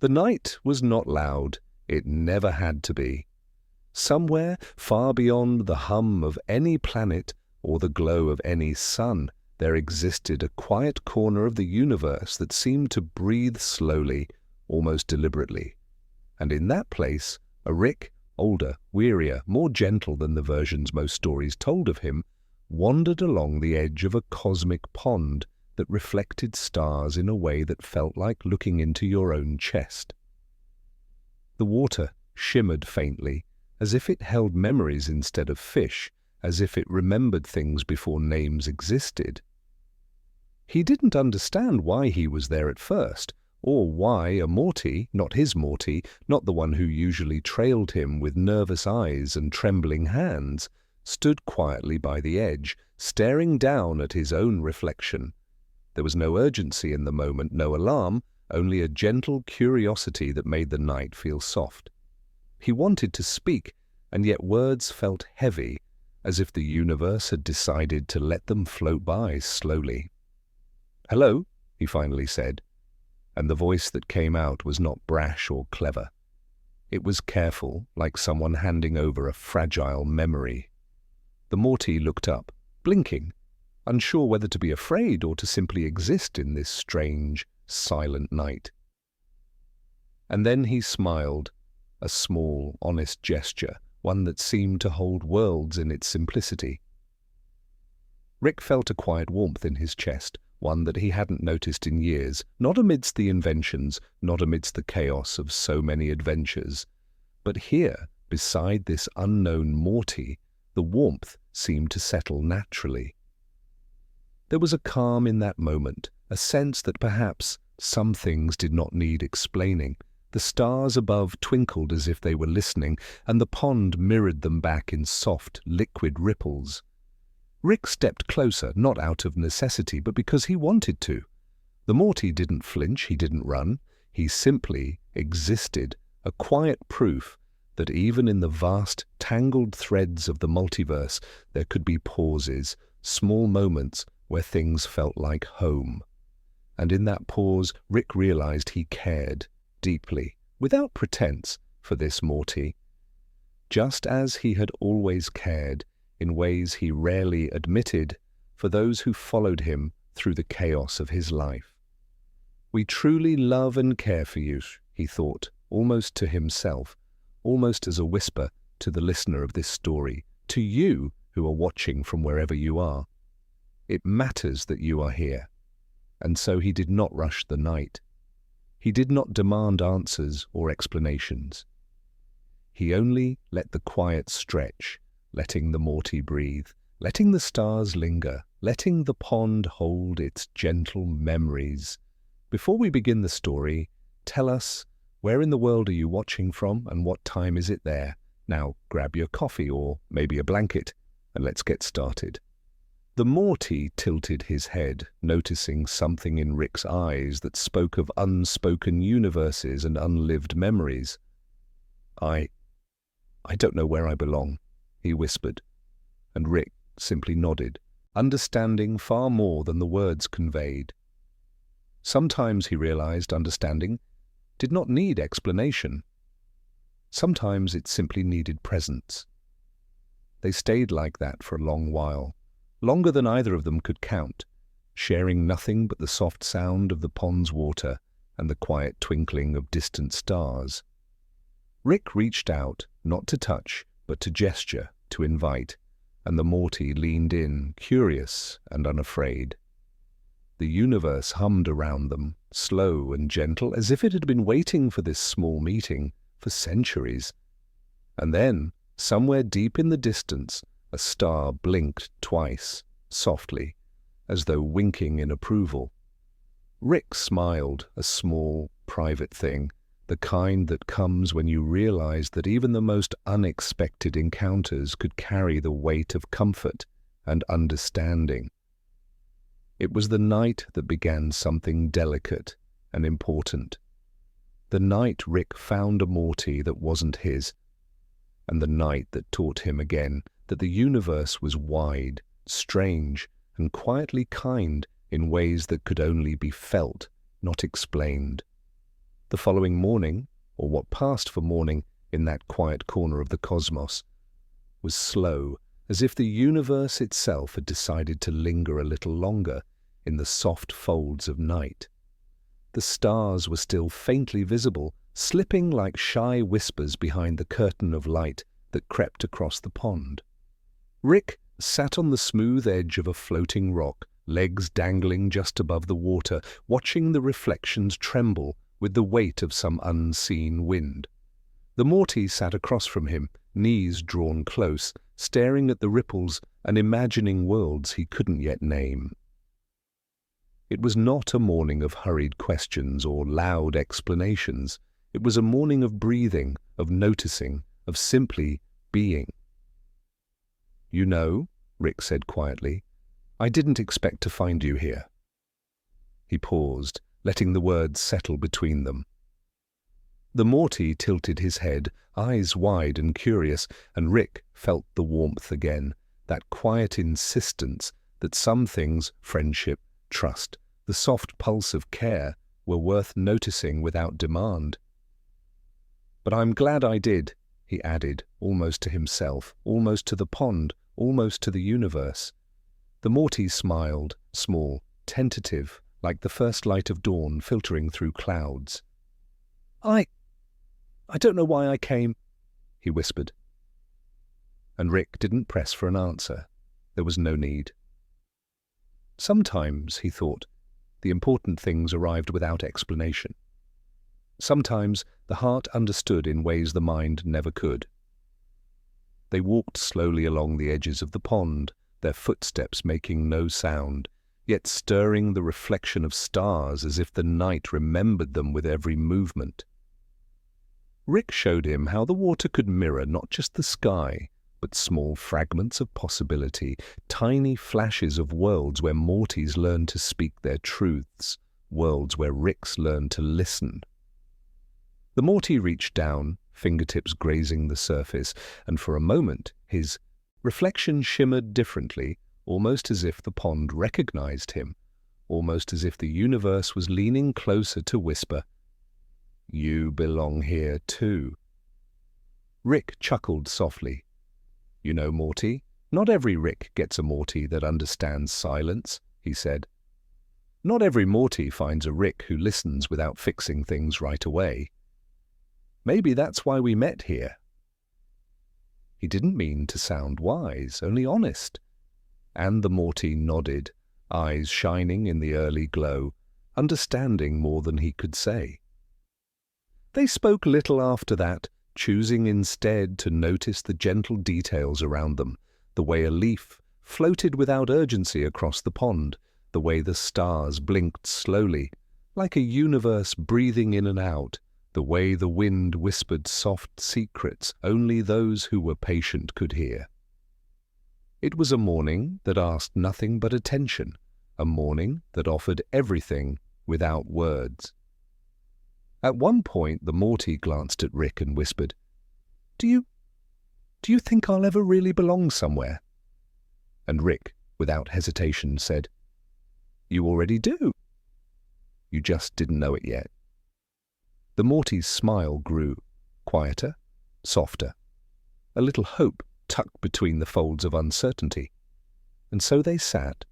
The night was not loud. It never had to be. Somewhere far beyond the hum of any planet or the glow of any sun, there existed a quiet corner of the universe that seemed to breathe slowly, almost deliberately. And in that place, a Rick, older, wearier, more gentle than the versions most stories told of him, wandered along the edge of a cosmic pond that reflected stars in a way that felt like looking into your own chest. The water shimmered faintly, as if it held memories instead of fish, as if it remembered things before names existed. He didn't understand why he was there at first, or why a Morty, not his Morty, not the one who usually trailed him with nervous eyes and trembling hands, stood quietly by the edge, staring down at his own reflection. There was no urgency in the moment, no alarm, only a gentle curiosity that made the night feel soft. He wanted to speak, and yet words felt heavy, as if the universe had decided to let them float by slowly. "Hello," he finally said, and the voice that came out was not brash or clever. It was careful, like someone handing over a fragile memory. The Morty looked up, blinking, unsure whether to be afraid or to simply exist in this strange, silent night. And then he smiled, a small, honest gesture, one that seemed to hold worlds in its simplicity. Rick felt a quiet warmth in his chest, one that he hadn't noticed in years, not amidst the inventions, not amidst the chaos of so many adventures. But here, beside this unknown Morty, the warmth seemed to settle naturally. There was a calm in that moment, a sense that perhaps some things did not need explaining. The stars above twinkled as if they were listening, and the pond mirrored them back in soft, liquid ripples. Rick stepped closer, not out of necessity, but because he wanted to. The Morty didn't flinch, he didn't run. He simply existed, a quiet proof that even in the vast, tangled threads of the multiverse, there could be pauses, small moments where things felt like home. And in that pause, Rick realized he cared, deeply, without pretense, for this Morty. Just as he had always cared, in ways he rarely admitted, for those who followed him through the chaos of his life. "We truly love and care for you," he thought, almost to himself, almost as a whisper to the listener of this story, to you who are watching from wherever you are. It matters that you are here. And so he did not rush the night. He did not demand answers or explanations. He only let the quiet stretch, letting the Morty breathe, letting the stars linger, letting the pond hold its gentle memories. Before we begin the story, tell us, where in the world are you watching from and what time is it there? Now grab your coffee or maybe a blanket and let's get started. The Morty tilted his head, noticing something in Rick's eyes that spoke of unspoken universes and unlived memories. I don't know where I belong," he whispered, and Rick simply nodded, understanding far more than the words conveyed. Sometimes, he realized, understanding did not need explanation. Sometimes it simply needed presence. They stayed like that for a long while, longer than either of them could count, sharing nothing but the soft sound of the pond's water and the quiet twinkling of distant stars. Rick reached out, not to touch, but to gesture, to invite, and the Morty leaned in, curious and unafraid. The universe hummed around them, slow and gentle, as if it had been waiting for this small meeting for centuries. And then, somewhere deep in the distance, a star blinked twice, softly, as though winking in approval. Rick smiled, a small, private thing, the kind that comes when you realize that even the most unexpected encounters could carry the weight of comfort and understanding. It was the night that began something delicate and important. The night Rick found a Morty that wasn't his, and the night that taught him again that the universe was wide, strange, and quietly kind in ways that could only be felt, not explained. The following morning, or what passed for morning in that quiet corner of the cosmos, was slow, as if the universe itself had decided to linger a little longer in the soft folds of night. The stars were still faintly visible, slipping like shy whispers behind the curtain of light that crept across the pond. Rick sat on the smooth edge of a floating rock, legs dangling just above the water, watching the reflections tremble with the weight of some unseen wind. The Morty sat across from him, knees drawn close, staring at the ripples and imagining worlds he couldn't yet name. It was not a morning of hurried questions or loud explanations. It was a morning of breathing, of noticing, of simply being. "You know," Rick said quietly, "I didn't expect to find you here." He paused, letting the words settle between them. The Morty tilted his head, eyes wide and curious, and Rick felt the warmth again, that quiet insistence that some things, friendship, trust, the soft pulse of care, were worth noticing without demand. "But I'm glad I did," he added, almost to himself, almost to the pond, almost to the universe. The Morty smiled, small, tentative, like the first light of dawn filtering through clouds. I don't know why I came," he whispered. And Rick didn't press for an answer. There was no need. Sometimes, he thought, the important things arrived without explanation. Sometimes the heart understood in ways the mind never could. They walked slowly along the edges of the pond, their footsteps making no sound, yet stirring the reflection of stars as if the night remembered them with every movement. Rick showed him how the water could mirror not just the sky, but small fragments of possibility, tiny flashes of worlds where Mortys learned to speak their truths, worlds where Ricks learned to listen. The Morty reached down, fingertips grazing the surface, and for a moment his reflection shimmered differently, almost as if the pond recognized him, almost as if the universe was leaning closer to whisper, "You belong here too." Rick chuckled softly. "You know, Morty, not every Rick gets a Morty that understands silence," he said. "Not every Morty finds a Rick who listens without fixing things right away. Maybe that's why we met here." He didn't mean to sound wise, only honest. And the Morty nodded, eyes shining in the early glow, understanding more than he could say. They spoke little after that, choosing instead to notice the gentle details around them, the way a leaf floated without urgency across the pond, the way the stars blinked slowly, like a universe breathing in and out, the way the wind whispered soft secrets only those who were patient could hear. It was a morning that asked nothing but attention, a morning that offered everything without words. At one point, the Morty glanced at Rick and whispered, Do you think I'll ever really belong somewhere?" And Rick, without hesitation, said, "You already do. You just didn't know it yet." The Morty's smile grew, quieter, softer, a little hope tucked between the folds of uncertainty. And so they sat,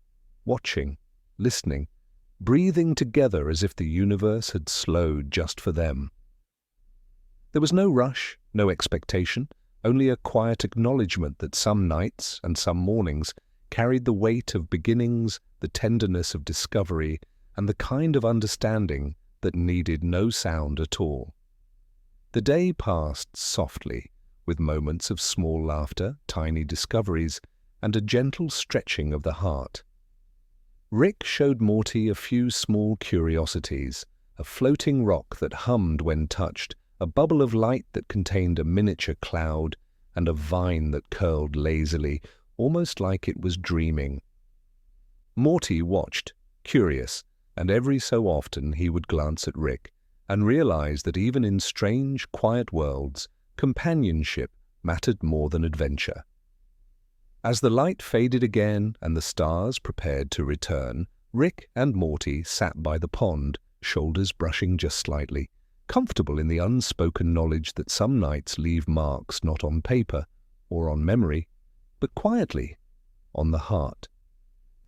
watching, listening, breathing together as if the universe had slowed just for them. There was no rush, no expectation, only a quiet acknowledgement that some nights and some mornings carried the weight of beginnings, the tenderness of discovery, and the kind of understanding that needed no sound at all. The day passed softly, with moments of small laughter, tiny discoveries, and a gentle stretching of the heart. Rick showed Morty a few small curiosities, a floating rock that hummed when touched, a bubble of light that contained a miniature cloud, and a vine that curled lazily, almost like it was dreaming. Morty watched, curious, and every so often he would glance at Rick and realize that even in strange, quiet worlds, companionship mattered more than adventure. As the light faded again and the stars prepared to return, Rick and Morty sat by the pond, shoulders brushing just slightly, comfortable in the unspoken knowledge that some nights leave marks not on paper or on memory, but quietly on the heart.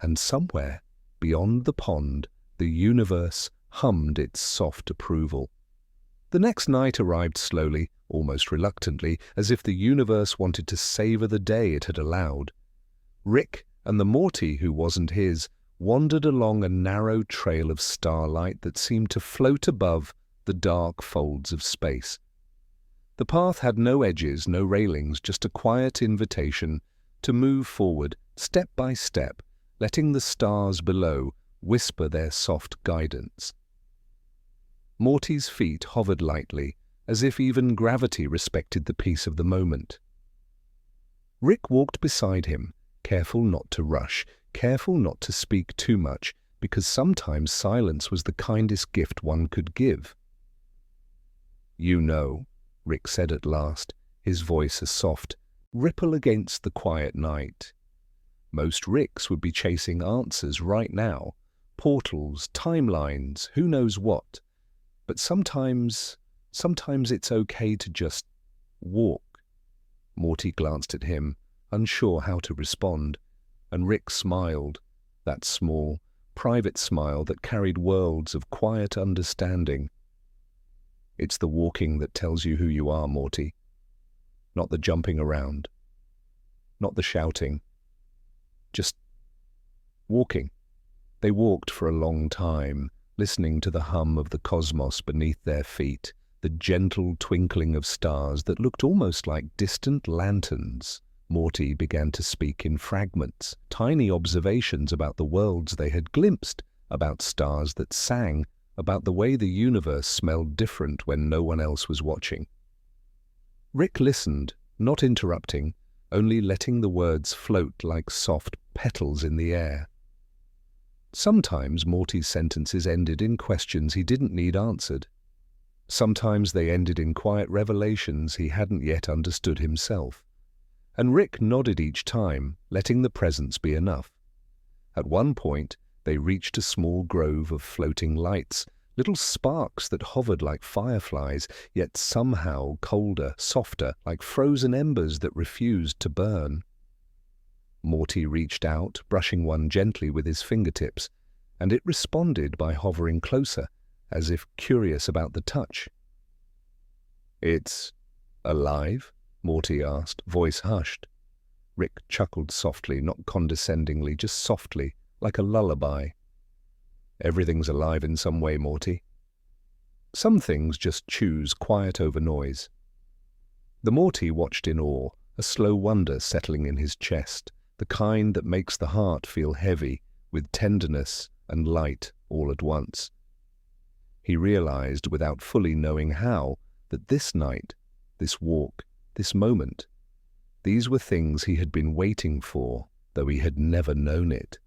And somewhere beyond the pond, the universe hummed its soft approval. The next night arrived slowly, almost reluctantly, as if the universe wanted to savor the day it had allowed. Rick and the Morty who wasn't his wandered along a narrow trail of starlight that seemed to float above the dark folds of space. The path had no edges, no railings, just a quiet invitation to move forward, step by step, letting the stars below whisper their soft guidance. Morty's feet hovered lightly, as if even gravity respected the peace of the moment. Rick walked beside him, careful not to rush, careful not to speak too much, because sometimes silence was the kindest gift one could give. "You know," Rick said at last, his voice a soft ripple against the quiet night. Most Ricks would be chasing answers right now, portals, timelines, who knows what. But sometimes it's okay to just walk. Morty glanced at him, unsure how to respond, and Rick smiled, that small, private smile that carried worlds of quiet understanding. "It's the walking that tells you who you are, Morty. Not the jumping around. Not the shouting. Just walking." They walked for a long time, listening to the hum of the cosmos beneath their feet, the gentle twinkling of stars that looked almost like distant lanterns. Morty began to speak in fragments, tiny observations about the worlds they had glimpsed, about stars that sang, about the way the universe smelled different when no one else was watching. Rick listened, not interrupting, only letting the words float like soft petals in the air. Sometimes Morty's sentences ended in questions he didn't need answered. Sometimes they ended in quiet revelations he hadn't yet understood himself. And Rick nodded each time, letting the presence be enough. At one point, they reached a small grove of floating lights, little sparks that hovered like fireflies, yet somehow colder, softer, like frozen embers that refused to burn. Morty reached out, brushing one gently with his fingertips, and it responded by hovering closer, as if curious about the touch. "It's alive?" Morty asked, voice hushed. Rick chuckled softly, not condescendingly, just softly, like a lullaby. "Everything's alive in some way, Morty. Some things just choose quiet over noise." The Morty watched in awe, a slow wonder settling in his chest, the kind that makes the heart feel heavy, with tenderness and light all at once. He realized, without fully knowing how, that this night, this walk, this moment, these were things he had been waiting for, though he had never known it.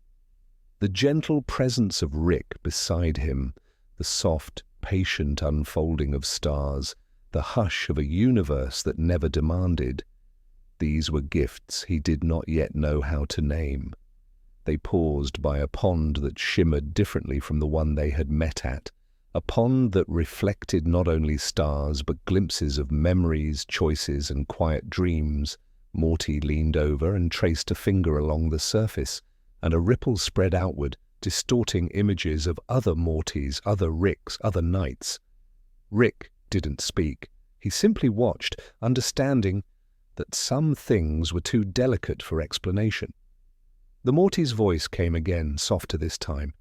The gentle presence of Rick beside him, the soft, patient unfolding of stars, the hush of a universe that never demanded. These were gifts he did not yet know how to name. They paused by a pond that shimmered differently from the one they had met at, a pond that reflected not only stars but glimpses of memories, choices, and quiet dreams. Morty leaned over and traced a finger along the surface, and a ripple spread outward, distorting images of other Mortys, other Ricks, other nights. Rick didn't speak. He simply watched, understanding that some things were too delicate for explanation. The Morty's voice came again, softer this time.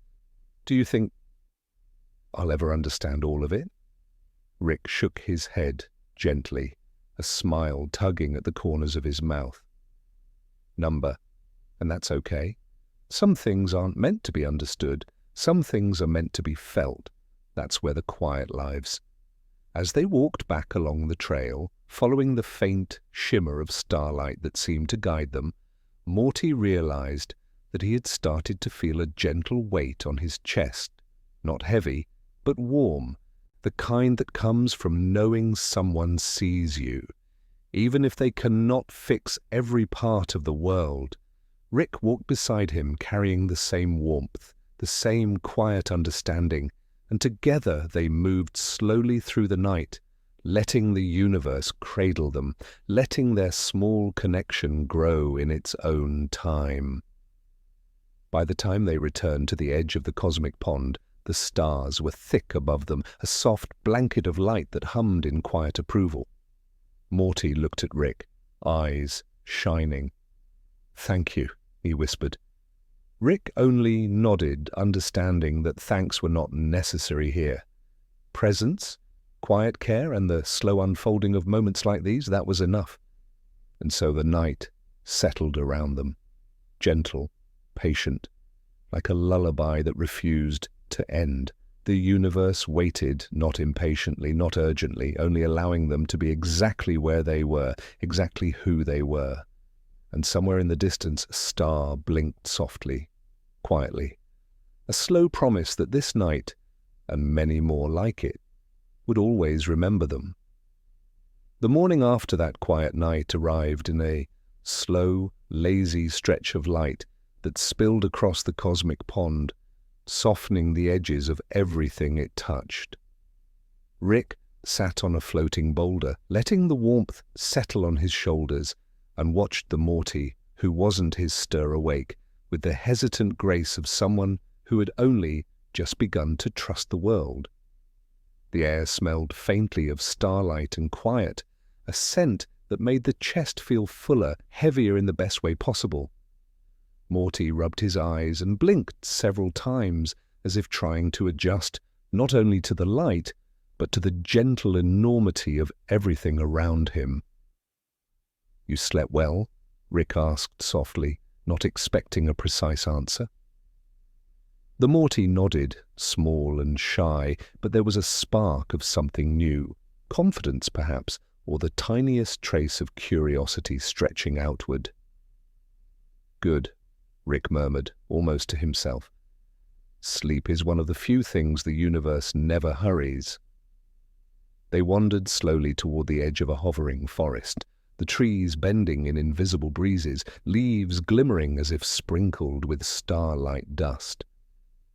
"Do you think I'll ever understand all of it?" Rick shook his head gently, a smile tugging at the corners of his mouth. "Number, and that's okay. Some things aren't meant to be understood. Some things are meant to be felt. That's where the quiet lives." As they walked back along the trail, following the faint shimmer of starlight that seemed to guide them, Morty realized that he had started to feel a gentle weight on his chest, not heavy, but warm, the kind that comes from knowing someone sees you. Even if they cannot fix every part of the world, Rick walked beside him carrying the same warmth, the same quiet understanding, and together they moved slowly through the night, letting the universe cradle them, letting their small connection grow in its own time. By the time they returned to the edge of the cosmic pond, the stars were thick above them, a soft blanket of light that hummed in quiet approval. Morty looked at Rick, eyes shining. "Thank you," he whispered. Rick only nodded, understanding that thanks were not necessary here. Presence, quiet care, and the slow unfolding of moments like these, that was enough. And so the night settled around them, gentle, patient, like a lullaby that refused to end. The universe waited, not impatiently, not urgently, only allowing them to be exactly where they were, exactly who they were. And somewhere in the distance, a star blinked softly, quietly, a slow promise that this night, and many more like it, would always remember them. The morning after that quiet night arrived in a slow, lazy stretch of light that spilled across the cosmic pond, softening the edges of everything it touched. Rick sat on a floating boulder, letting the warmth settle on his shoulders, and watched the Morty who wasn't his stir awake with the hesitant grace of someone who had only just begun to trust the world. The air smelled faintly of starlight and quiet, a scent that made the chest feel fuller, heavier in the best way possible. Morty rubbed his eyes and blinked several times, as if trying to adjust not only to the light, but to the gentle enormity of everything around him. "You slept well?" Rick asked softly, not expecting a precise answer. The Morty nodded, small and shy, but there was a spark of something new, confidence perhaps, or the tiniest trace of curiosity stretching outward. "Good," Rick murmured, almost to himself. "Sleep is one of the few things the universe never hurries." They wandered slowly toward the edge of a hovering forest, the trees bending in invisible breezes, leaves glimmering as if sprinkled with starlight dust.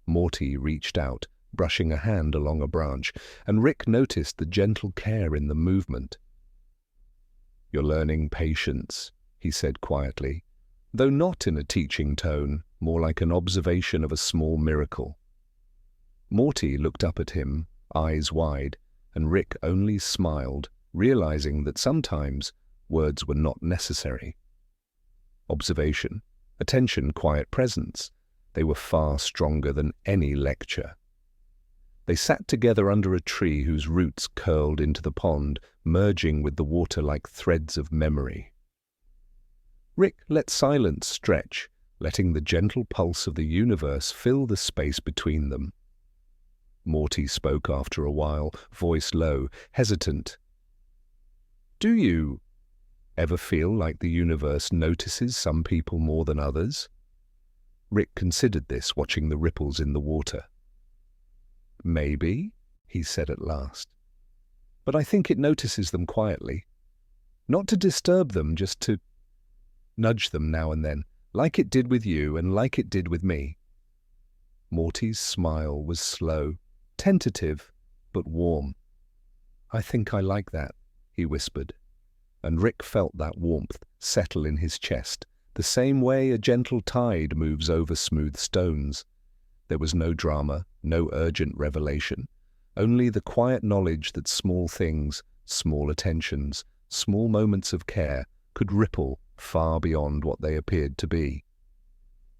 Morty reached out, brushing a hand along a branch, and Rick noticed the gentle care in the movement. "You're learning patience," he said quietly, though not in a teaching tone, more like an observation of a small miracle. Morty looked up at him, eyes wide, and Rick only smiled, realizing that sometimes words were not necessary. Observation, attention, quiet presence, they were far stronger than any lecture. They sat together under a tree whose roots curled into the pond, merging with the water like threads of memory. Rick let silence stretch, letting the gentle pulse of the universe fill the space between them. Morty spoke after a while, voice low, hesitant. "Do you ever feel like the universe notices some people more than others?" Rick considered this, watching the ripples in the water. "Maybe," he said at last. "But I think it notices them quietly. Not to disturb them, just to nudge them now and then, like it did with you and like it did with me." Morty's smile was slow, tentative, but warm. "I think I like that," he whispered, and Rick felt that warmth settle in his chest, the same way a gentle tide moves over smooth stones. There was no drama, no urgent revelation, only the quiet knowledge that small things, small attentions, small moments of care could ripple far beyond what they appeared to be.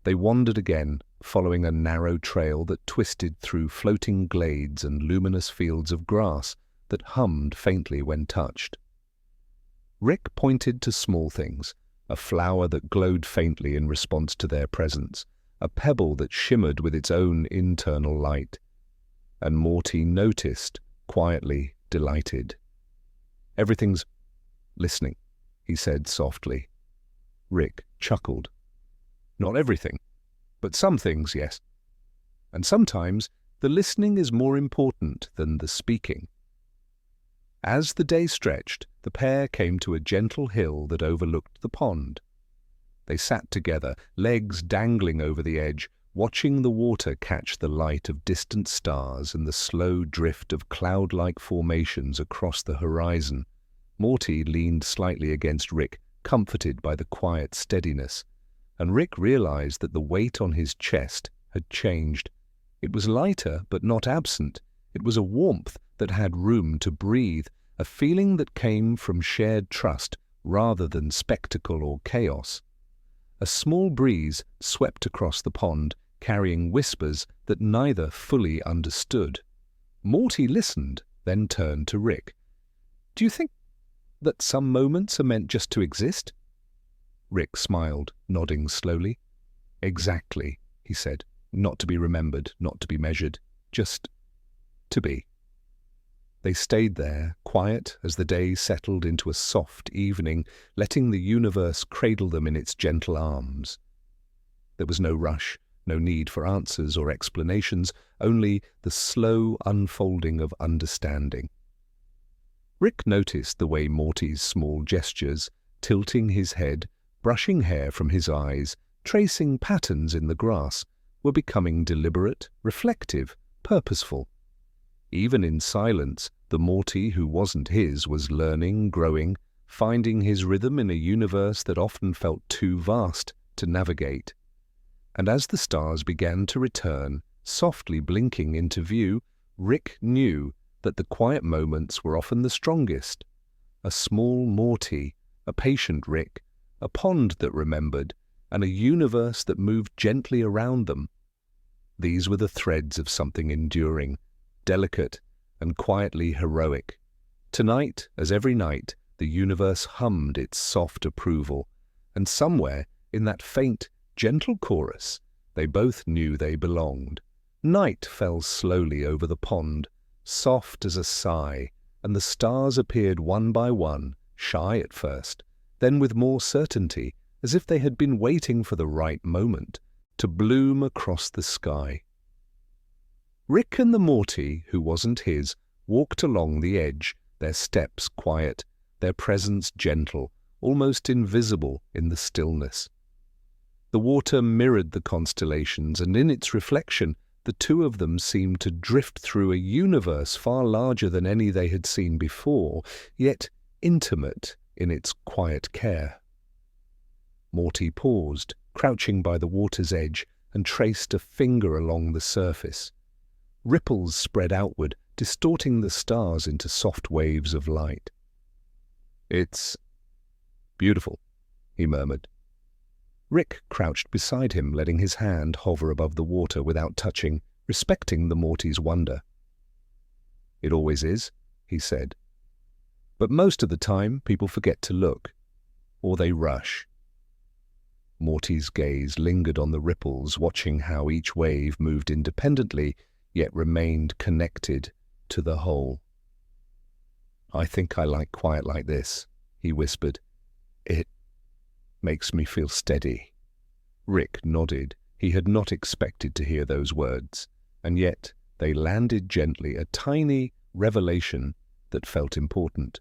They wandered again, following a narrow trail that twisted through floating glades and luminous fields of grass that hummed faintly when touched. Rick pointed to small things, a flower that glowed faintly in response to their presence, a pebble that shimmered with its own internal light. And Morty noticed, quietly delighted. "Everything's listening," he said softly. Rick chuckled. "Not everything, but some things, yes. And sometimes the listening is more important than the speaking." As the day stretched, the pair came to a gentle hill that overlooked the pond. They sat together, legs dangling over the edge, watching the water catch the light of distant stars and the slow drift of cloud-like formations across the horizon. Morty leaned slightly against Rick, comforted by the quiet steadiness, and Rick realized that the weight on his chest had changed. It was lighter, but not absent. It was a warmth that had room to breathe, a feeling that came from shared trust rather than spectacle or chaos. A small breeze swept across the pond, carrying whispers that neither fully understood. Morty listened, then turned to Rick. "Do you think that some moments are meant just to exist?" Rick smiled, nodding slowly. "Exactly," he said. "Not to be remembered, not to be measured, just to be." They stayed there, quiet as the day settled into a soft evening, letting the universe cradle them in its gentle arms. There was no rush, no need for answers or explanations, only the slow unfolding of understanding. Rick noticed the way Morty's small gestures, tilting his head, brushing hair from his eyes, tracing patterns in the grass, were becoming deliberate, reflective, purposeful. Even in silence, the Morty who wasn't his was learning, growing, finding his rhythm in a universe that often felt too vast to navigate. And as the stars began to return, softly blinking into view, Rick knew that the quiet moments were often the strongest. A small Morty, a patient Rick, a pond that remembered, and a universe that moved gently around them. These were the threads of something enduring, delicate and quietly heroic. Tonight, as every night, the universe hummed its soft approval, and somewhere in that faint, gentle chorus, they both knew they belonged. Night fell slowly over the pond, soft as a sigh, and the stars appeared one by one, shy at first, then with more certainty, as if they had been waiting for the right moment, to bloom across the sky. Rick and the Morty, who wasn't his, walked along the edge, their steps quiet, their presence gentle, almost invisible in the stillness. The water mirrored the constellations, and in its reflection, the two of them seemed to drift through a universe far larger than any they had seen before, yet intimate in its quiet care. Morty paused, crouching by the water's edge, and traced a finger along the surface. Ripples spread outward, distorting the stars into soft waves of light. "It's beautiful," he murmured. Rick crouched beside him, letting his hand hover above the water without touching, respecting the Morty's wonder. "It always is," he said. "But most of the time, people forget to look, or they rush." Morty's gaze lingered on the ripples, watching how each wave moved independently, yet remained connected to the whole. "I think I like quiet like this," he whispered. "It makes me feel steady." Rick nodded. He had not expected to hear those words, and yet they landed gently, a tiny revelation that felt important.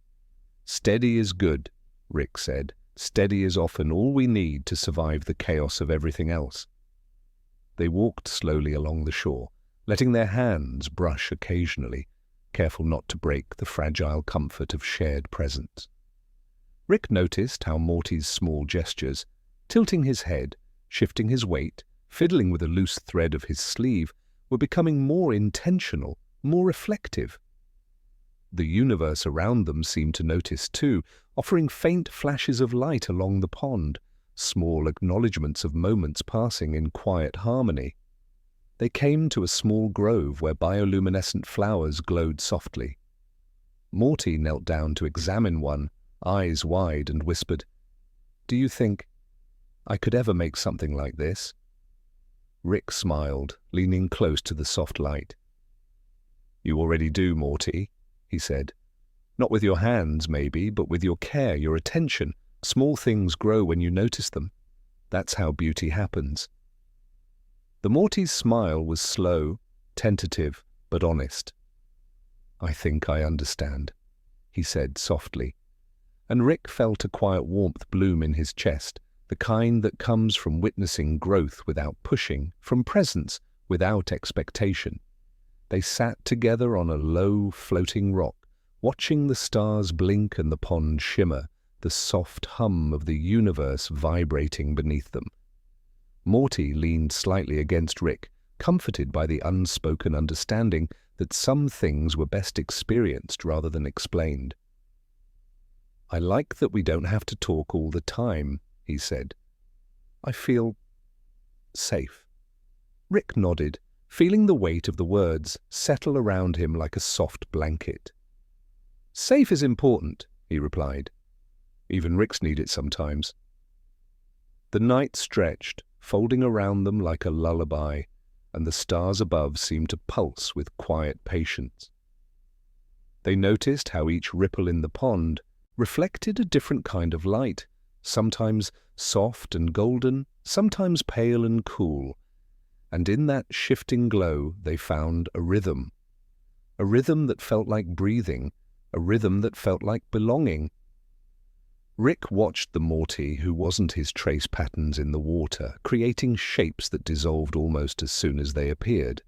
"Steady is good," Rick said. "Steady is often all we need to survive the chaos of everything else." They walked slowly along the shore, letting their hands brush occasionally, careful not to break the fragile comfort of shared presence. Rick noticed how Morty's small gestures, tilting his head, shifting his weight, fiddling with a loose thread of his sleeve, were becoming more intentional, more reflective. The universe around them seemed to notice too, offering faint flashes of light along the pond, small acknowledgments of moments passing in quiet harmony. They came to a small grove where bioluminescent flowers glowed softly. Morty knelt down to examine one, eyes wide, and whispered, "Do you think I could ever make something like this?" Rick smiled, leaning close to the soft light. "You already do, Morty," he said. "Not with your hands, maybe, but with your care, your attention. Small things grow when you notice them. That's how beauty happens." The Morty's smile was slow, tentative, but honest. "I think I understand," he said softly, and Rick felt a quiet warmth bloom in his chest, the kind that comes from witnessing growth without pushing, from presence without expectation. They sat together on a low, floating rock, watching the stars blink and the pond shimmer, the soft hum of the universe vibrating beneath them. Morty leaned slightly against Rick, comforted by the unspoken understanding that some things were best experienced rather than explained. "I like that we don't have to talk all the time," he said. "I feel safe." Rick nodded, feeling the weight of the words settle around him like a soft blanket. "Safe is important," he replied. "Even Ricks need it sometimes." The night stretched, folding around them like a lullaby, and the stars above seemed to pulse with quiet patience. They noticed how each ripple in the pond reflected a different kind of light, sometimes soft and golden, sometimes pale and cool, and in that shifting glow they found a rhythm that felt like breathing, a rhythm that felt like belonging. Rick watched the Morty who wasn't his trace patterns in the water, creating shapes that dissolved almost as soon as they appeared,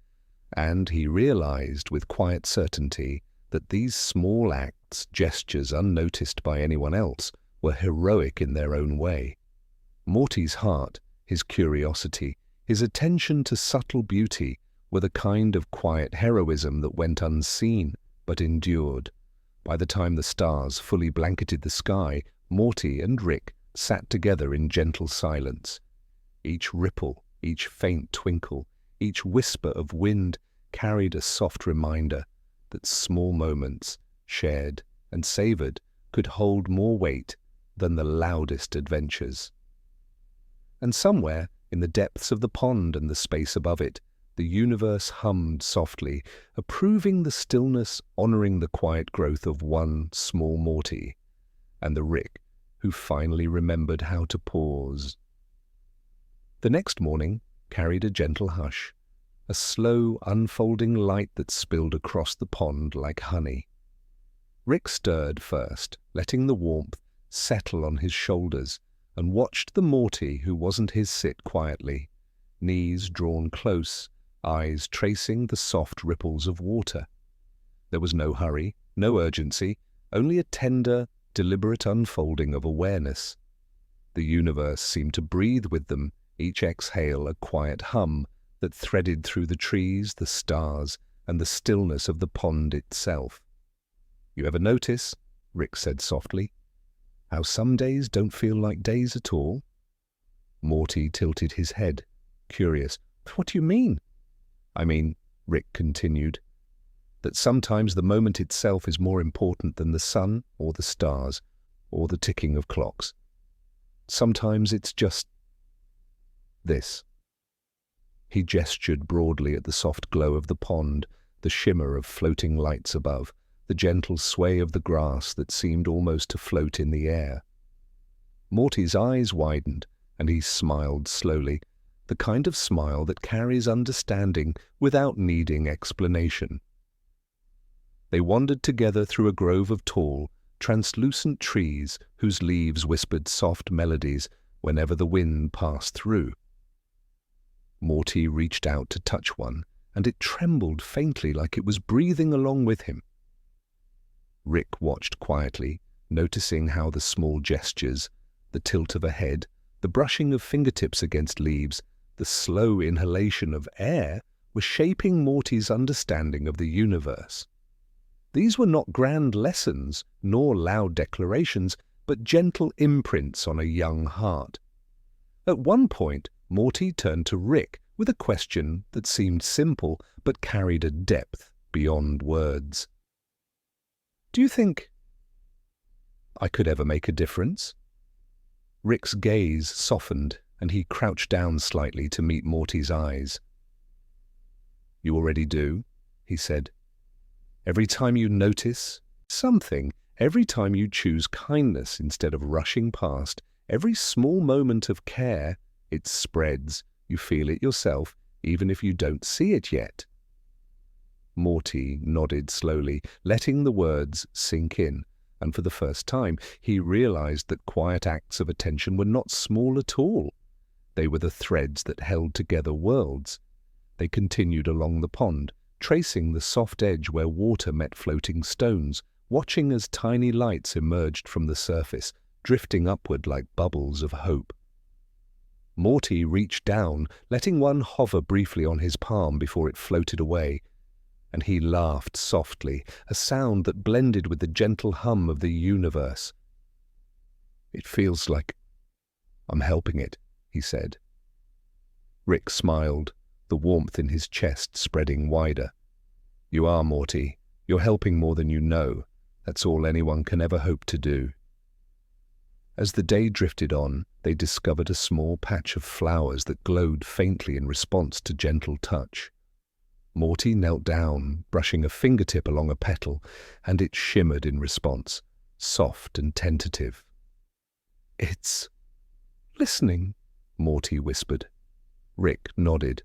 and he realized with quiet certainty that these small acts, gestures unnoticed by anyone else, were heroic in their own way. Morty's heart, his curiosity, his attention to subtle beauty were the kind of quiet heroism that went unseen but endured. By the time the stars fully blanketed the sky, Morty and Rick sat together in gentle silence. Each ripple, each faint twinkle, each whisper of wind carried a soft reminder that small moments, shared and savored, could hold more weight than the loudest adventures. And somewhere, in the depths of the pond and the space above it, the universe hummed softly, approving the stillness, honoring the quiet growth of one small Morty, and the Rick who finally remembered how to pause. The next morning carried a gentle hush, a slow, unfolding light that spilled across the pond like honey. Rick stirred first, letting the warmth settle on his shoulders, and watched the Morty who wasn't his sit quietly, knees drawn close, eyes tracing the soft ripples of water. There was no hurry, no urgency, only a tender, deliberate unfolding of awareness. The universe seemed to breathe with them, each exhale a quiet hum that threaded through the trees, the stars, and the stillness of the pond itself. "You ever notice," Rick said softly, "how some days don't feel like days at all?" Morty tilted his head, curious. "What do you mean?" "I mean," Rick continued, "that sometimes the moment itself is more important than the sun or the stars or the ticking of clocks. Sometimes it's just this." He gestured broadly at the soft glow of the pond, the shimmer of floating lights above, the gentle sway of the grass that seemed almost to float in the air. Morty's eyes widened, and he smiled slowly, the kind of smile that carries understanding without needing explanation. They wandered together through a grove of tall, translucent trees whose leaves whispered soft melodies whenever the wind passed through. Morty reached out to touch one, and it trembled faintly like it was breathing along with him. Rick watched quietly, noticing how the small gestures, the tilt of a head, the brushing of fingertips against leaves, the slow inhalation of air were shaping Morty's understanding of the universe. These were not grand lessons, nor loud declarations, but gentle imprints on a young heart. At one point, Morty turned to Rick with a question that seemed simple but carried a depth beyond words. "Do you think I could ever make a difference?" Rick's gaze softened, and he crouched down slightly to meet Morty's eyes. "You already do," he said. "Every time you notice something, every time you choose kindness instead of rushing past, every small moment of care, it spreads. You feel it yourself, even if you don't see it yet." Morty nodded slowly, letting the words sink in, and for the first time he realized that quiet acts of attention were not small at all. They were the threads that held together worlds. They continued along the pond, tracing the soft edge where water met floating stones, watching as tiny lights emerged from the surface, drifting upward like bubbles of hope. Morty reached down, letting one hover briefly on his palm before it floated away, and he laughed softly, a sound that blended with the gentle hum of the universe. "It feels like I'm helping it," he said. Rick smiled, the warmth in his chest spreading wider. "You are, Morty. You're helping more than you know. That's all anyone can ever hope to do." As the day drifted on, they discovered a small patch of flowers that glowed faintly in response to gentle touch. Morty knelt down, brushing a fingertip along a petal, and it shimmered in response, soft and tentative. "It's listening," Morty whispered. Rick nodded.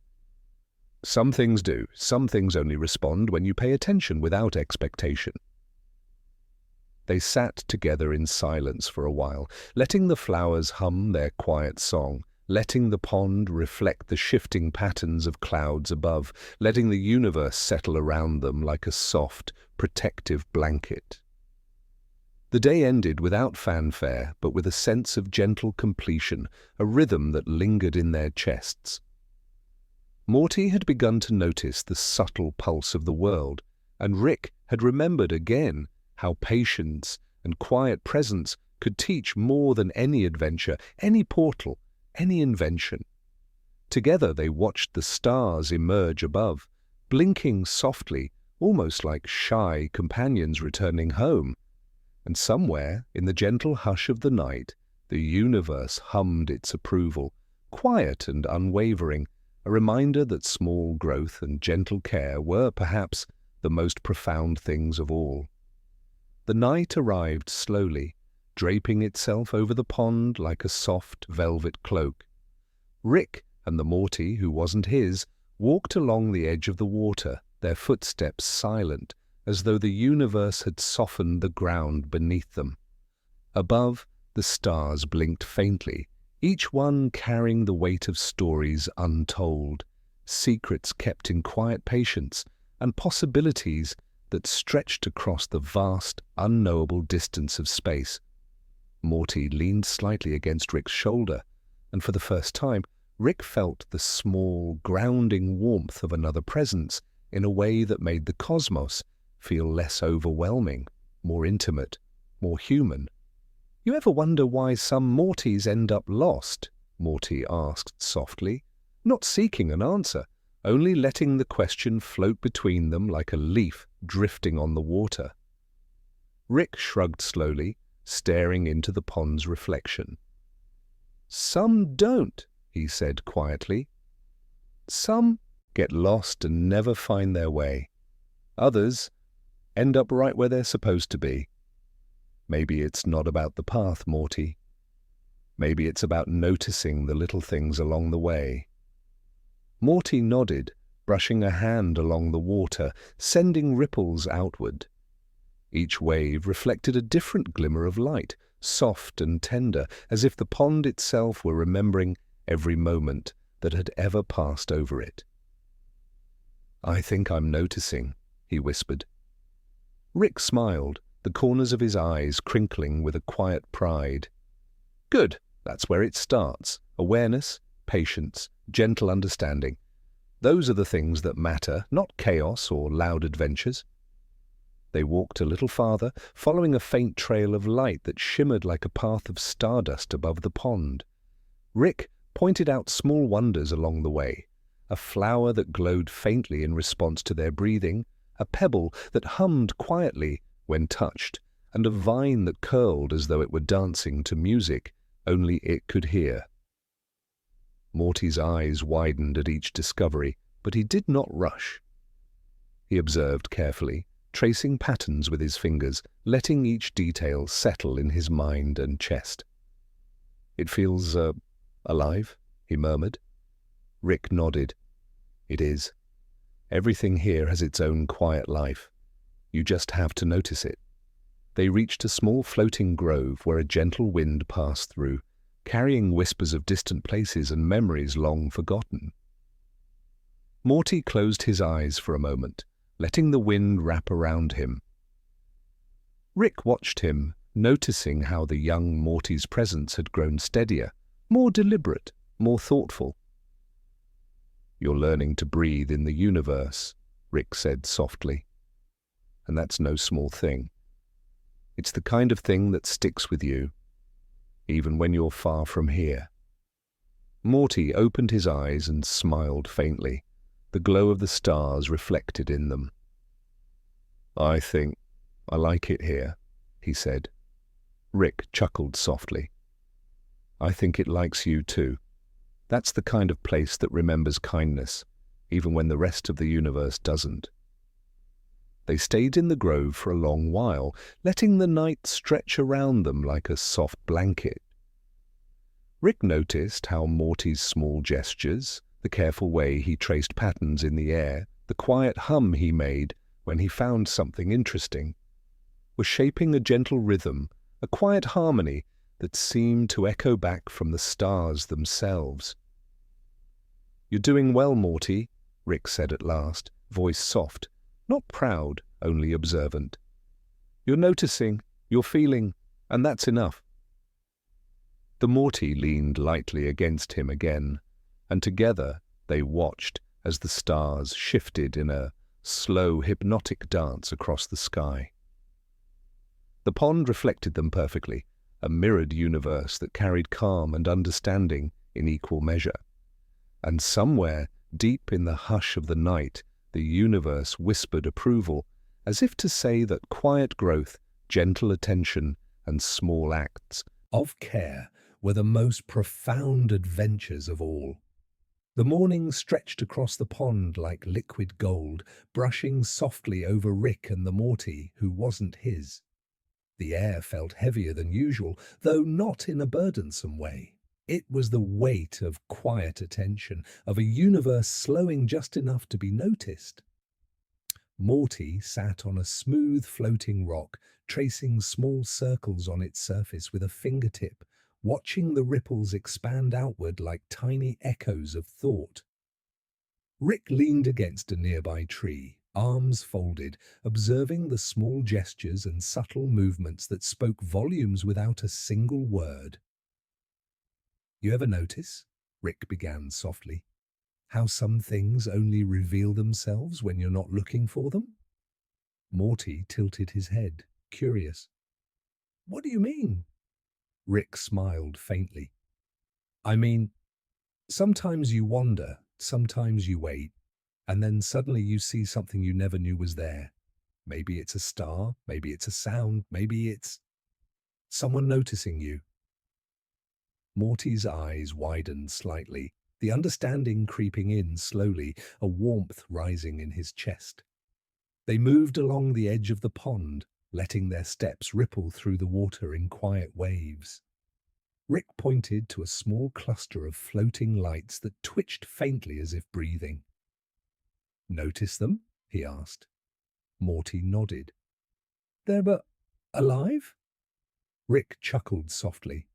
"Some things do. Some things only respond when you pay attention without expectation." They sat together in silence for a while, letting the flowers hum their quiet song, letting the pond reflect the shifting patterns of clouds above, letting the universe settle around them like a soft, protective blanket. The day ended without fanfare, but with a sense of gentle completion, a rhythm that lingered in their chests. Morty had begun to notice the subtle pulse of the world, and Rick had remembered again how patience and quiet presence could teach more than any adventure, any portal, any invention. Together they watched the stars emerge above, blinking softly, almost like shy companions returning home. And somewhere, in the gentle hush of the night, the universe hummed its approval, quiet and unwavering, a reminder that small growth and gentle care were, perhaps, the most profound things of all. The night arrived slowly, draping itself over the pond like a soft velvet cloak. Rick and the Morty who wasn't his walked along the edge of the water, their footsteps silent, as though the universe had softened the ground beneath them. Above, the stars blinked faintly, each one carrying the weight of stories untold, secrets kept in quiet patience, and possibilities that stretched across the vast, unknowable distance of space. Morty leaned slightly against Rick's shoulder, and for the first time, Rick felt the small, grounding warmth of another presence in a way that made the cosmos feel less overwhelming, more intimate, more human. "You ever wonder why some Mortys end up lost?" Morty asked softly, not seeking an answer, only letting the question float between them like a leaf drifting on the water. Rick shrugged slowly, staring into the pond's reflection. "Some don't," he said quietly. "Some get lost and never find their way. Others end up right where they're supposed to be. Maybe it's not about the path, Morty. Maybe it's about noticing the little things along the way." Morty nodded, brushing a hand along the water, sending ripples outward. Each wave reflected a different glimmer of light, soft and tender, as if the pond itself were remembering every moment that had ever passed over it. "I think I'm noticing," he whispered. Rick smiled, the corners of his eyes crinkling with a quiet pride. "Good, that's where it starts. Awareness, patience, gentle understanding. Those are the things that matter, not chaos or loud adventures." They walked a little farther, following a faint trail of light that shimmered like a path of stardust above the pond. Rick pointed out small wonders along the way, a flower that glowed faintly in response to their breathing, a pebble that hummed quietly when touched, and a vine that curled as though it were dancing to music only it could hear. Morty's eyes widened at each discovery, but he did not rush. He observed carefully, tracing patterns with his fingers, letting each detail settle in his mind and chest. "It feels, alive," he murmured. Rick nodded. "It is. Everything here has its own quiet life. You just have to notice it." They reached a small floating grove where a gentle wind passed through, carrying whispers of distant places and memories long forgotten. Morty closed his eyes for a moment, letting the wind wrap around him. Rick watched him, noticing how the young Morty's presence had grown steadier, more deliberate, more thoughtful. "You're learning to breathe in the universe," Rick said softly. "And that's no small thing. It's the kind of thing that sticks with you, even when you're far from here." Morty opened his eyes and smiled faintly, the glow of the stars reflected in them. "I think I like it here," he said. Rick chuckled softly. "I think it likes you too. That's the kind of place that remembers kindness, even when the rest of the universe doesn't." They stayed in the grove for a long while, letting the night stretch around them like a soft blanket. Rick noticed how Morty's small gestures, the careful way he traced patterns in the air, the quiet hum he made when he found something interesting, were shaping a gentle rhythm, a quiet harmony that seemed to echo back from the stars themselves. "You're doing well, Morty," Rick said at last, voice soft, not proud, only observant. "You're noticing, you're feeling, and that's enough." The Morty leaned lightly against him again, and together they watched as the stars shifted in a slow, hypnotic dance across the sky. The pond reflected them perfectly, a mirrored universe that carried calm and understanding in equal measure. And somewhere, deep in the hush of the night, the universe whispered approval, as if to say that quiet growth, gentle attention, and small acts of care were the most profound adventures of all. The morning stretched across the pond like liquid gold, brushing softly over Rick and the Morty who wasn't his. The air felt heavier than usual, though not in a burdensome way. It was the weight of quiet attention, of a universe slowing just enough to be noticed. Morty sat on a smooth floating rock, tracing small circles on its surface with a fingertip, watching the ripples expand outward like tiny echoes of thought. Rick leaned against a nearby tree, arms folded, observing the small gestures and subtle movements that spoke volumes without a single word. "You ever notice," Rick began softly, "how some things only reveal themselves when you're not looking for them?" Morty tilted his head, curious. "What do you mean?" Rick smiled faintly. "I mean, sometimes you wander, sometimes you wait, and then suddenly you see something you never knew was there. Maybe it's a star, maybe it's a sound, maybe it's someone noticing you." Morty's eyes widened slightly, the understanding creeping in slowly, a warmth rising in his chest. They moved along the edge of the pond, letting their steps ripple through the water in quiet waves. Rick pointed to a small cluster of floating lights that twitched faintly as if breathing. "Notice them?" he asked. Morty nodded. "They're alive?" Rick chuckled softly.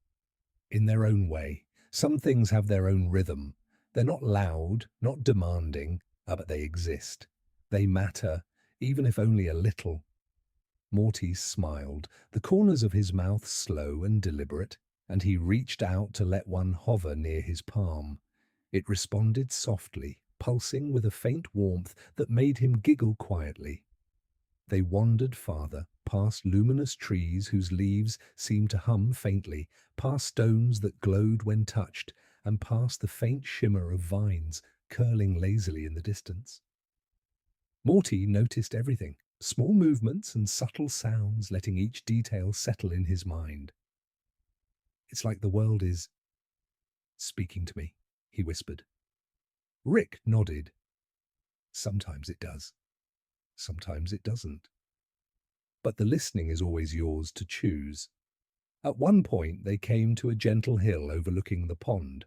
"In their own way. Some things have their own rhythm. They're not loud, not demanding, but they exist. They matter, even if only a little." Morty smiled, the corners of his mouth slow and deliberate, and he reached out to let one hover near his palm. It responded softly, pulsing with a faint warmth that made him giggle quietly. They wandered farther, past luminous trees whose leaves seemed to hum faintly, past stones that glowed when touched, and past the faint shimmer of vines curling lazily in the distance. Morty noticed everything, small movements and subtle sounds, letting each detail settle in his mind. "It's like the world is speaking to me," he whispered. Rick nodded. "Sometimes it does. Sometimes it doesn't. But the listening is always yours to choose." At one point they came to a gentle hill overlooking the pond.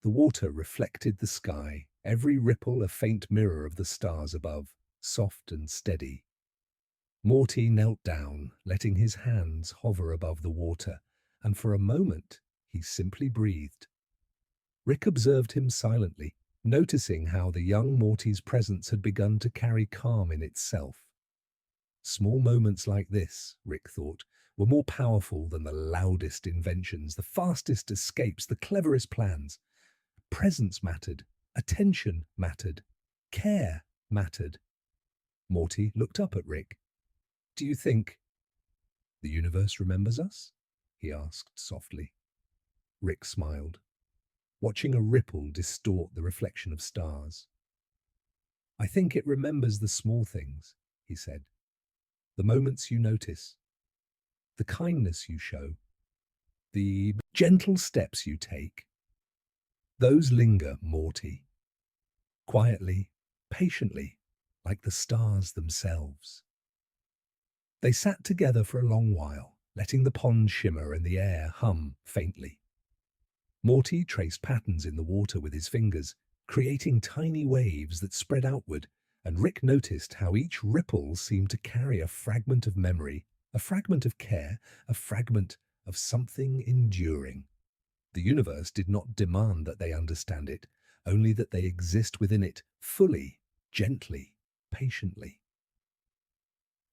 The water reflected the sky, every ripple a faint mirror of the stars above, soft and steady. Morty knelt down, letting his hands hover above the water, and for a moment he simply breathed. Rick observed him silently, noticing how the young Morty's presence had begun to carry calm in itself. Small moments like this, Rick thought, were more powerful than the loudest inventions, the fastest escapes, the cleverest plans. Presence mattered, attention mattered, care mattered. Morty looked up at Rick. "Do you think the universe remembers us?" he asked softly. Rick smiled, watching a ripple distort the reflection of stars. "I think it remembers the small things," he said. "The moments you notice, the kindness you show, the gentle steps you take. Those linger, Morty. Quietly, patiently, like the stars themselves." They sat together for a long while, letting the pond shimmer and the air hum faintly. Morty traced patterns in the water with his fingers, creating tiny waves that spread outward, and Rick noticed how each ripple seemed to carry a fragment of memory, a fragment of care, a fragment of something enduring. The universe did not demand that they understand it, only that they exist within it, fully, gently, patiently.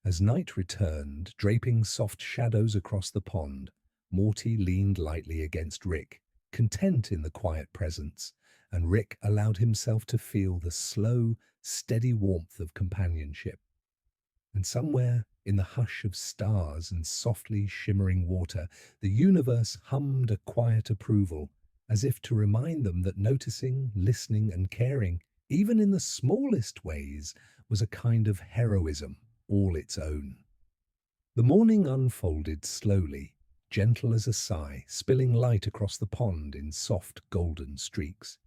As night returned, draping soft shadows across the pond, Morty leaned lightly against Rick, content in the quiet presence, and Rick allowed himself to feel the slow, steady warmth of companionship. And somewhere in the hush of stars and softly shimmering water, the universe hummed a quiet approval, as if to remind them that noticing, listening, and caring, even in the smallest ways, was a kind of heroism all its own. The morning unfolded slowly, gentle as a sigh, spilling light across the pond in soft golden streaks.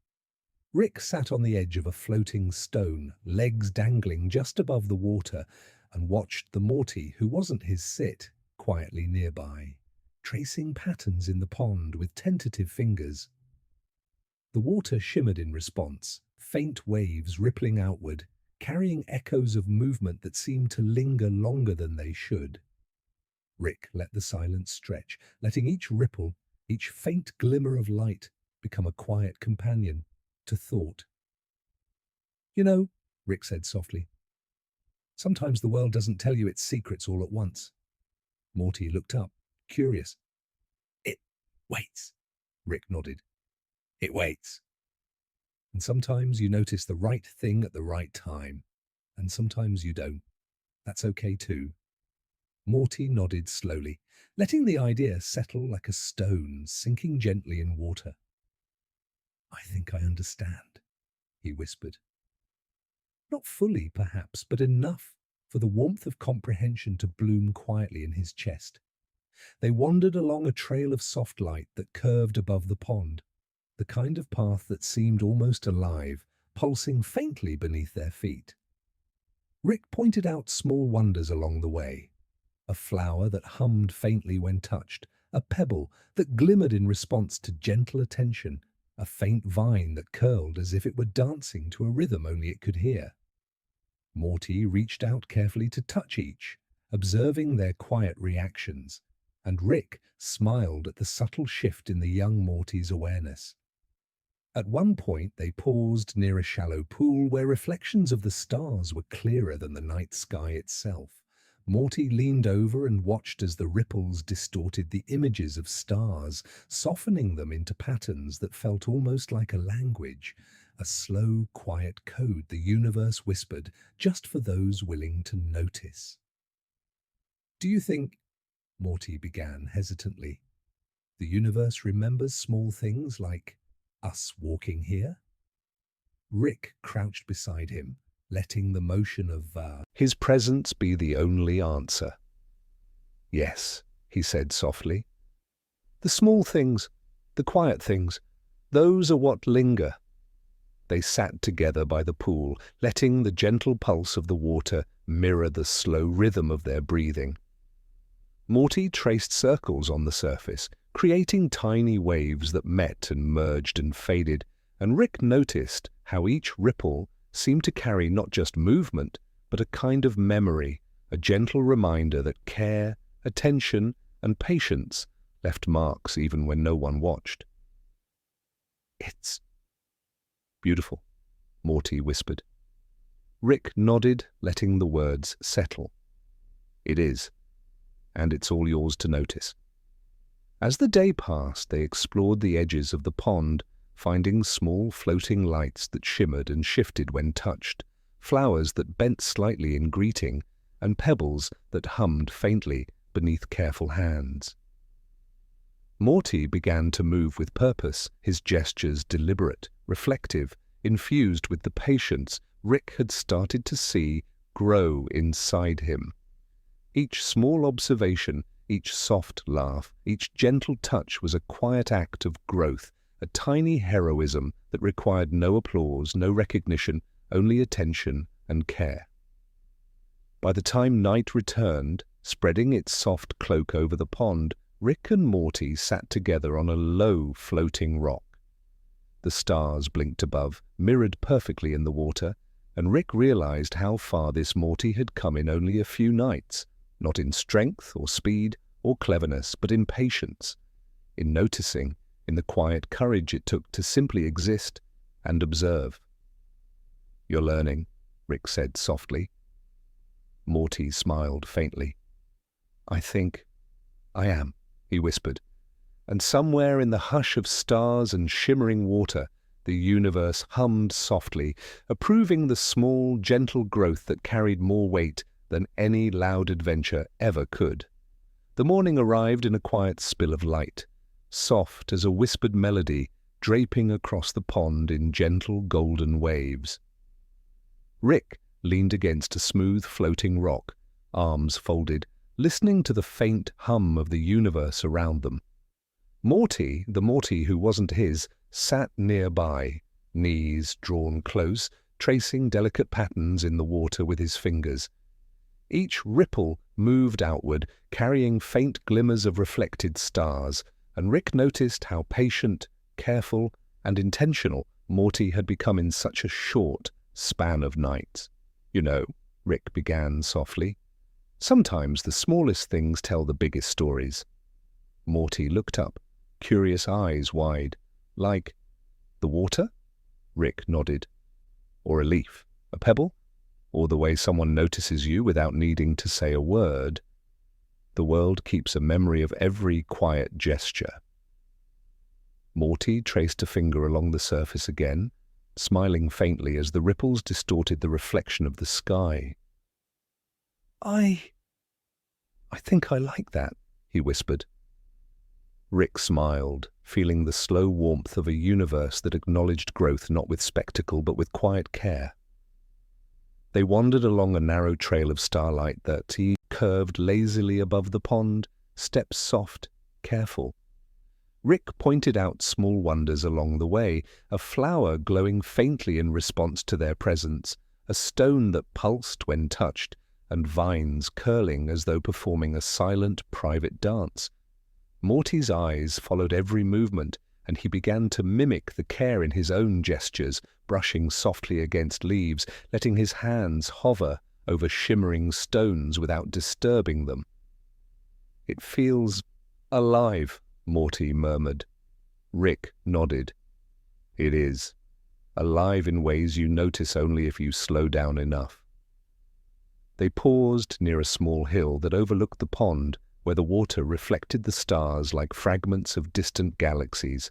Rick sat on the edge of a floating stone, legs dangling just above the water, and watched the Morty, who wasn't his sit, quietly nearby, tracing patterns in the pond with tentative fingers. The water shimmered in response, faint waves rippling outward, carrying echoes of movement that seemed to linger longer than they should. Rick let the silence stretch, letting each ripple, each faint glimmer of light, become a quiet companion to thought. "You know," Rick said softly, "sometimes the world doesn't tell you its secrets all at once." Morty looked up, curious. "It waits," Rick nodded. "It waits. And sometimes you notice the right thing at the right time, and sometimes you don't. That's okay too." Morty nodded slowly, letting the idea settle like a stone sinking gently in water. "I think I understand," he whispered. Not fully, perhaps, but enough for the warmth of comprehension to bloom quietly in his chest. They wandered along a trail of soft light that curved above the pond, the kind of path that seemed almost alive, pulsing faintly beneath their feet. Rick pointed out small wonders along the way. A flower that hummed faintly when touched, a pebble that glimmered in response to gentle attention, a faint vine that curled as if it were dancing to a rhythm only it could hear. Morty reached out carefully to touch each, observing their quiet reactions, and Rick smiled at the subtle shift in the young Morty's awareness. At one point they paused near a shallow pool where reflections of the stars were clearer than the night sky itself. Morty leaned over and watched as the ripples distorted the images of stars, softening them into patterns that felt almost like a language, a slow, quiet code the universe whispered just for those willing to notice. "Do you think," Morty began hesitantly, "the universe remembers small things like us walking here?" Rick crouched beside him, letting the motion of his presence be the only answer. "Yes," he said softly. "The small things, the quiet things, those are what linger." They sat together by the pool, letting the gentle pulse of the water mirror the slow rhythm of their breathing. Morty traced circles on the surface, creating tiny waves that met and merged and faded, and Rick noticed how each ripple seemed to carry not just movement, but a kind of memory, a gentle reminder that care, attention, and patience left marks even when no one watched. "It's beautiful," Morty whispered. Rick nodded, letting the words settle. "It is, and it's all yours to notice." As the day passed, they explored the edges of the pond, finding small floating lights that shimmered and shifted when touched, flowers that bent slightly in greeting, and pebbles that hummed faintly beneath careful hands. Morty began to move with purpose, his gestures deliberate, reflective, infused with the patience Rick had started to see grow inside him. Each small observation, each soft laugh, each gentle touch was a quiet act of growth, a tiny heroism that required no applause, no recognition, only attention and care. By the time night returned, spreading its soft cloak over the pond, Rick and Morty sat together on a low, floating rock. The stars blinked above, mirrored perfectly in the water, and Rick realized how far this Morty had come in only a few nights, not in strength or speed or cleverness, but in patience, in noticing, in the quiet courage it took to simply exist and observe. "You're learning," Rick said softly. Morty smiled faintly. "I think I am," he whispered, and somewhere in the hush of stars and shimmering water, the universe hummed softly, approving the small, gentle growth that carried more weight than any loud adventure ever could. The morning arrived in a quiet spill of light, soft as a whispered melody draping across the pond in gentle golden waves. Rick leaned against a smooth floating rock, arms folded, listening to the faint hum of the universe around them. Morty, the Morty who wasn't his, sat nearby, knees drawn close, tracing delicate patterns in the water with his fingers. Each ripple moved outward, carrying faint glimmers of reflected stars, and Rick noticed how patient, careful, and intentional Morty had become in such a short span of nights. "You know," Rick began softly, "sometimes the smallest things tell the biggest stories." Morty looked up, curious eyes wide. "Like the water?" Rick nodded. "Or a leaf, a pebble? Or the way someone notices you without needing to say a word? The world keeps a memory of every quiet gesture." Morty traced a finger along the surface again, smiling faintly as the ripples distorted the reflection of the sky. I think I like that," he whispered. Rick smiled, feeling the slow warmth of a universe that acknowledged growth not with spectacle but with quiet care. They wandered along a narrow trail of starlight that curved lazily above the pond, steps soft, careful. Rick pointed out small wonders along the way, a flower glowing faintly in response to their presence, a stone that pulsed when touched, and vines curling as though performing a silent, private dance. Morty's eyes followed every movement, and he began to mimic the care in his own gestures, brushing softly against leaves, letting his hands hover over shimmering stones without disturbing them. "It feels alive," Morty murmured. Rick nodded. "It is. Alive in ways you notice only if you slow down enough." They paused near a small hill that overlooked the pond, where the water reflected the stars like fragments of distant galaxies.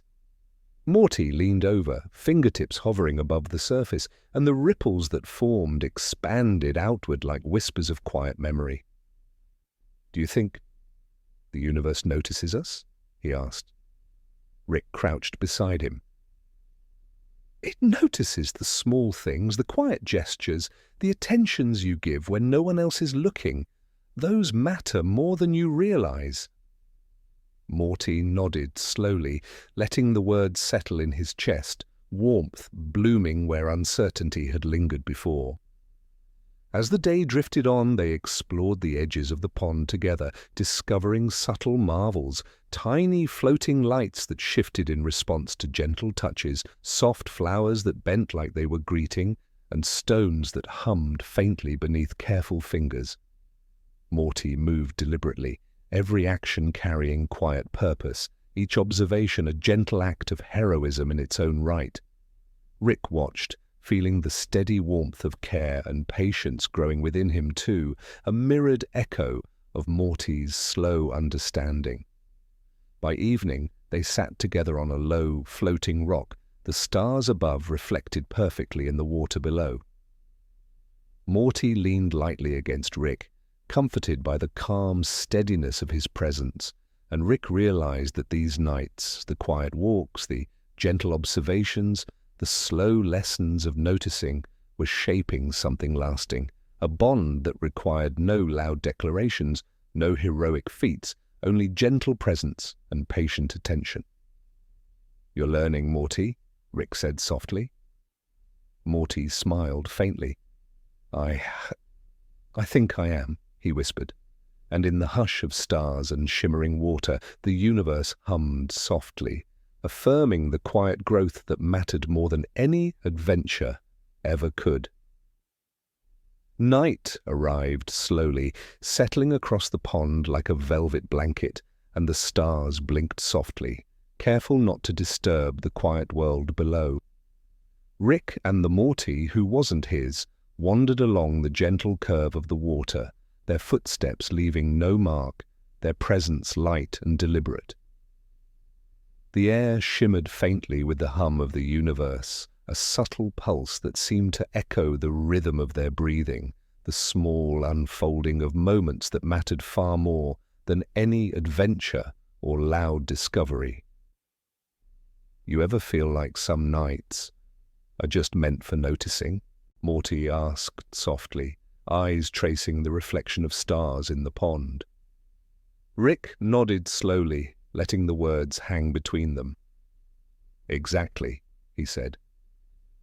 Morty leaned over, fingertips hovering above the surface, and the ripples that formed expanded outward like whispers of quiet memory. "Do you think the universe notices us?" he asked. Rick crouched beside him. "It notices the small things, the quiet gestures, the attentions you give when no one else is looking. Those matter more than you realize." Morty nodded slowly, letting the words settle in his chest, warmth blooming where uncertainty had lingered before. As the day drifted on, they explored the edges of the pond together, discovering subtle marvels, tiny floating lights that shifted in response to gentle touches, soft flowers that bent like they were greeting, and stones that hummed faintly beneath careful fingers. Morty moved deliberately, every action carrying quiet purpose, each observation a gentle act of heroism in its own right. Rick watched, feeling the steady warmth of care and patience growing within him too, a mirrored echo of Morty's slow understanding. By evening, they sat together on a low, floating rock, the stars above reflected perfectly in the water below. Morty leaned lightly against Rick, comforted by the calm steadiness of his presence, and Rick realized that these nights, the quiet walks, the gentle observations, the slow lessons of noticing, were shaping something lasting, a bond that required no loud declarations, no heroic feats, only gentle presence and patient attention. "You're learning, Morty," Rick said softly. Morty smiled faintly. I think I am," he whispered, and in the hush of stars and shimmering water, the universe hummed softly, affirming the quiet growth that mattered more than any adventure ever could. Night arrived slowly, settling across the pond like a velvet blanket, and the stars blinked softly, careful not to disturb the quiet world below. Rick and the Morty who wasn't his wandered along the gentle curve of the water, their footsteps leaving no mark, their presence light and deliberate. The air shimmered faintly with the hum of the universe, a subtle pulse that seemed to echo the rhythm of their breathing, the small unfolding of moments that mattered far more than any adventure or loud discovery. "You ever feel like some nights are just meant for noticing?" Morty asked softly, eyes tracing the reflection of stars in the pond. Rick nodded slowly, letting the words hang between them. "Exactly," he said.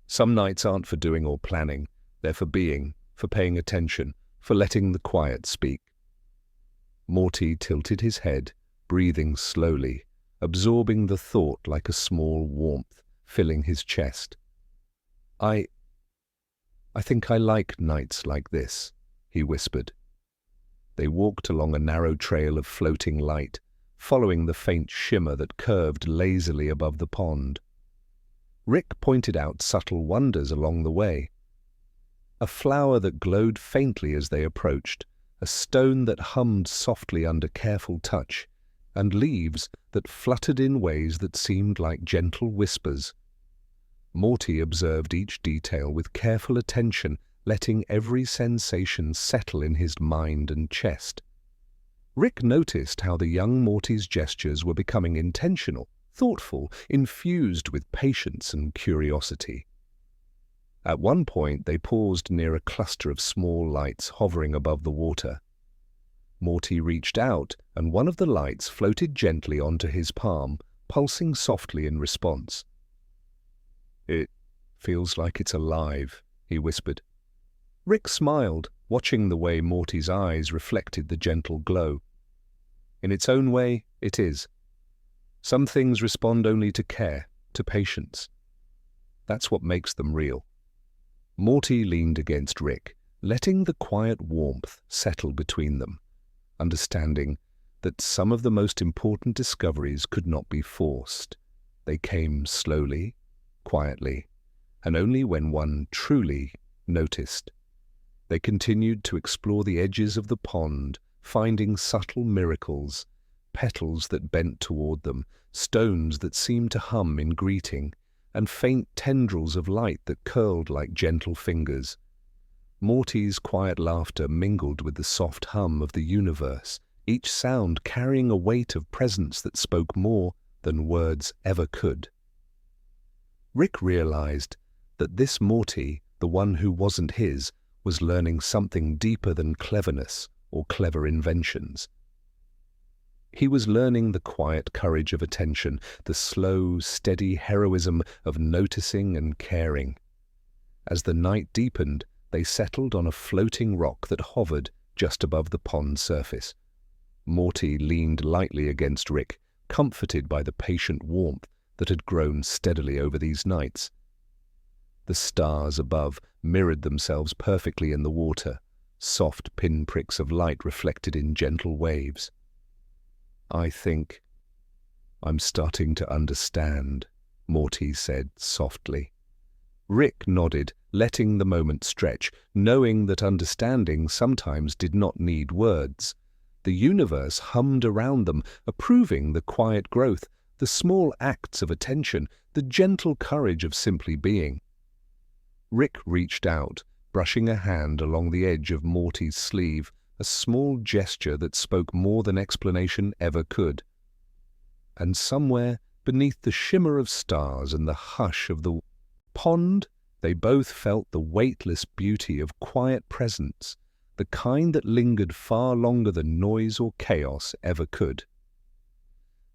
"Some nights aren't for doing or planning. They're for being, for paying attention, for letting the quiet speak." Morty tilted his head, breathing slowly, absorbing the thought like a small warmth filling his chest. I think I like nights like this," he whispered. They walked along a narrow trail of floating light, following the faint shimmer that curved lazily above the pond. Rick pointed out subtle wonders along the way. A flower that glowed faintly as they approached, a stone that hummed softly under careful touch, and leaves that fluttered in ways that seemed like gentle whispers. Morty observed each detail with careful attention, letting every sensation settle in his mind and chest. Rick noticed how the young Morty's gestures were becoming intentional, thoughtful, infused with patience and curiosity. At one point, they paused near a cluster of small lights hovering above the water. Morty reached out, and one of the lights floated gently onto his palm, pulsing softly in response. "It feels like it's alive," he whispered. Rick smiled, watching the way Morty's eyes reflected the gentle glow. "In its own way, it is. Some things respond only to care, to patience. That's what makes them real." Morty leaned against Rick, letting the quiet warmth settle between them, understanding that some of the most important discoveries could not be forced. They came slowly, quietly, and only when one truly noticed. They continued to explore the edges of the pond, finding subtle miracles, petals that bent toward them, stones that seemed to hum in greeting, and faint tendrils of light that curled like gentle fingers. Morty's quiet laughter mingled with the soft hum of the universe, each sound carrying a weight of presence that spoke more than words ever could. Rick realized that this Morty, the one who wasn't his, was learning something deeper than cleverness or clever inventions. He was learning the quiet courage of attention, the slow, steady heroism of noticing and caring. As the night deepened, they settled on a floating rock that hovered just above the pond surface. Morty leaned lightly against Rick, comforted by the patient warmth that had grown steadily over these nights. The stars above mirrored themselves perfectly in the water, soft pinpricks of light reflected in gentle waves. "I think I'm starting to understand," Morty said softly. Rick nodded, letting the moment stretch, knowing that understanding sometimes did not need words. The universe hummed around them, approving the quiet growth, the small acts of attention, the gentle courage of simply being. Rick reached out, brushing a hand along the edge of Morty's sleeve, a small gesture that spoke more than explanation ever could. And somewhere, beneath the shimmer of stars and the hush of the pond, they both felt the weightless beauty of quiet presence, the kind that lingered far longer than noise or chaos ever could.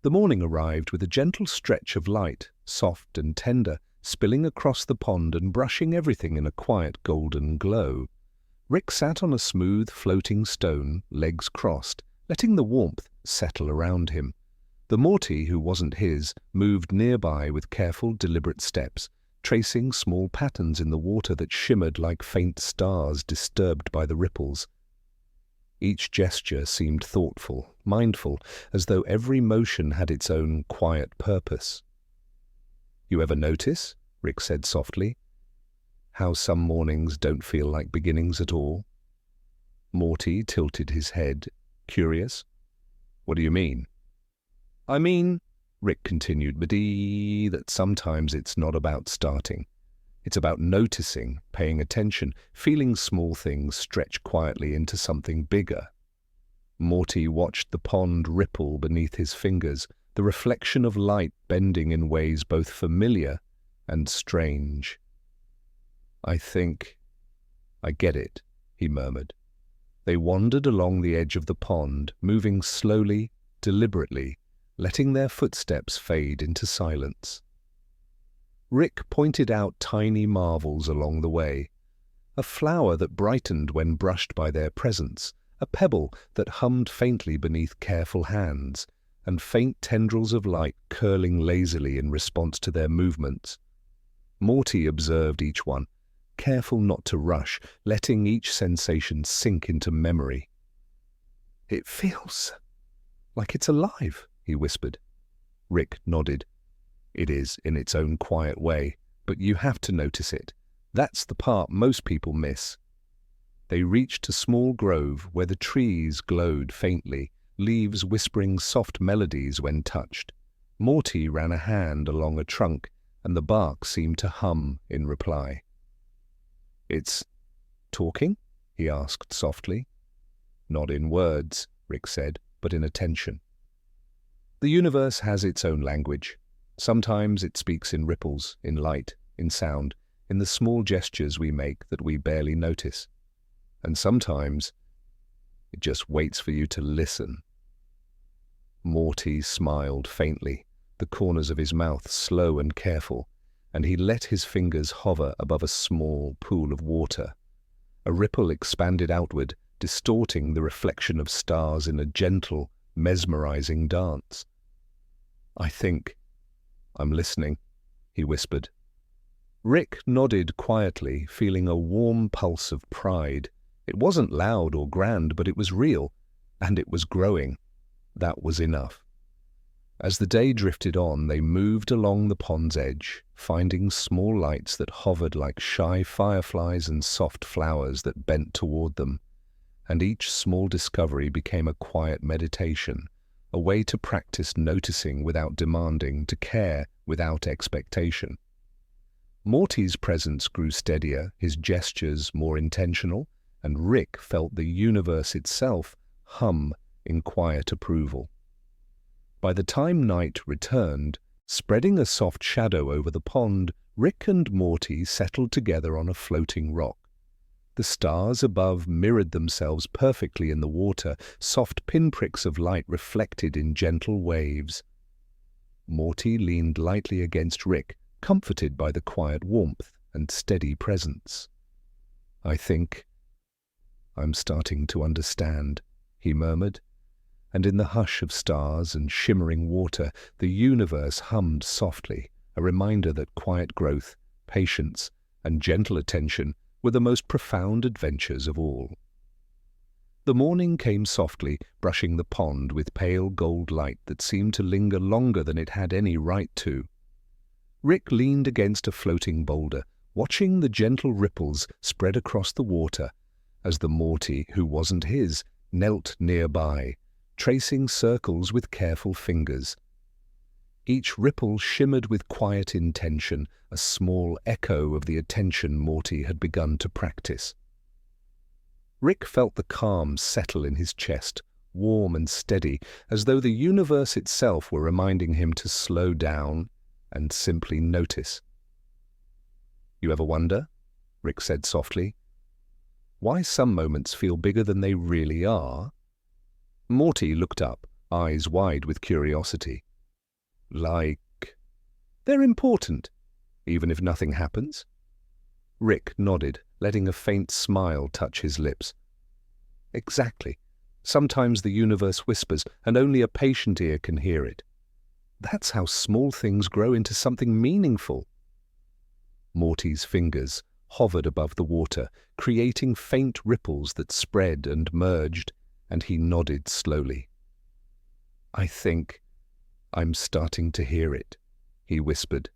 The morning arrived with a gentle stretch of light, soft and tender, spilling across the pond and brushing everything in a quiet golden glow. Rick sat on a smooth, floating stone, legs crossed, letting the warmth settle around him. The Morty who wasn't his moved nearby with careful, deliberate steps, tracing small patterns in the water that shimmered like faint stars disturbed by the ripples. Each gesture seemed thoughtful, mindful, as though every motion had its own quiet purpose. "You ever notice," Rick said softly, "how some mornings don't feel like beginnings at all?" Morty tilted his head, curious. "What do you mean?" "I mean," Rick continued, that sometimes it's not about starting. It's about noticing, paying attention, feeling small things stretch quietly into something bigger. Morty watched the pond ripple beneath his fingers, the reflection of light bending in ways both familiar and strange. "I think I get it," he murmured. They wandered along the edge of the pond, moving slowly, deliberately, letting their footsteps fade into silence. Rick pointed out tiny marvels along the way. A flower that brightened when brushed by their presence, a pebble that hummed faintly beneath careful hands, and faint tendrils of light curling lazily in response to their movements. Morty observed each one, careful not to rush, letting each sensation sink into memory. "It feels like it's alive," he whispered. Rick nodded. "It is in its own quiet way, but you have to notice it. That's the part most people miss." They reached a small grove where the trees glowed faintly, leaves whispering soft melodies when touched. Morty ran a hand along a trunk, and the bark seemed to hum in reply. "It's talking?" he asked softly. "Not in words," Rick said, "but in attention. The universe has its own language. Sometimes it speaks in ripples, in light, in sound, in the small gestures we make that we barely notice. And sometimes it just waits for you to listen." Morty smiled faintly, the corners of his mouth slow and careful, and he let his fingers hover above a small pool of water. A ripple expanded outward, distorting the reflection of stars in a gentle, mesmerizing dance. "I think I'm listening," he whispered. Rick nodded quietly, feeling a warm pulse of pride. It wasn't loud or grand, but it was real, and it was growing. That was enough. As the day drifted on, they moved along the pond's edge, finding small lights that hovered like shy fireflies and soft flowers that bent toward them. And each small discovery became a quiet meditation, a way to practice noticing without demanding, to care without expectation. Morty's presence grew steadier, his gestures more intentional, and Rick felt the universe itself hum in quiet approval. By the time night returned, spreading a soft shadow over the pond, Rick and Morty settled together on a floating rock. The stars above mirrored themselves perfectly in the water, soft pinpricks of light reflected in gentle waves. Morty leaned lightly against Rick, comforted by the quiet warmth and steady presence. "I think I'm starting to understand," he murmured, and in the hush of stars and shimmering water, the universe hummed softly, a reminder that quiet growth, patience, and gentle attention were the most profound adventures of all. The morning came softly, brushing the pond with pale gold light that seemed to linger longer than it had any right to. Rick leaned against a floating boulder, watching the gentle ripples spread across the water as the Morty who wasn't his knelt nearby, tracing circles with careful fingers. Each ripple shimmered with quiet intention, a small echo of the attention Morty had begun to practice. Rick felt the calm settle in his chest, warm and steady, as though the universe itself were reminding him to slow down and simply notice. "You ever wonder," Rick said softly, "why some moments feel bigger than they really are?" Morty looked up, eyes wide with curiosity. "Like, they're important, even if nothing happens?" Rick nodded, letting a faint smile touch his lips. "Exactly. Sometimes the universe whispers, and only a patient ear can hear it. That's how small things grow into something meaningful." Morty's fingers hovered above the water, creating faint ripples that spread and merged, and he nodded slowly. "I think I'm starting to hear it," he whispered.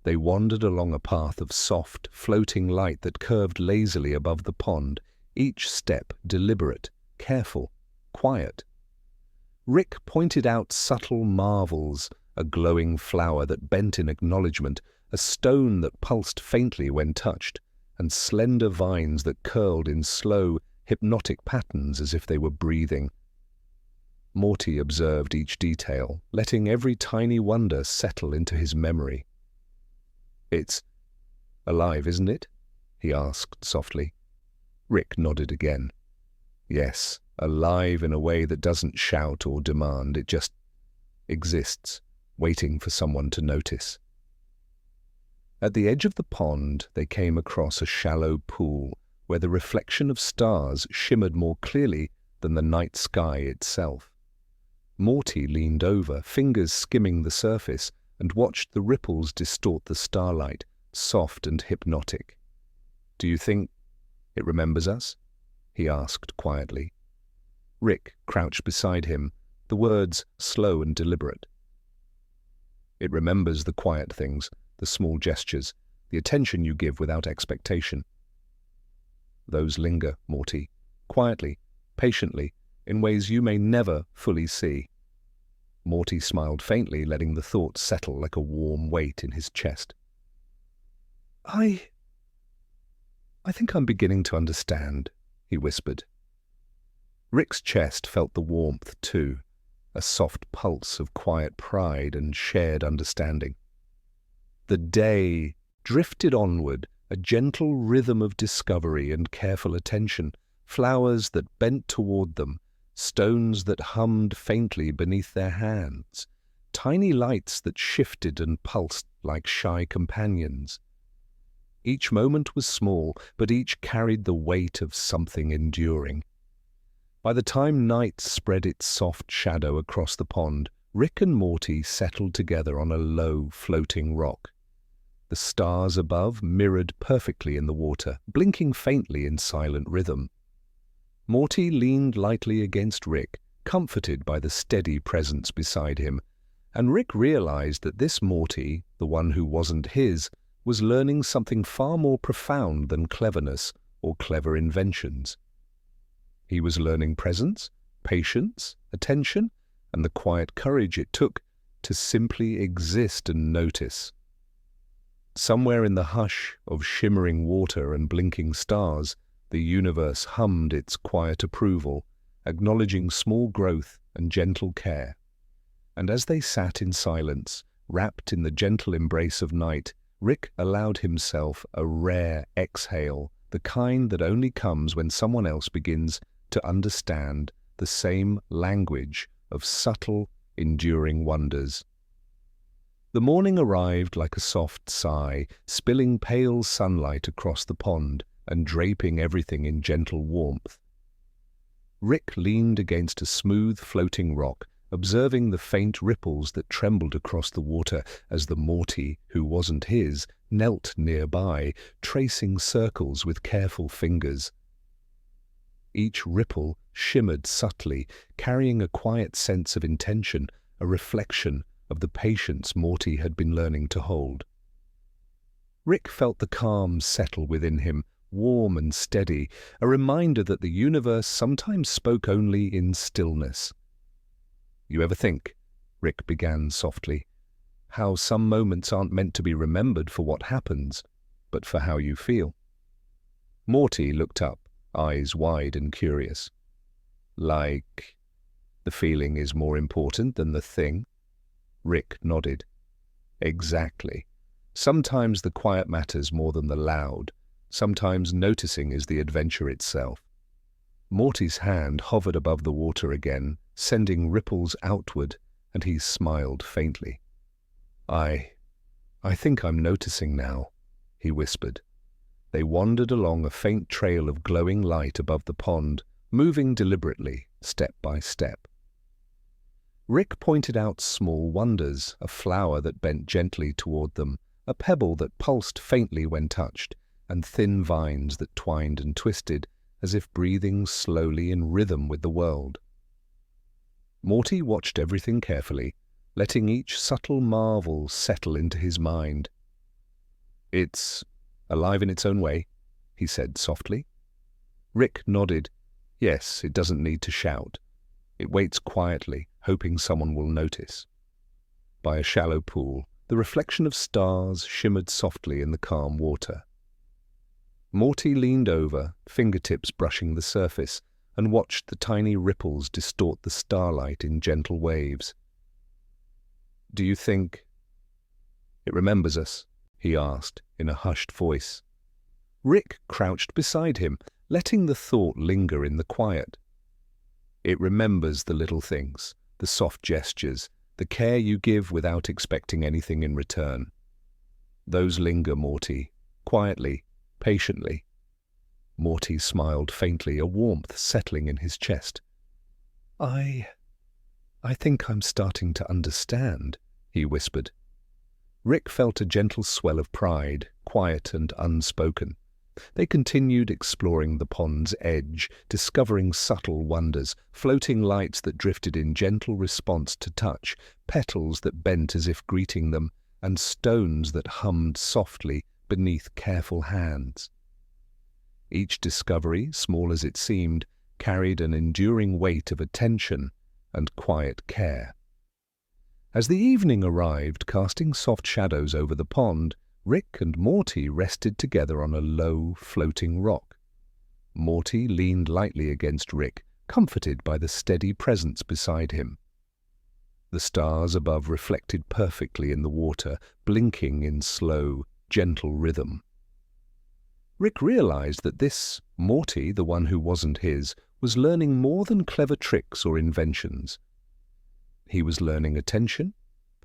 They wandered along a path of soft, floating light that curved lazily above the pond, each step deliberate, careful, quiet. Rick pointed out subtle marvels, a glowing flower that bent in acknowledgement, a stone that pulsed faintly when touched, and slender vines that curled in slow, hypnotic patterns as if they were breathing. Morty observed each detail, letting every tiny wonder settle into his memory. "It's alive, isn't it?" he asked softly. Rick nodded again. "Yes, alive in a way that doesn't shout or demand. It just exists, waiting for someone to notice." At the edge of the pond, they came across a shallow pool where the reflection of stars shimmered more clearly than the night sky itself. Morty leaned over, fingers skimming the surface, and watched the ripples distort the starlight, soft and hypnotic. "Do you think it remembers us?" he asked quietly. Rick crouched beside him, the words slow and deliberate. "It remembers the quiet things, the small gestures, the attention you give without expectation. Those linger, Morty, quietly, patiently, in ways you may never fully see." Morty smiled faintly, letting the thought settle like a warm weight in his chest. I think I'm beginning to understand," he whispered. Rick's chest felt the warmth too, a soft pulse of quiet pride and shared understanding. The day drifted onward, a gentle rhythm of discovery and careful attention, flowers that bent toward them, stones that hummed faintly beneath their hands, tiny lights that shifted and pulsed like shy companions. Each moment was small, but each carried the weight of something enduring. By the time night spread its soft shadow across the pond, Rick and Morty settled together on a low, floating rock. The stars above mirrored perfectly in the water, blinking faintly in silent rhythm. Morty leaned lightly against Rick, comforted by the steady presence beside him, and Rick realized that this Morty, the one who wasn't his, was learning something far more profound than cleverness or clever inventions. He was learning presence, patience, attention, and the quiet courage it took to simply exist and notice. Somewhere in the hush of shimmering water and blinking stars, the universe hummed its quiet approval, acknowledging small growth and gentle care. And as they sat in silence, wrapped in the gentle embrace of night, Rick allowed himself a rare exhale, the kind that only comes when someone else begins to understand the same language of subtle, enduring wonders. The morning arrived like a soft sigh, spilling pale sunlight across the pond and draping everything in gentle warmth. Rick leaned against a smooth, floating rock, observing the faint ripples that trembled across the water as the Morty, who wasn't his, knelt nearby, tracing circles with careful fingers. Each ripple shimmered subtly, carrying a quiet sense of intention, a reflection of the patience Morty had been learning to hold. Rick felt the calm settle within him, warm and steady, a reminder that the universe sometimes spoke only in stillness. "You ever think," Rick began softly, "how some moments aren't meant to be remembered for what happens, but for how you feel?" Morty looked up, eyes wide and curious. "Like, the feeling is more important than the thing?" Rick nodded. "Exactly. Sometimes the quiet matters more than the loud. Sometimes noticing is the adventure itself." Morty's hand hovered above the water again, sending ripples outward, and he smiled faintly. I think I'm noticing now," he whispered. They wandered along a faint trail of glowing light above the pond, moving deliberately, step by step. Rick pointed out small wonders, a flower that bent gently toward them, a pebble that pulsed faintly when touched, and thin vines that twined and twisted, as if breathing slowly in rhythm with the world. Morty watched everything carefully, letting each subtle marvel settle into his mind. "It's alive in its own way," he said softly. Rick nodded. "Yes, it doesn't need to shout. It waits quietly, hoping someone will notice." By a shallow pool, the reflection of stars shimmered softly in the calm water. Morty leaned over, fingertips brushing the surface, and watched the tiny ripples distort the starlight in gentle waves. "Do you think it remembers us?" he asked in a hushed voice. Rick crouched beside him, letting the thought linger in the quiet. "It remembers the little things, the soft gestures, the care you give without expecting anything in return. Those linger, Morty, quietly, patiently." Morty smiled faintly, a warmth settling in his chest. I think I'm starting to understand," he whispered. Rick felt a gentle swell of pride, quiet and unspoken. They continued exploring the pond's edge, discovering subtle wonders, floating lights that drifted in gentle response to touch, petals that bent as if greeting them, and stones that hummed softly beneath careful hands. Each discovery, small as it seemed, carried an enduring weight of attention and quiet care. As the evening arrived, casting soft shadows over the pond, Rick and Morty rested together on a low, floating rock. Morty leaned lightly against Rick, comforted by the steady presence beside him. The stars above reflected perfectly in the water, blinking in slow, gentle rhythm. Rick realized that this Morty, the one who wasn't his, was learning more than clever tricks or inventions. He was learning attention,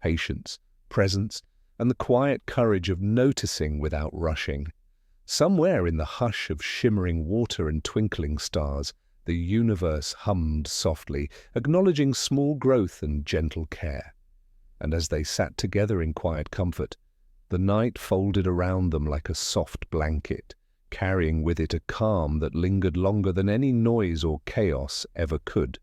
patience, presence, and the quiet courage of noticing without rushing. Somewhere in the hush of shimmering water and twinkling stars, the universe hummed softly, acknowledging small growth and gentle care. And as they sat together in quiet comfort, the night folded around them like a soft blanket, carrying with it a calm that lingered longer than any noise or chaos ever could.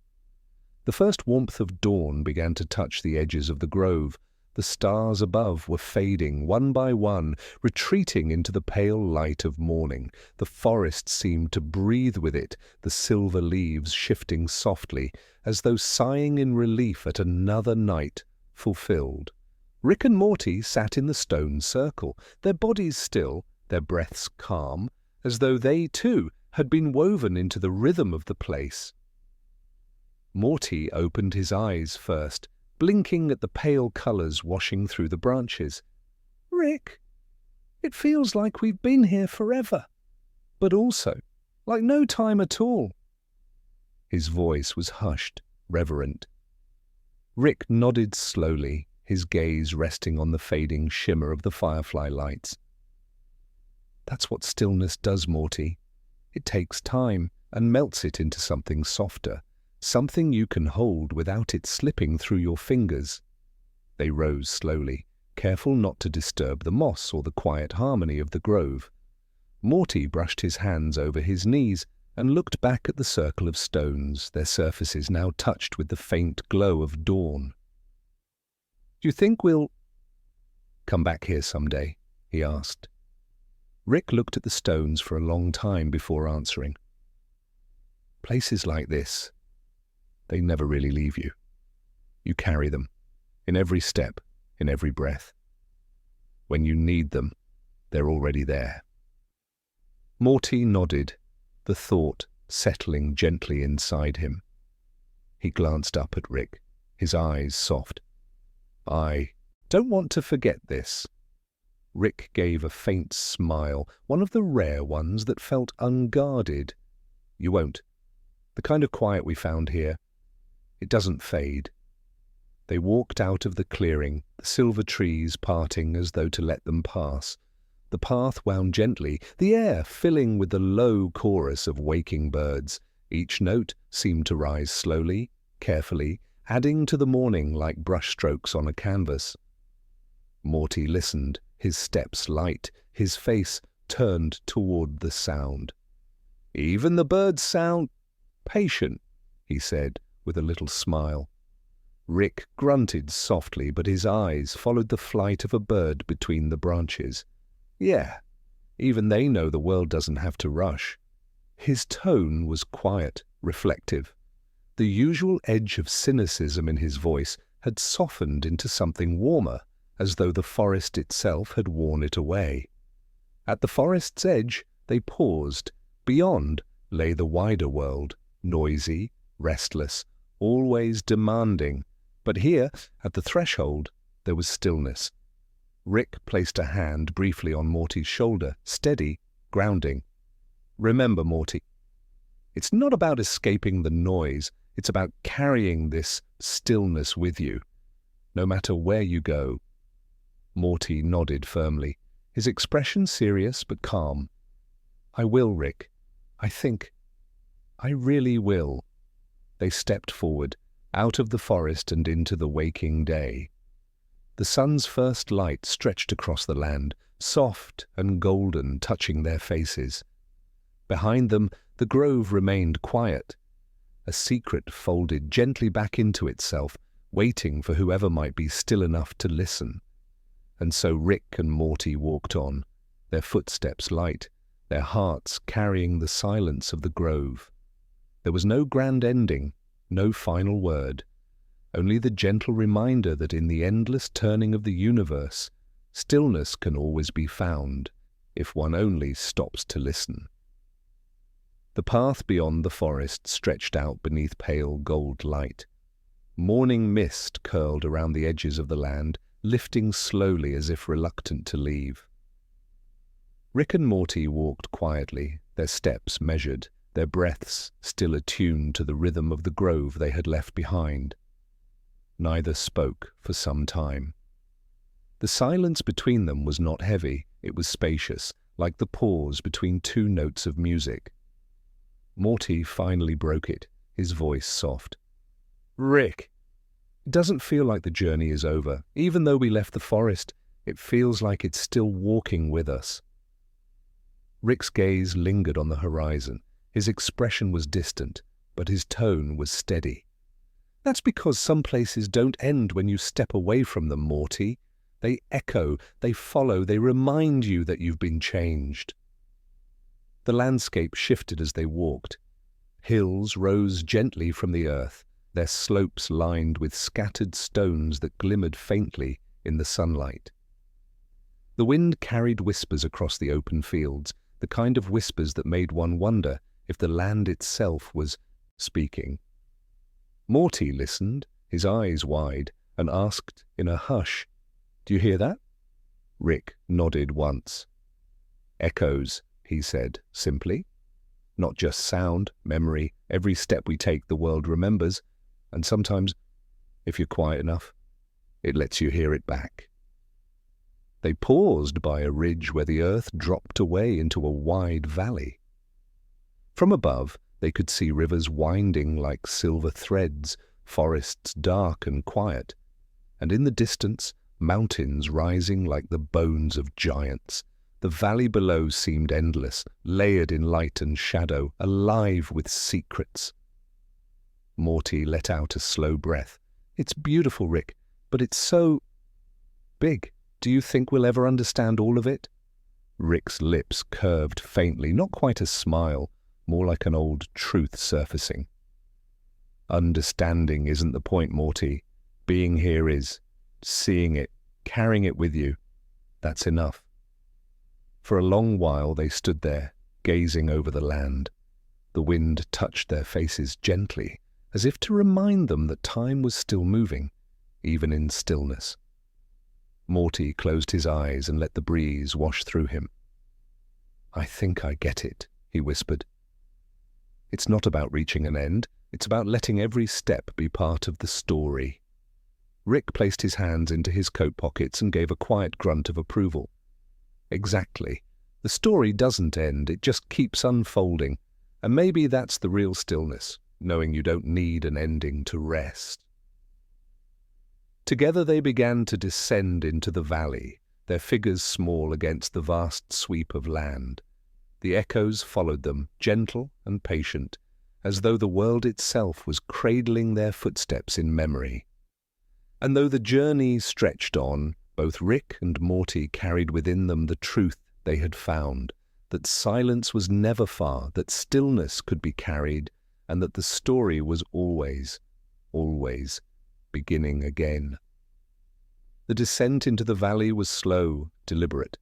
The first warmth of dawn began to touch the edges of the grove. The stars above were fading one by one, retreating into the pale light of morning. The forest seemed to breathe with it, the silver leaves shifting softly, as though sighing in relief at another night fulfilled. Rick and Morty sat in the stone circle, their bodies still, their breaths calm, as though they, too, had been woven into the rhythm of the place. Morty opened his eyes first, blinking at the pale colors washing through the branches. "Rick, it feels like we've been here forever, but also like no time at all." His voice was hushed, reverent. Rick nodded slowly, his gaze resting on the fading shimmer of the firefly lights. "That's what stillness does, Morty. It takes time and melts it into something softer, something you can hold without it slipping through your fingers." They rose slowly, careful not to disturb the moss or the quiet harmony of the grove. Morty brushed his hands over his knees, and looked back at the circle of stones, their surfaces now touched with the faint glow of dawn. "Do you think we'll come back here someday?" he asked. Rick looked at the stones for a long time before answering. "Places like this, they never really leave you. You carry them, in every step, in every breath. When you need them, they're already there." Morty nodded, the thought settling gently inside him. He glanced up at Rick, his eyes soft. "I don't want to forget this." Rick gave a faint smile, one of the rare ones that felt unguarded. "You won't. The kind of quiet we found here, it doesn't fade." They walked out of the clearing, the silver trees parting as though to let them pass. The path wound gently, the air filling with the low chorus of waking birds. Each note seemed to rise slowly, carefully, adding to the morning like brushstrokes on a canvas. Morty listened, his steps light, his face turned toward the sound. "Even the birds sound patient," he said with a little smile. Rick grunted softly, but his eyes followed the flight of a bird between the branches. "Yeah, even they know the world doesn't have to rush." His tone was quiet, reflective. The usual edge of cynicism in his voice had softened into something warmer, as though the forest itself had worn it away. At the forest's edge, they paused. Beyond lay the wider world, noisy, restless, always demanding. But here, at the threshold, there was stillness. Rick placed a hand briefly on Morty's shoulder, steady, grounding. "Remember, Morty, it's not about escaping the noise, it's about carrying this stillness with you, no matter where you go." Morty nodded firmly, his expression serious but calm. "I will, Rick. I really will." They stepped forward, out of the forest and into the waking day. The sun's first light stretched across the land, soft and golden, touching their faces. Behind them, the grove remained quiet. A secret folded gently back into itself, waiting for whoever might be still enough to listen. And so Rick and Morty walked on, their footsteps light, their hearts carrying the silence of the grove. There was no grand ending, no final word, only the gentle reminder that in the endless turning of the universe, stillness can always be found, if one only stops to listen. The path beyond the forest stretched out beneath pale gold light. Morning mist curled around the edges of the land, lifting slowly as if reluctant to leave. Rick and Morty walked quietly, their steps measured, their breaths still attuned to the rhythm of the grove they had left behind. Neither spoke for some time. The silence between them was not heavy, it was spacious, like the pause between two notes of music. Morty finally broke it, his voice soft. "Rick, it doesn't feel like the journey is over. Even though we left the forest, it feels like it's still walking with us." Rick's gaze lingered on the horizon. His expression was distant, but his tone was steady. "That's because some places don't end when you step away from them, Morty. They echo, they follow, they remind you that you've been changed." The landscape shifted as they walked. Hills rose gently from the earth, their slopes lined with scattered stones that glimmered faintly in the sunlight. The wind carried whispers across the open fields, the kind of whispers that made one wonder if the land itself was speaking. Morty listened, his eyes wide, and asked in a hush, "Do you hear that?" Rick nodded once. "Echoes," he said simply. "Not just sound, memory. Every step we take, the world remembers. And sometimes, if you're quiet enough, it lets you hear it back." They paused by a ridge where the earth dropped away into a wide valley. From above, they could see rivers winding like silver threads, forests dark and quiet, and in the distance, mountains rising like the bones of giants, The valley below seemed endless, layered in light and shadow, alive with secrets. Morty let out a slow breath. "It's beautiful, Rick, but it's so big. Do you think we'll ever understand all of it?" Rick's lips curved faintly, not quite a smile, more like an old truth surfacing. "Understanding isn't the point, Morty. Being here is. Seeing it, carrying it with you. That's enough." For a long while they stood there, gazing over the land. The wind touched their faces gently, as if to remind them that time was still moving, even in stillness. Morty closed his eyes and let the breeze wash through him. "I think I get it," he whispered. "It's not about reaching an end. It's about letting every step be part of the story." Rick placed his hands into his coat pockets and gave a quiet grunt of approval. "Exactly. The story doesn't end, it just keeps unfolding. And maybe that's the real stillness, knowing you don't need an ending to rest." Together they began to descend into the valley, their figures small against the vast sweep of land. The echoes followed them, gentle and patient, as though the world itself was cradling their footsteps in memory. And though the journey stretched on, both Rick and Morty carried within them the truth they had found, that silence was never far, that stillness could be carried, and that the story was always, always beginning again. The descent into the valley was slow, deliberate.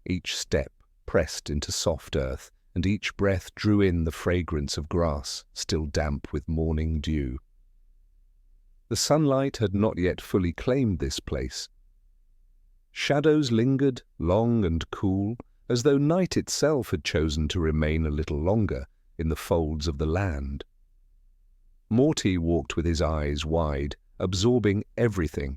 Each step pressed into soft earth, and each breath drew in the fragrance of grass, still damp with morning dew. The sunlight had not yet fully claimed this place. Shadows lingered, long and cool, as though night itself had chosen to remain a little longer in the folds of the land. Morty walked with his eyes wide, absorbing everything.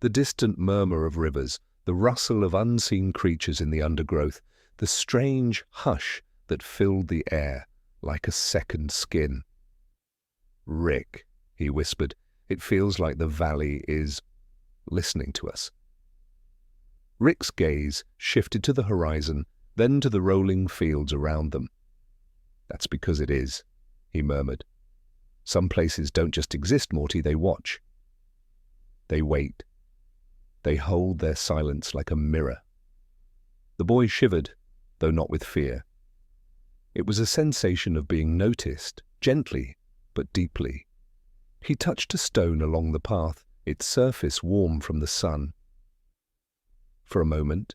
The distant murmur of rivers, the rustle of unseen creatures in the undergrowth, the strange hush that filled the air like a second skin. "Rick," he whispered, "it feels like the valley is listening to us." Rick's gaze shifted to the horizon, then to the rolling fields around them. "That's because it is," he murmured. "Some places don't just exist, Morty, they watch. They wait. They hold their silence like a mirror." The boy shivered, though not with fear. It was a sensation of being noticed, gently but deeply. He touched a stone along the path, its surface warm from the sun. For a moment,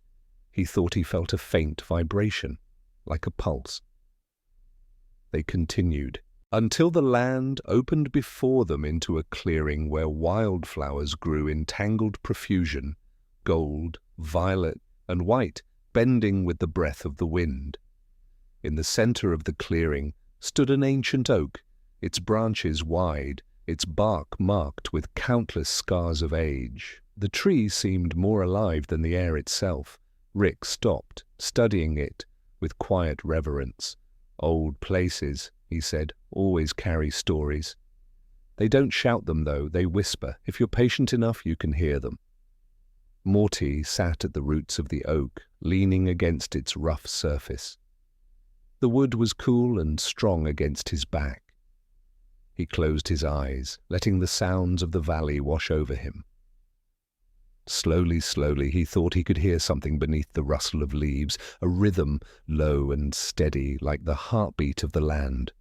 he thought he felt a faint vibration, like a pulse. They continued, until the land opened before them into a clearing where wildflowers grew in tangled profusion, gold, violet, and white, bending with the breath of the wind. In the center of the clearing stood an ancient oak, its branches wide, its bark marked with countless scars of age. The tree seemed more alive than the air itself. Rick stopped, studying it with quiet reverence. "Old places," he said, "always carry stories. They don't shout them, though, they whisper. If you're patient enough, you can hear them." Morty sat at the roots of the oak, leaning against its rough surface. The wood was cool and strong against his back. He closed his eyes, letting the sounds of the valley wash over him. Slowly, slowly, he thought he could hear something beneath the rustle of leaves, a rhythm, low and steady, like the heartbeat of the land.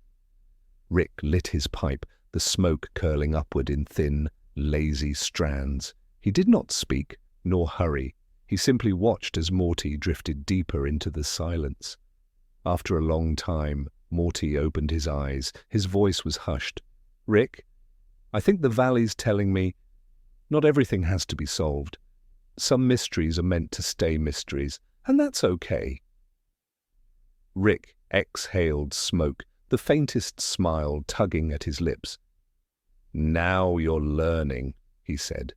Rick lit his pipe, the smoke curling upward in thin, lazy strands. He did not speak, nor hurry. He simply watched as Morty drifted deeper into the silence. After a long time, Morty opened his eyes. His voice was hushed. "Rick, I think the valley's telling me not everything has to be solved. Some mysteries are meant to stay mysteries, and that's okay." Rick exhaled smoke, the faintest smile tugging at his lips. "Now you're learning," he said.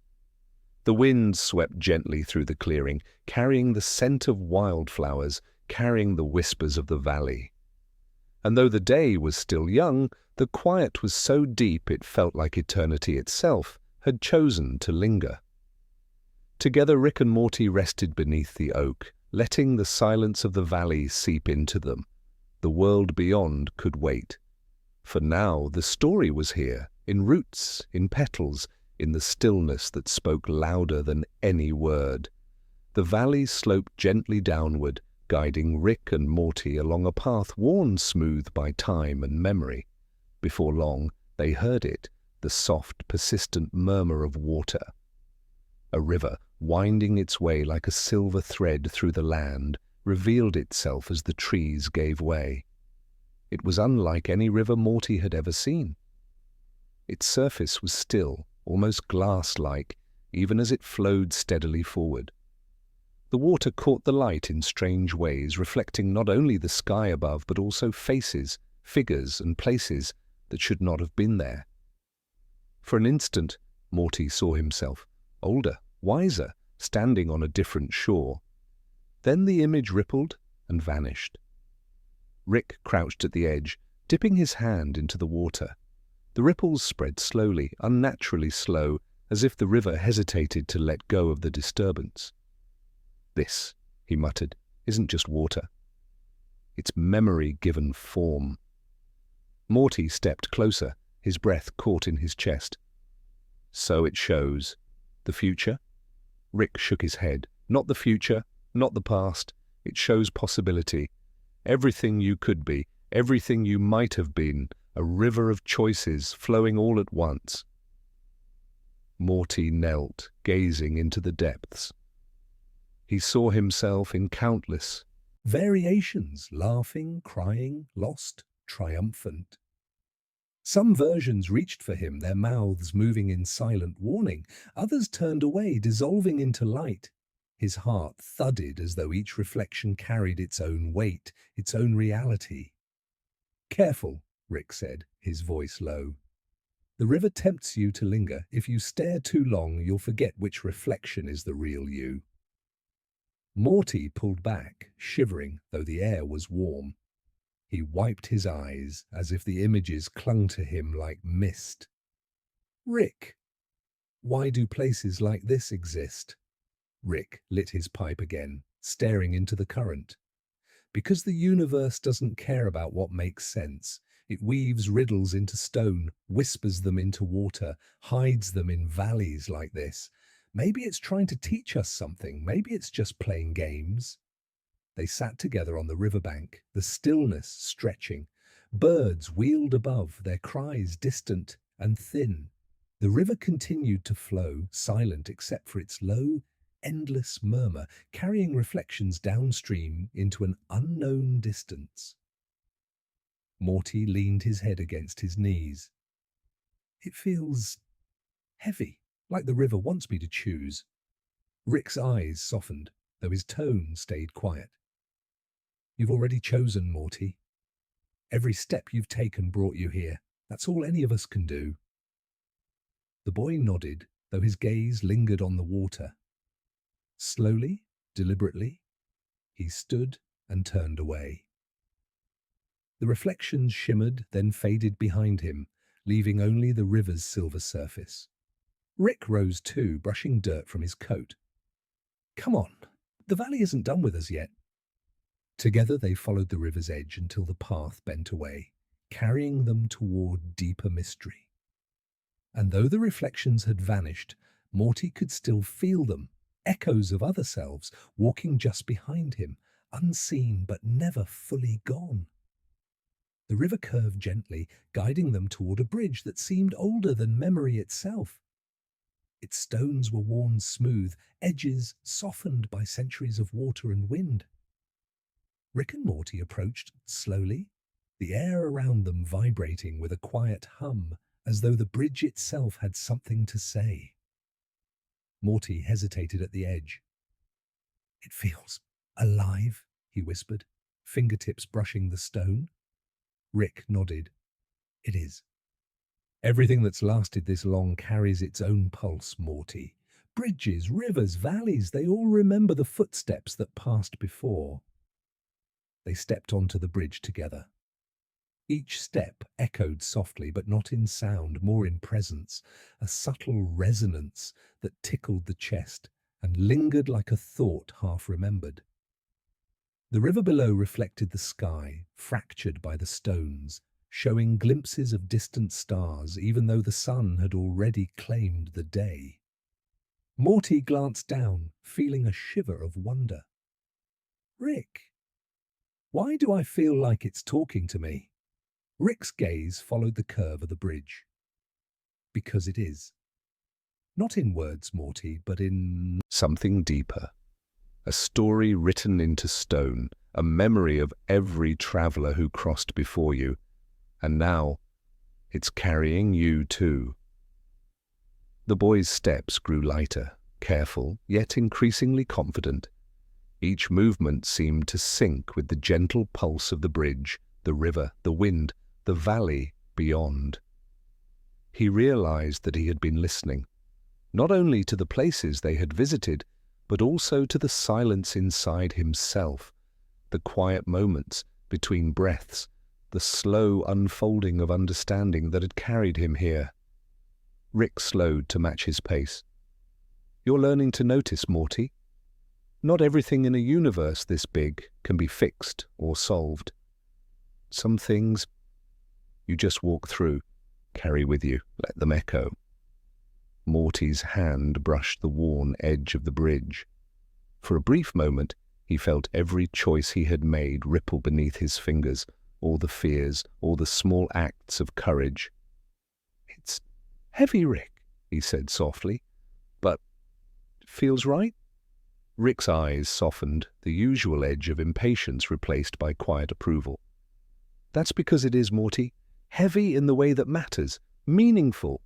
The wind swept gently through the clearing, carrying the scent of wildflowers, carrying the whispers of the valley. And though the day was still young, the quiet was so deep it felt like eternity itself had chosen to linger. Together Rick and Morty rested beneath the oak, letting the silence of the valley seep into them. The world beyond could wait. For now the story was here, in roots, in petals, in the stillness that spoke louder than any word. The valley sloped gently downward, guiding Rick and Morty along a path worn smooth by time and memory. Before long, they heard it, the soft, persistent murmur of water. A river, winding its way like a silver thread through the land, revealed itself as the trees gave way. It was unlike any river Morty had ever seen. Its surface was still, almost glass-like, even as it flowed steadily forward. The water caught the light in strange ways, reflecting not only the sky above, but also faces, figures, and places that should not have been there. For an instant, Morty saw himself, older, wiser, standing on a different shore. Then the image rippled and vanished. Rick crouched at the edge, dipping his hand into the water. The ripples spread slowly, unnaturally slow, as if the river hesitated to let go of the disturbance. "This," he muttered, "isn't just water. It's memory given form." Morty stepped closer, his breath caught in his chest. "So it shows. The future?" Rick shook his head. "Not the future, not the past. It shows possibility. Everything you could be, everything you might have been, a river of choices flowing all at once." Morty knelt, gazing into the depths. He saw himself in countless variations, laughing, crying, lost, triumphant. Some versions reached for him, their mouths moving in silent warning. Others turned away, dissolving into light. His heart thudded as though each reflection carried its own weight, its own reality. "Careful," Rick said, his voice low. "The river tempts you to linger. If you stare too long, you'll forget which reflection is the real you." Morty pulled back, shivering, though the air was warm. He wiped his eyes, as if the images clung to him like mist. "Rick, why do places like this exist?" Rick lit his pipe again, staring into the current. "Because the universe doesn't care about what makes sense. It weaves riddles into stone, whispers them into water, hides them in valleys like this. Maybe it's trying to teach us something. Maybe it's just playing games." They sat together on the riverbank, the stillness stretching. Birds wheeled above, their cries distant and thin. The river continued to flow, silent except for its low, endless murmur, carrying reflections downstream into an unknown distance. Morty leaned his head against his knees. "It feels heavy, like the river wants me to choose." Rick's eyes softened, though his tone stayed quiet. "You've already chosen, Morty. Every step you've taken brought you here. That's all any of us can do." The boy nodded, though his gaze lingered on the water. Slowly, deliberately, he stood and turned away. The reflections shimmered, then faded behind him, leaving only the river's silver surface. Rick rose too, brushing dirt from his coat. "Come on, the valley isn't done with us yet." Together they followed the river's edge until the path bent away, carrying them toward deeper mystery. And though the reflections had vanished, Morty could still feel them, echoes of other selves walking just behind him, unseen but never fully gone. The river curved gently, guiding them toward a bridge that seemed older than memory itself. Its stones were worn smooth, edges softened by centuries of water and wind. Rick and Morty approached slowly, the air around them vibrating with a quiet hum, as though the bridge itself had something to say. Morty hesitated at the edge. "It feels alive," he whispered, fingertips brushing the stone. Rick nodded. "It is. Everything that's lasted this long carries its own pulse, Morty. Bridges, rivers, valleys, they all remember the footsteps that passed before." They stepped onto the bridge together. Each step echoed softly, but not in sound, more in presence, a subtle resonance that tickled the chest and lingered like a thought half remembered. The river below reflected the sky, fractured by the stones, showing glimpses of distant stars even though the sun had already claimed the day. Morty glanced down, feeling a shiver of wonder. Rick, why do I feel like it's talking to me? Rick's gaze followed the curve of the bridge. Because it is. Not in words, Morty, but in something deeper. A story written into stone, a memory of every traveler who crossed before you. And now, it's carrying you too. The boy's steps grew lighter, careful, yet increasingly confident. Each movement seemed to sync with the gentle pulse of the bridge, the river, the wind, the valley beyond. He realized that he had been listening, not only to the places they had visited, but also to the silence inside himself, the quiet moments between breaths, the slow unfolding of understanding that had carried him here. Rick slowed to match his pace. You're learning to notice, Morty. Not everything in a universe this big can be fixed or solved. Some things you just walk through, carry with you, let them echo. Morty's hand brushed the worn edge of the bridge. For a brief moment, he felt every choice he had made ripple beneath his fingers, all the fears, all the small acts of courage. It's heavy, Rick, he said softly, but it feels right. Rick's eyes softened, the usual edge of impatience replaced by quiet approval. That's because it is, Morty. Heavy in the way that matters, meaningful,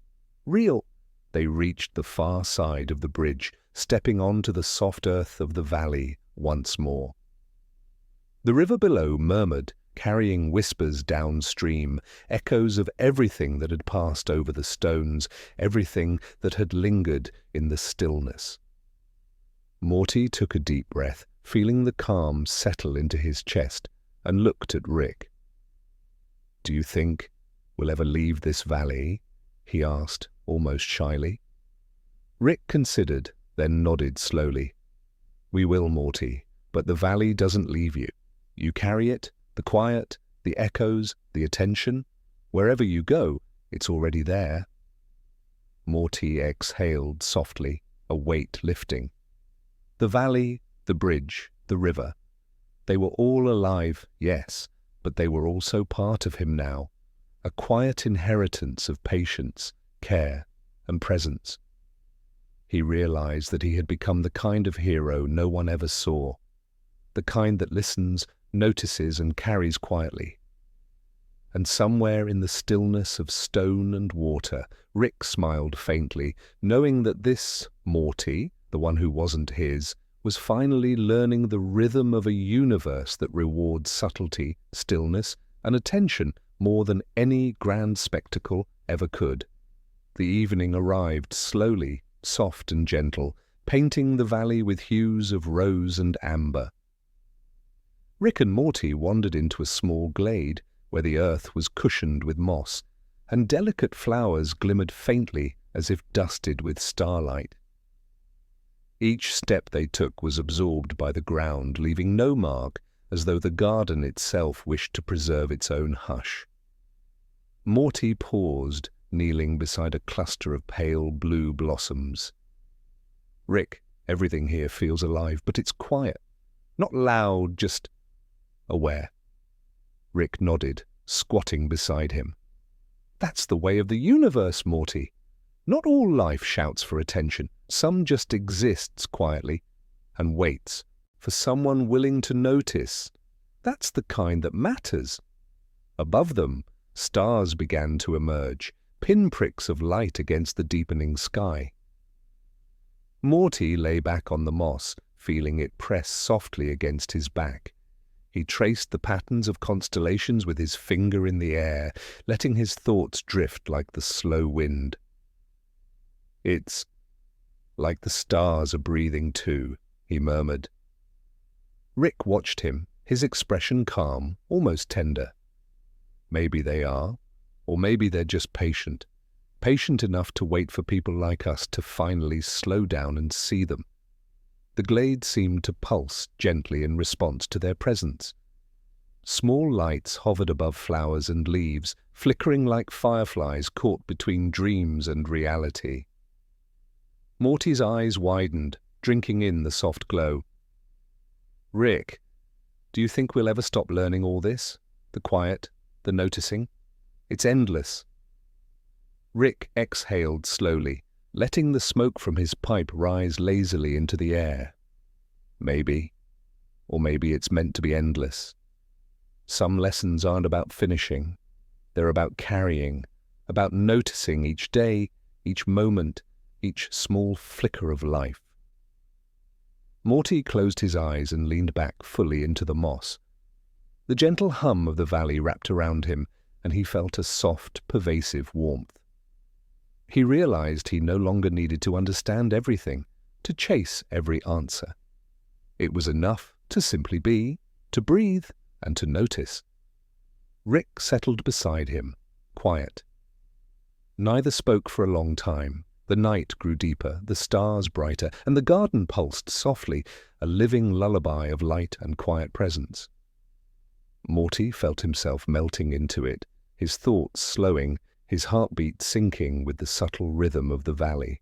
real. They reached the far side of the bridge, stepping onto the soft earth of the valley once more. The river below murmured, carrying whispers downstream, echoes of everything that had passed over the stones, everything that had lingered in the stillness. Morty took a deep breath, feeling the calm settle into his chest, and looked at Rick. Do you think we'll ever leave this valley? He asked, almost shyly. Rick considered, then nodded slowly. We will, Morty, but the valley doesn't leave you. You carry it, the quiet, the echoes, the attention. Wherever you go, it's already there. Morty exhaled softly, a weight lifting. The valley, the bridge, the river. They were all alive, yes, but they were also part of him now, a quiet inheritance of patience, care, and presence. He realized that he had become the kind of hero no one ever saw, the kind that listens, notices, and carries quietly. And somewhere in the stillness of stone and water, Rick smiled faintly, knowing that this Morty, the one who wasn't his, was finally learning the rhythm of a universe that rewards subtlety, stillness, and attention more than any grand spectacle ever could. The evening arrived slowly, soft and gentle, painting the valley with hues of rose and amber. Rick and Morty wandered into a small glade where the earth was cushioned with moss, and delicate flowers glimmered faintly as if dusted with starlight. Each step they took was absorbed by the ground, leaving no mark, as though the garden itself wished to preserve its own hush. Morty paused, kneeling beside a cluster of pale blue blossoms. Rick, everything here feels alive, but it's quiet. Not loud, just aware. Rick nodded, squatting beside him. That's the way of the universe, Morty. Not all life shouts for attention. Some just exists quietly and waits for someone willing to notice. That's the kind that matters. Above them, stars began to emerge, pinpricks of light against the deepening sky. Morty lay back on the moss, feeling it press softly against his back. He traced the patterns of constellations with his finger in the air, letting his thoughts drift like the slow wind. It's like the stars are breathing too, he murmured. Rick watched him, his expression calm, almost tender. Maybe they are, or maybe they're just patient enough to wait for people like us to finally slow down and see them. The glade seemed to pulse gently in response to their presence. Small lights hovered above flowers and leaves, flickering like fireflies caught between dreams and reality. Morty's eyes widened, drinking in the soft glow. "Rick, do you think we'll ever stop learning all this? The quiet, the noticing? It's endless." Rick exhaled slowly, letting the smoke from his pipe rise lazily into the air. Maybe, or maybe it's meant to be endless. Some lessons aren't about finishing. They're about carrying, about noticing each day, each moment, each small flicker of life. Morty closed his eyes and leaned back fully into the moss. The gentle hum of the valley wrapped around him, and he felt a soft, pervasive warmth. He realized he no longer needed to understand everything, to chase every answer. It was enough to simply be, to breathe, and to notice. Rick settled beside him, quiet. Neither spoke for a long time. The night grew deeper, the stars brighter, and the garden pulsed softly, a living lullaby of light and quiet presence. Morty felt himself melting into it, his thoughts slowing, his heartbeat sinking with the subtle rhythm of the valley.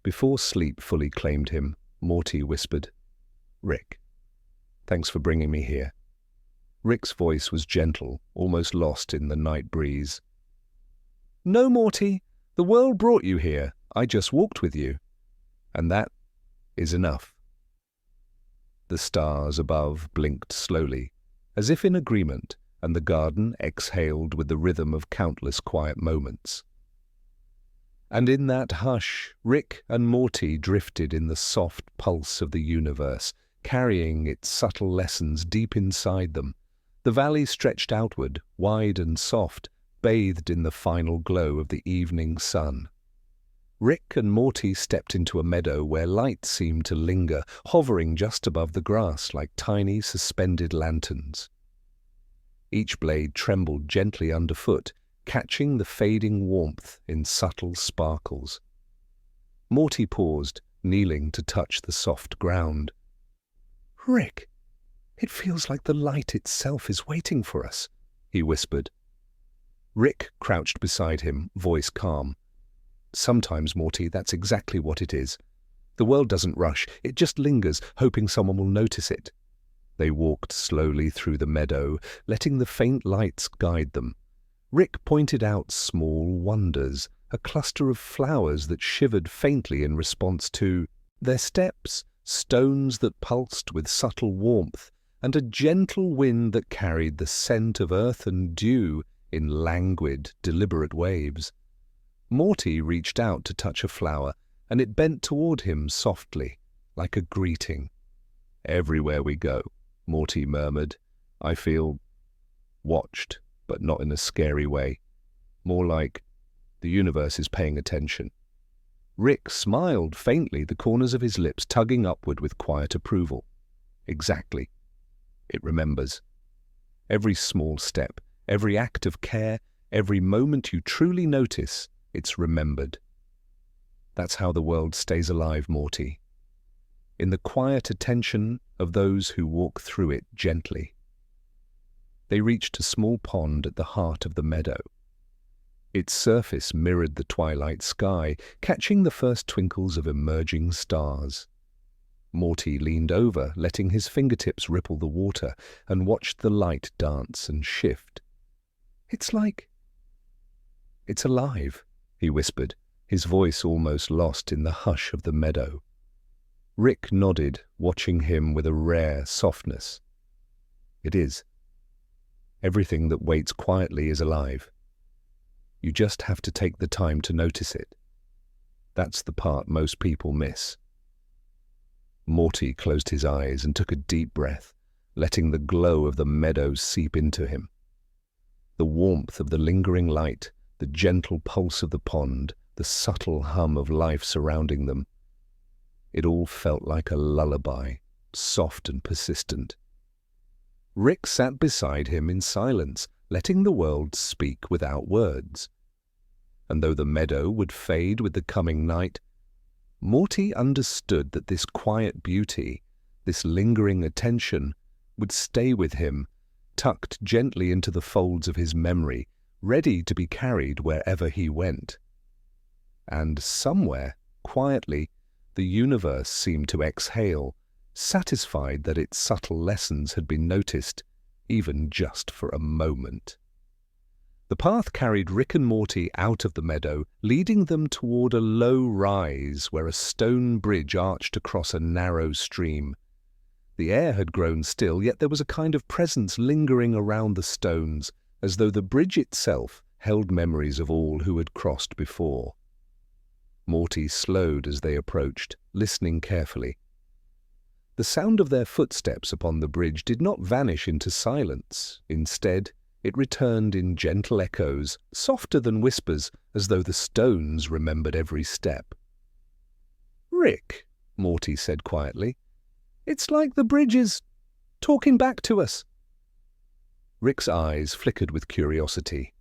Before sleep fully claimed him, Morty whispered, "Rick, thanks for bringing me here." Rick's voice was gentle, almost lost in the night breeze. "No, Morty, the world brought you here. I just walked with you. And that is enough." The stars above blinked slowly, as if in agreement, and the garden exhaled with the rhythm of countless quiet moments. And in that hush, Rick and Morty drifted in the soft pulse of the universe, carrying its subtle lessons deep inside them. The valley stretched outward, wide and soft, bathed in the final glow of the evening sun. Rick and Morty stepped into a meadow where light seemed to linger, hovering just above the grass like tiny suspended lanterns. Each blade trembled gently underfoot, catching the fading warmth in subtle sparkles. Morty paused, kneeling to touch the soft ground. "Rick, it feels like the light itself is waiting for us," he whispered. Rick crouched beside him, voice calm. "Sometimes, Morty, that's exactly what it is. The world doesn't rush, it just lingers, hoping someone will notice it." They walked slowly through the meadow, letting the faint lights guide them. Rick pointed out small wonders, a cluster of flowers that shivered faintly in response to their steps, stones that pulsed with subtle warmth, and a gentle wind that carried the scent of earth and dew in languid, deliberate waves. Morty reached out to touch a flower, and it bent toward him softly, like a greeting. "Everywhere we go," Morty murmured, "I feel watched, but not in a scary way. More like the universe is paying attention." Rick smiled faintly, the corners of his lips tugging upward with quiet approval. "Exactly. It remembers. Every small step, every act of care, every moment you truly notice, it's remembered. That's how the world stays alive, Morty. In the quiet attention of those who walk through it gently." They reached a small pond at the heart of the meadow. Its surface mirrored the twilight sky, catching the first twinkles of emerging stars. Morty leaned over, letting his fingertips ripple the water, and watched the light dance and shift. It's alive," he whispered, his voice almost lost in the hush of the meadow. Rick nodded, watching him with a rare softness. "It is. Everything that waits quietly is alive. You just have to take the time to notice it. That's the part most people miss." Morty closed his eyes and took a deep breath, letting the glow of the meadow seep into him. The warmth of the lingering light, the gentle pulse of the pond, the subtle hum of life surrounding them. It all felt like a lullaby, soft and persistent. Rick sat beside him in silence, letting the world speak without words. And though the meadow would fade with the coming night, Morty understood that this quiet beauty, this lingering attention, would stay with him, tucked gently into the folds of his memory, ready to be carried wherever he went. And somewhere, quietly, the universe seemed to exhale, satisfied that its subtle lessons had been noticed, even just for a moment. The path carried Rick and Morty out of the meadow, leading them toward a low rise where a stone bridge arched across a narrow stream. The air had grown still, yet there was a kind of presence lingering around the stones, as though the bridge itself held memories of all who had crossed before. Morty slowed as they approached, listening carefully. The sound of their footsteps upon the bridge did not vanish into silence. Instead, it returned in gentle echoes, softer than whispers, as though the stones remembered every step. "Rick," Morty said quietly, "it's like the bridge is talking back to us." Rick's eyes flickered with curiosity.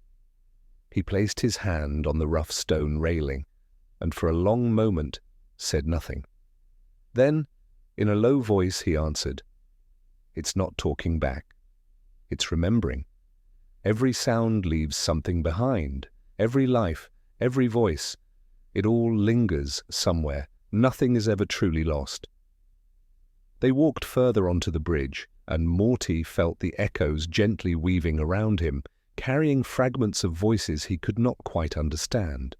He placed his hand on the rough stone railing, and for a long moment said nothing. Then, in a low voice, he answered, "It's not talking back. It's remembering. Every sound leaves something behind. Every life, every voice. It all lingers somewhere. Nothing is ever truly lost." They walked further onto the bridge, and Morty felt the echoes gently weaving around him, carrying fragments of voices he could not quite understand.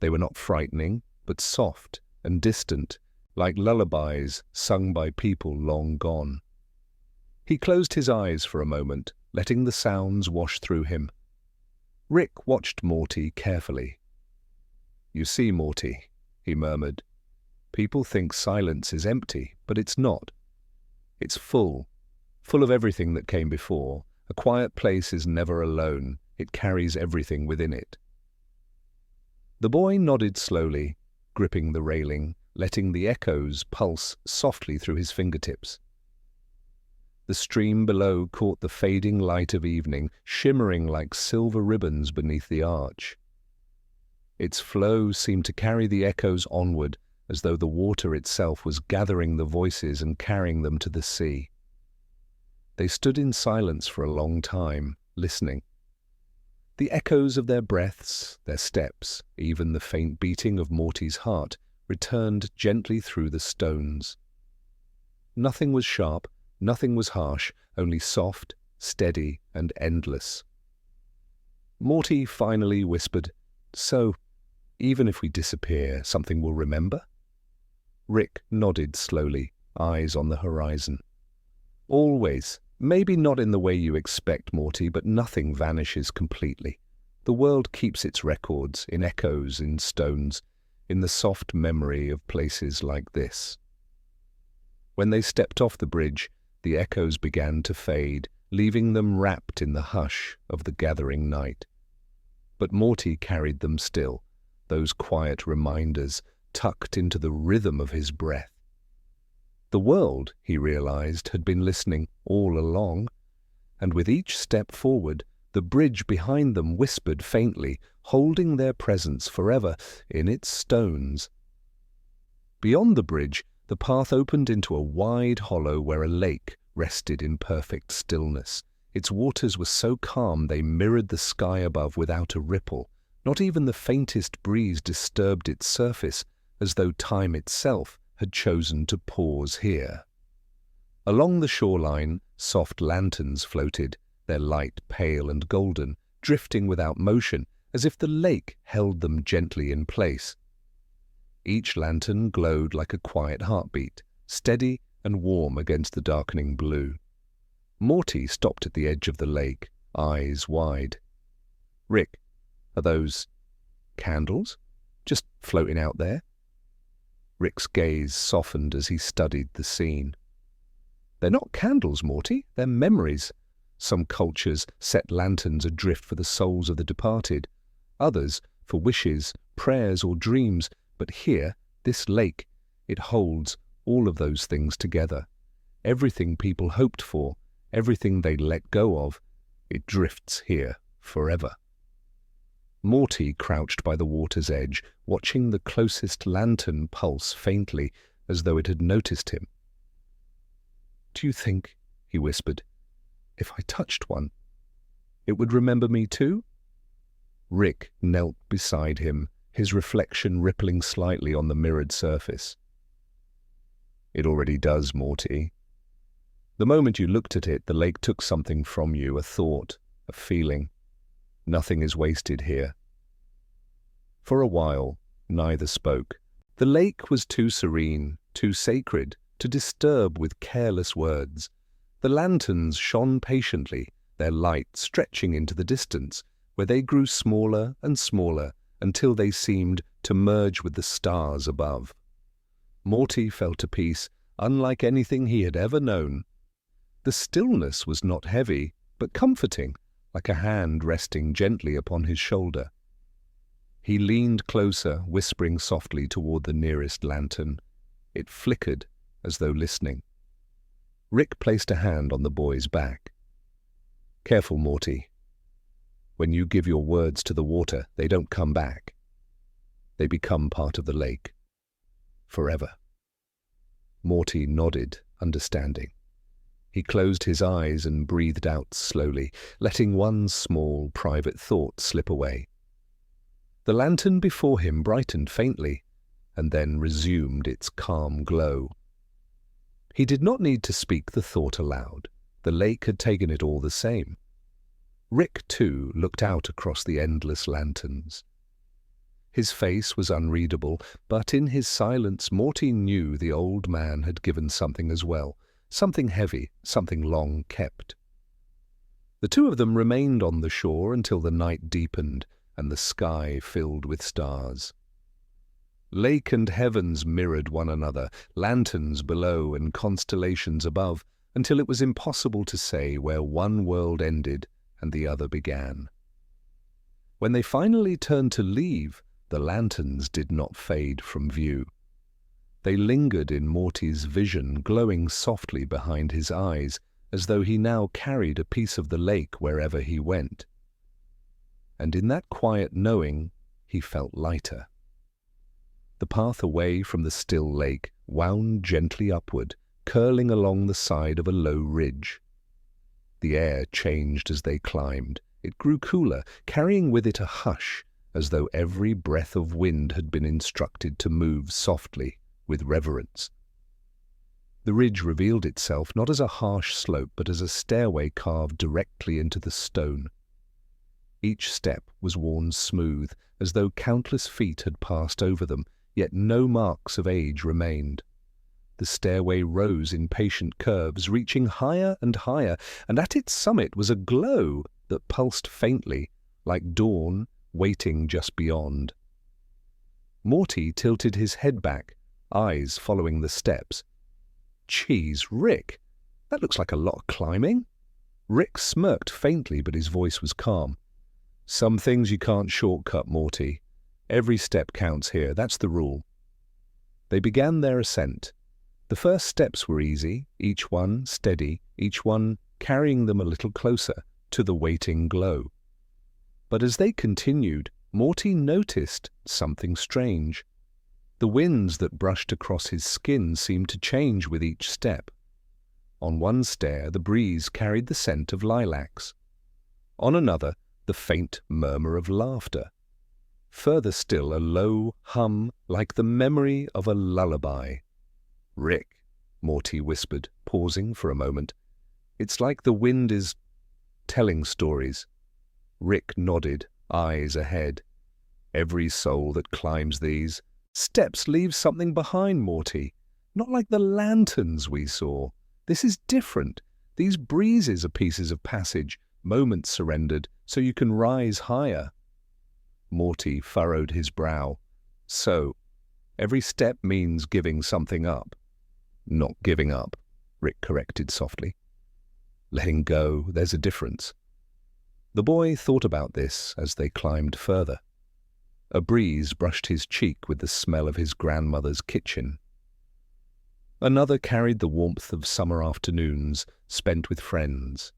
They were not frightening, but soft and distant, like lullabies sung by people long gone. He closed his eyes for a moment, letting the sounds wash through him. Rick watched Morty carefully. "You see, Morty," he murmured, "people think silence is empty, but it's not. It's full of everything that came before. A quiet place is never alone. It carries everything within it." The boy nodded slowly, gripping the railing, letting the echoes pulse softly through his fingertips. The stream below caught the fading light of evening, shimmering like silver ribbons beneath the arch. Its flow seemed to carry the echoes onward, as though the water itself was gathering the voices and carrying them to the sea. They stood in silence for a long time, listening. The echoes of their breaths, their steps, even the faint beating of Morty's heart, returned gently through the stones. Nothing was sharp, nothing was harsh, only soft, steady, and endless. Morty finally whispered, "So, even if we disappear, something will remember?" Rick nodded slowly, eyes on the horizon. "Always. Maybe not in the way you expect, Morty, but nothing vanishes completely. The world keeps its records, in echoes, in stones, in the soft memory of places like this." When they stepped off the bridge, the echoes began to fade, leaving them wrapped in the hush of the gathering night. But Morty carried them still, those quiet reminders tucked into the rhythm of his breath. The world, he realized, had been listening all along, and with each step forward, the bridge behind them whispered faintly, holding their presence forever in its stones. Beyond the bridge, the path opened into a wide hollow where a lake rested in perfect stillness. Its waters were so calm they mirrored the sky above without a ripple. Not even the faintest breeze disturbed its surface, as though time itself had chosen to pause here. Along the shoreline, soft lanterns floated, their light pale and golden, drifting without motion, as if the lake held them gently in place. Each lantern glowed like a quiet heartbeat, steady and warm against the darkening blue. Morty stopped at the edge of the lake, eyes wide. "Rick, are those candles? Just floating out there?" Rick's gaze softened as he studied the scene. "They're not candles, Morty, they're memories. Some cultures set lanterns adrift for the souls of the departed, others for wishes, prayers, or dreams. But here, this lake, it holds all of those things together. Everything people hoped for, everything they let go of, it drifts here forever." Morty crouched by the water's edge, watching the closest lantern pulse faintly, as though it had noticed him. "Do you think," he whispered, "if I touched one, it would remember me too?" Rick knelt beside him, his reflection rippling slightly on the mirrored surface. "It already does, Morty. The moment you looked at it, the lake took something from you, a thought, a feeling. Nothing is wasted here." For a while, neither spoke. The lake was too serene, too sacred, to disturb with careless words. The lanterns shone patiently, their light stretching into the distance, where they grew smaller and smaller until they seemed to merge with the stars above. Morty felt a peace unlike anything he had ever known. The stillness was not heavy, but comforting, like a hand resting gently upon his shoulder. He leaned closer, whispering softly toward the nearest lantern. It flickered, as though listening. Rick placed a hand on the boy's back. "Careful, Morty. When you give your words to the water, they don't come back. They become part of the lake. Forever." Morty nodded, understanding. He closed his eyes and breathed out slowly, letting one small, private thought slip away. The lantern before him brightened faintly, and then resumed its calm glow. He did not need to speak the thought aloud. The lake had taken it all the same. Rick, too, looked out across the endless lanterns. His face was unreadable, but in his silence Morty knew the old man had given something as well. Something heavy, something long kept. The two of them remained on the shore until the night deepened and the sky filled with stars. Lake and heavens mirrored one another, lanterns below and constellations above, until it was impossible to say where one world ended and the other began. When they finally turned to leave, the lanterns did not fade from view. They lingered in Morty's vision, glowing softly behind his eyes, as though he now carried a piece of the lake wherever he went. And in that quiet knowing, he felt lighter. The path away from the still lake wound gently upward, curling along the side of a low ridge. The air changed as they climbed. It grew cooler, carrying with it a hush, as though every breath of wind had been instructed to move softly, with reverence. The ridge revealed itself not as a harsh slope, but as a stairway carved directly into the stone. Each step was worn smooth, as though countless feet had passed over them, yet no marks of age remained. The stairway rose in patient curves, reaching higher and higher, and at its summit was a glow that pulsed faintly, like dawn waiting just beyond. Morty tilted his head back, eyes following the steps. "Geez, Rick, that looks like a lot of climbing." Rick smirked faintly, but his voice was calm. "Some things you can't shortcut, Morty. Every step counts here, that's the rule." They began their ascent. The first steps were easy, each one steady, each one carrying them a little closer to the waiting glow. But as they continued, Morty noticed something strange. The winds that brushed across his skin seemed to change with each step. On one stair, the breeze carried the scent of lilacs. On another, the faint murmur of laughter. Further still, a low hum like the memory of a lullaby. "Rick," Morty whispered, pausing for a moment. "It's like the wind is telling stories." Rick nodded, eyes ahead. "Every soul that climbs these steps leaves something behind, Morty. Not like the lanterns we saw. This is different. These breezes are pieces of passage, moments surrendered, so you can rise higher." Morty furrowed his brow. "So, every step means giving something up." "Not giving up," Rick corrected softly. "Letting go, there's a difference." The boy thought about this as they climbed further. A breeze brushed his cheek with the smell of his grandmother's kitchen. Another carried the warmth of summer afternoons spent with friends.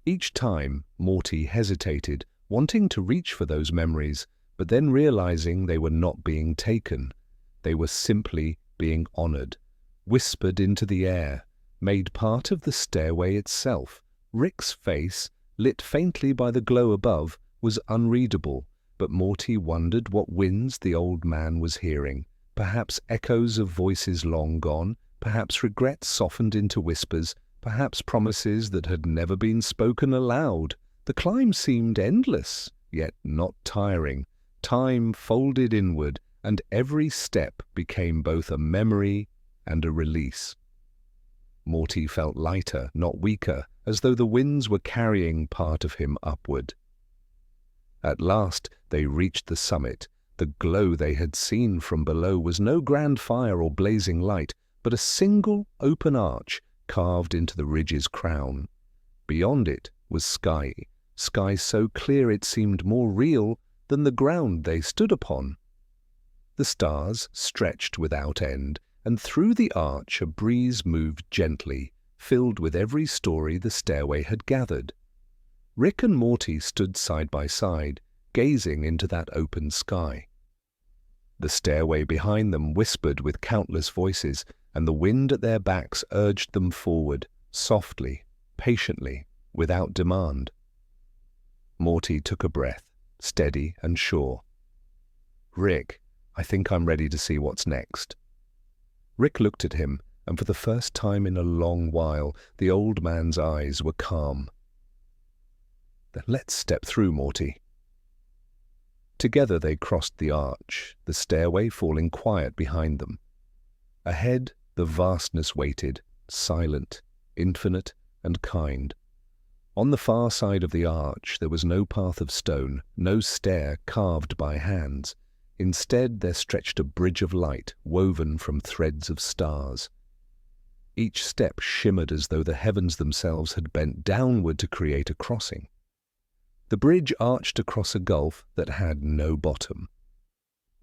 Each time, Morty hesitated, wanting to reach for those memories, but then realizing they were not being taken. They were simply being honored, whispered into the air, made part of the stairway itself. Rick's face, lit faintly by the glow above, was unreadable, but Morty wondered what winds the old man was hearing. Perhaps echoes of voices long gone, perhaps regrets softened into whispers, perhaps promises that had never been spoken aloud. The climb seemed endless, yet not tiring. Time folded inward, and every step became both a memory and a release. Morty felt lighter, not weaker, as though the winds were carrying part of him upward. At last they reached the summit. The glow they had seen from below was no grand fire or blazing light, but a single open arch carved into the ridge's crown. Beyond it was sky so clear it seemed more real than the ground they stood upon. The stars stretched without end, and through the arch a breeze moved gently, filled with every story the stairway had gathered. Rick and Morty stood side by side, gazing into that open sky. The stairway behind them whispered with countless voices, and the wind at their backs urged them forward, softly, patiently, without demand. Morty took a breath, steady and sure. "Rick, I think I'm ready to see what's next." Rick looked at him, and for the first time in a long while, the old man's eyes were calm. "Then let's step through, Morty." Together they crossed the arch, the stairway falling quiet behind them. Ahead, the vastness waited, silent, infinite, and kind. On the far side of the arch there was no path of stone, no stair carved by hands. Instead there stretched a bridge of light woven from threads of stars. Each step shimmered as though the heavens themselves had bent downward to create a crossing. The bridge arched across a gulf that had no bottom.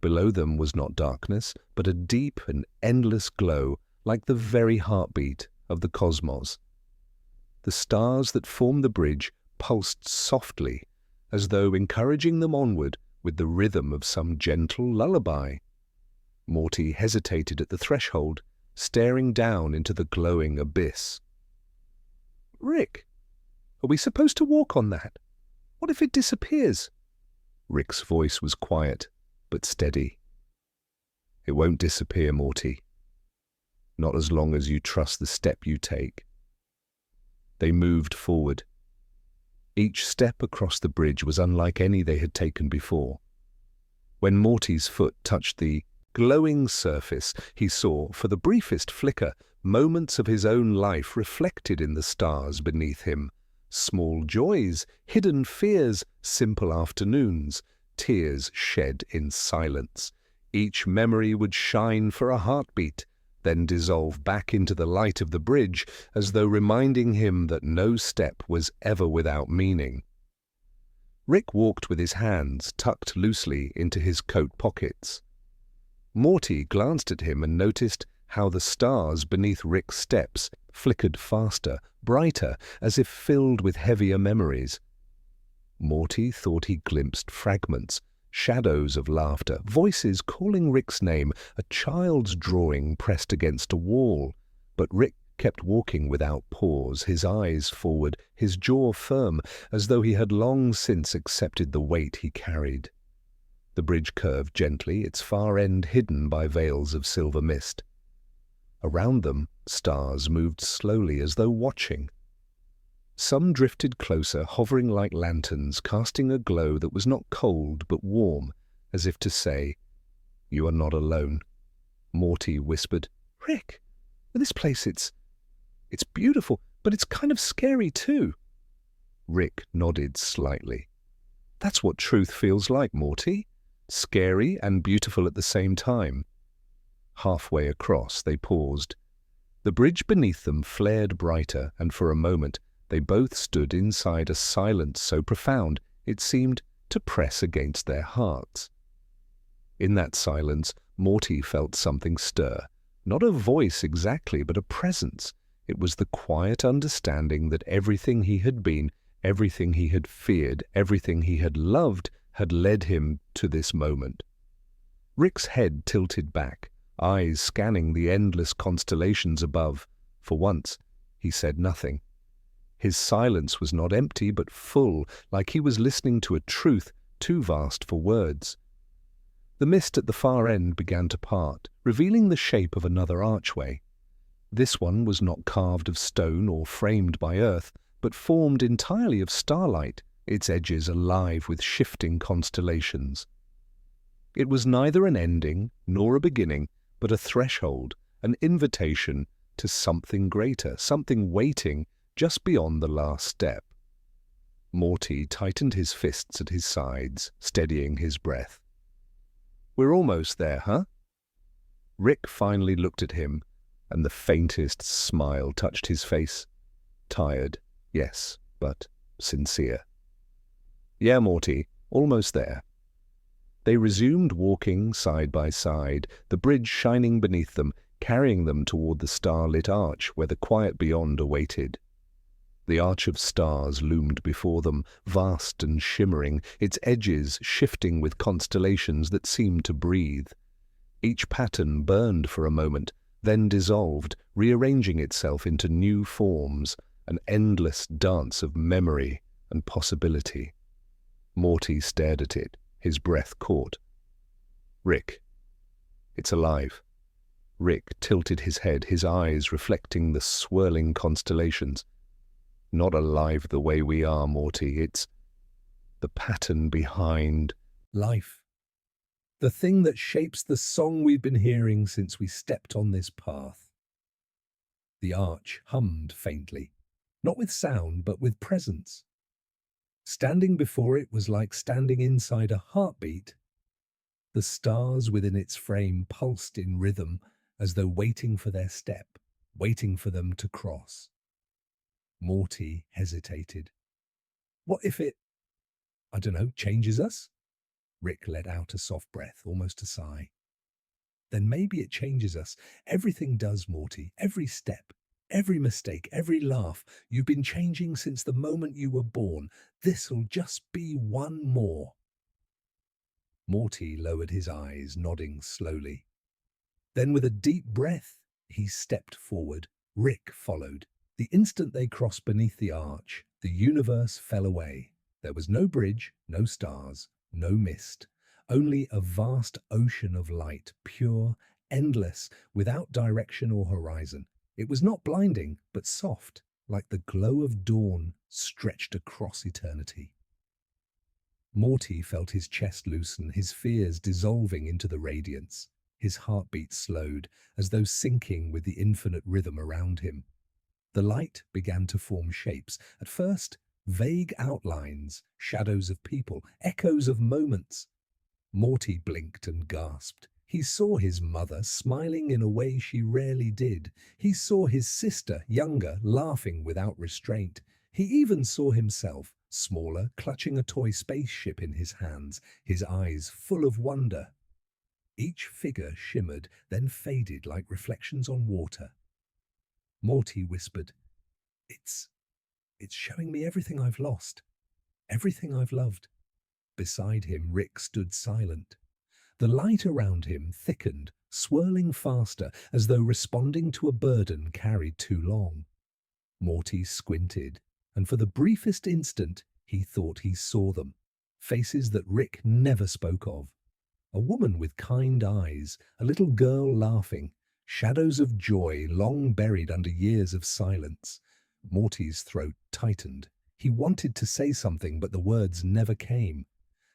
Below them was not darkness, but a deep and endless glow, like the very heartbeat of the cosmos. The stars that formed the bridge pulsed softly, as though encouraging them onward with the rhythm of some gentle lullaby. Morty hesitated at the threshold, staring down into the glowing abyss. "Rick, are we supposed to walk on that? What if it disappears?" Rick's voice was quiet, but steady. "It won't disappear, Morty. Not as long as you trust the step you take." They moved forward. Each step across the bridge was unlike any they had taken before. When Morty's foot touched the glowing surface, he saw, for the briefest flicker, moments of his own life reflected in the stars beneath him. Small joys, hidden fears, simple afternoons, tears shed in silence. Each memory would shine for a heartbeat, then dissolve back into the light of the bridge, as though reminding him that no step was ever without meaning. Rick walked with his hands tucked loosely into his coat pockets. Morty glanced at him and noticed how the stars beneath Rick's steps flickered faster, brighter, as if filled with heavier memories. Morty thought he glimpsed fragments, shadows of laughter, voices calling Rick's name, a child's drawing pressed against a wall. But Rick kept walking without pause, his eyes forward, his jaw firm, as though he had long since accepted the weight he carried. The bridge curved gently, its far end hidden by veils of silver mist. Around them, stars moved slowly as though watching. Some drifted closer, hovering like lanterns, casting a glow that was not cold but warm, as if to say, "You are not alone." Morty whispered, "Rick, this place, it's beautiful, but it's kind of scary too." Rick nodded slightly. "That's what truth feels like, Morty. Scary and beautiful at the same time." Halfway across, they paused. The bridge beneath them flared brighter, and for a moment they both stood inside a silence so profound it seemed to press against their hearts. In that silence, Morty felt something stir. Not a voice exactly, but a presence. It was the quiet understanding that everything he had been, Everything he had feared, everything he had loved, had led him to this moment. Rick's head tilted back, eyes scanning the endless constellations above. For once, he said nothing. His silence was not empty, but full, like he was listening to a truth too vast for words. The mist at the far end began to part, revealing the shape of another archway. This one was not carved of stone or framed by earth, but formed entirely of starlight, its edges alive with shifting constellations. It was neither an ending nor a beginning, but a threshold, an invitation to something greater, something waiting just beyond the last step. Morty tightened his fists at his sides, steadying his breath. "We're almost there, huh?" Rick finally looked at him, and the faintest smile touched his face. Tired, yes, but sincere. "Yeah, Morty, almost there." They resumed walking side by side, the bridge shining beneath them, carrying them toward the star-lit arch where the quiet beyond awaited. The arch of stars loomed before them, vast and shimmering, its edges shifting with constellations that seemed to breathe. Each pattern burned for a moment, then dissolved, rearranging itself into new forms, an endless dance of memory and possibility. Morty stared at it, his breath caught. "Rick, it's alive." Rick tilted his head, his eyes reflecting the swirling constellations. "Not alive the way we are, Morty. It's the pattern behind life. The thing that shapes the song we've been hearing since we stepped on this path." The arch hummed faintly, not with sound, but with presence. Standing before it was like standing inside a heartbeat. The stars within its frame pulsed in rhythm, as though waiting for their step, waiting for them to cross. Morty hesitated. "What if it, I don't know, changes us?" Rick let out a soft breath, almost a sigh. "Then maybe it changes us. Everything does, Morty. Every step, every mistake, every laugh. You've been changing since the moment you were born. This'll just be one more." Morty lowered his eyes, nodding slowly. Then with a deep breath, he stepped forward. Rick followed. The instant they crossed beneath the arch, the universe fell away. There was no bridge, no stars, no mist, only a vast ocean of light, pure, endless, without direction or horizon. It was not blinding, but soft, like the glow of dawn stretched across eternity. Morty felt his chest loosen, his fears dissolving into the radiance. His heartbeat slowed, as though syncing with the infinite rhythm around him. The light began to form shapes, at first vague outlines, shadows of people, echoes of moments. Morty blinked and gasped. He saw his mother smiling in a way she rarely did. He saw his sister, younger, laughing without restraint. He even saw himself, smaller, clutching a toy spaceship in his hands, his eyes full of wonder. Each figure shimmered, then faded like reflections on water. Morty whispered, It's showing me everything I've lost, everything I've loved." Beside him, Rick stood silent. The light around him thickened, swirling faster, as though responding to a burden carried too long. Morty squinted, and for the briefest instant, he thought he saw them. Faces that Rick never spoke of. A woman with kind eyes, a little girl laughing, shadows of joy long buried under years of silence. Morty's throat tightened. He wanted to say something, but the words never came.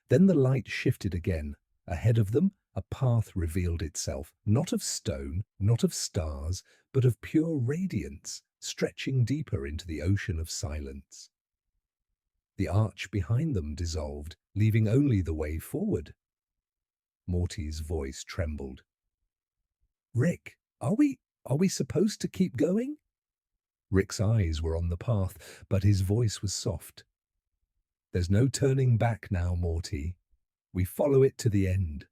Then the light shifted again. Ahead of them, a path revealed itself, not of stone, not of stars, but of pure radiance, stretching deeper into the ocean of silence. The arch behind them dissolved, leaving only the way forward. Morty's voice trembled. "Rick, are we supposed to keep going?" Rick's eyes were on the path, but his voice was soft. "There's no turning back now, Morty. We follow it to the end."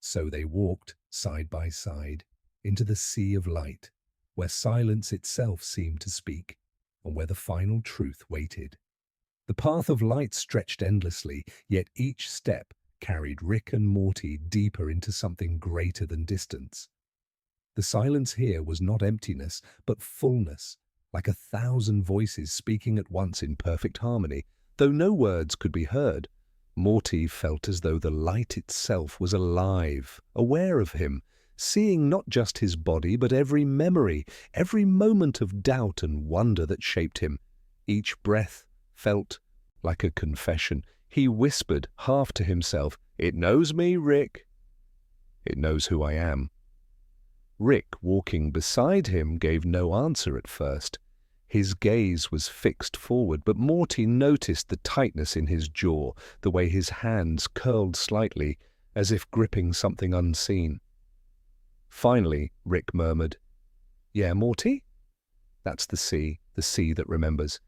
So they walked, side by side, into the sea of light, where silence itself seemed to speak. and where the final truth waited. The path of light stretched endlessly, yet each step carried Rick and Morty deeper into something greater than distance. The silence here was not emptiness, but fullness, like 1,000 voices speaking at once in perfect harmony. Though no words could be heard, Morty felt as though the light itself was alive, aware of him, seeing not just his body, but every memory, every moment of doubt and wonder that shaped him. Each breath felt like a confession. He whispered, half to himself, "It knows me, Rick. It knows who I am." Rick, walking beside him, gave no answer at first. His gaze was fixed forward, but Morty noticed the tightness in his jaw, the way his hands curled slightly, as if gripping something unseen. Finally, Rick murmured, "Yeah, Morty? That's the sea that remembers.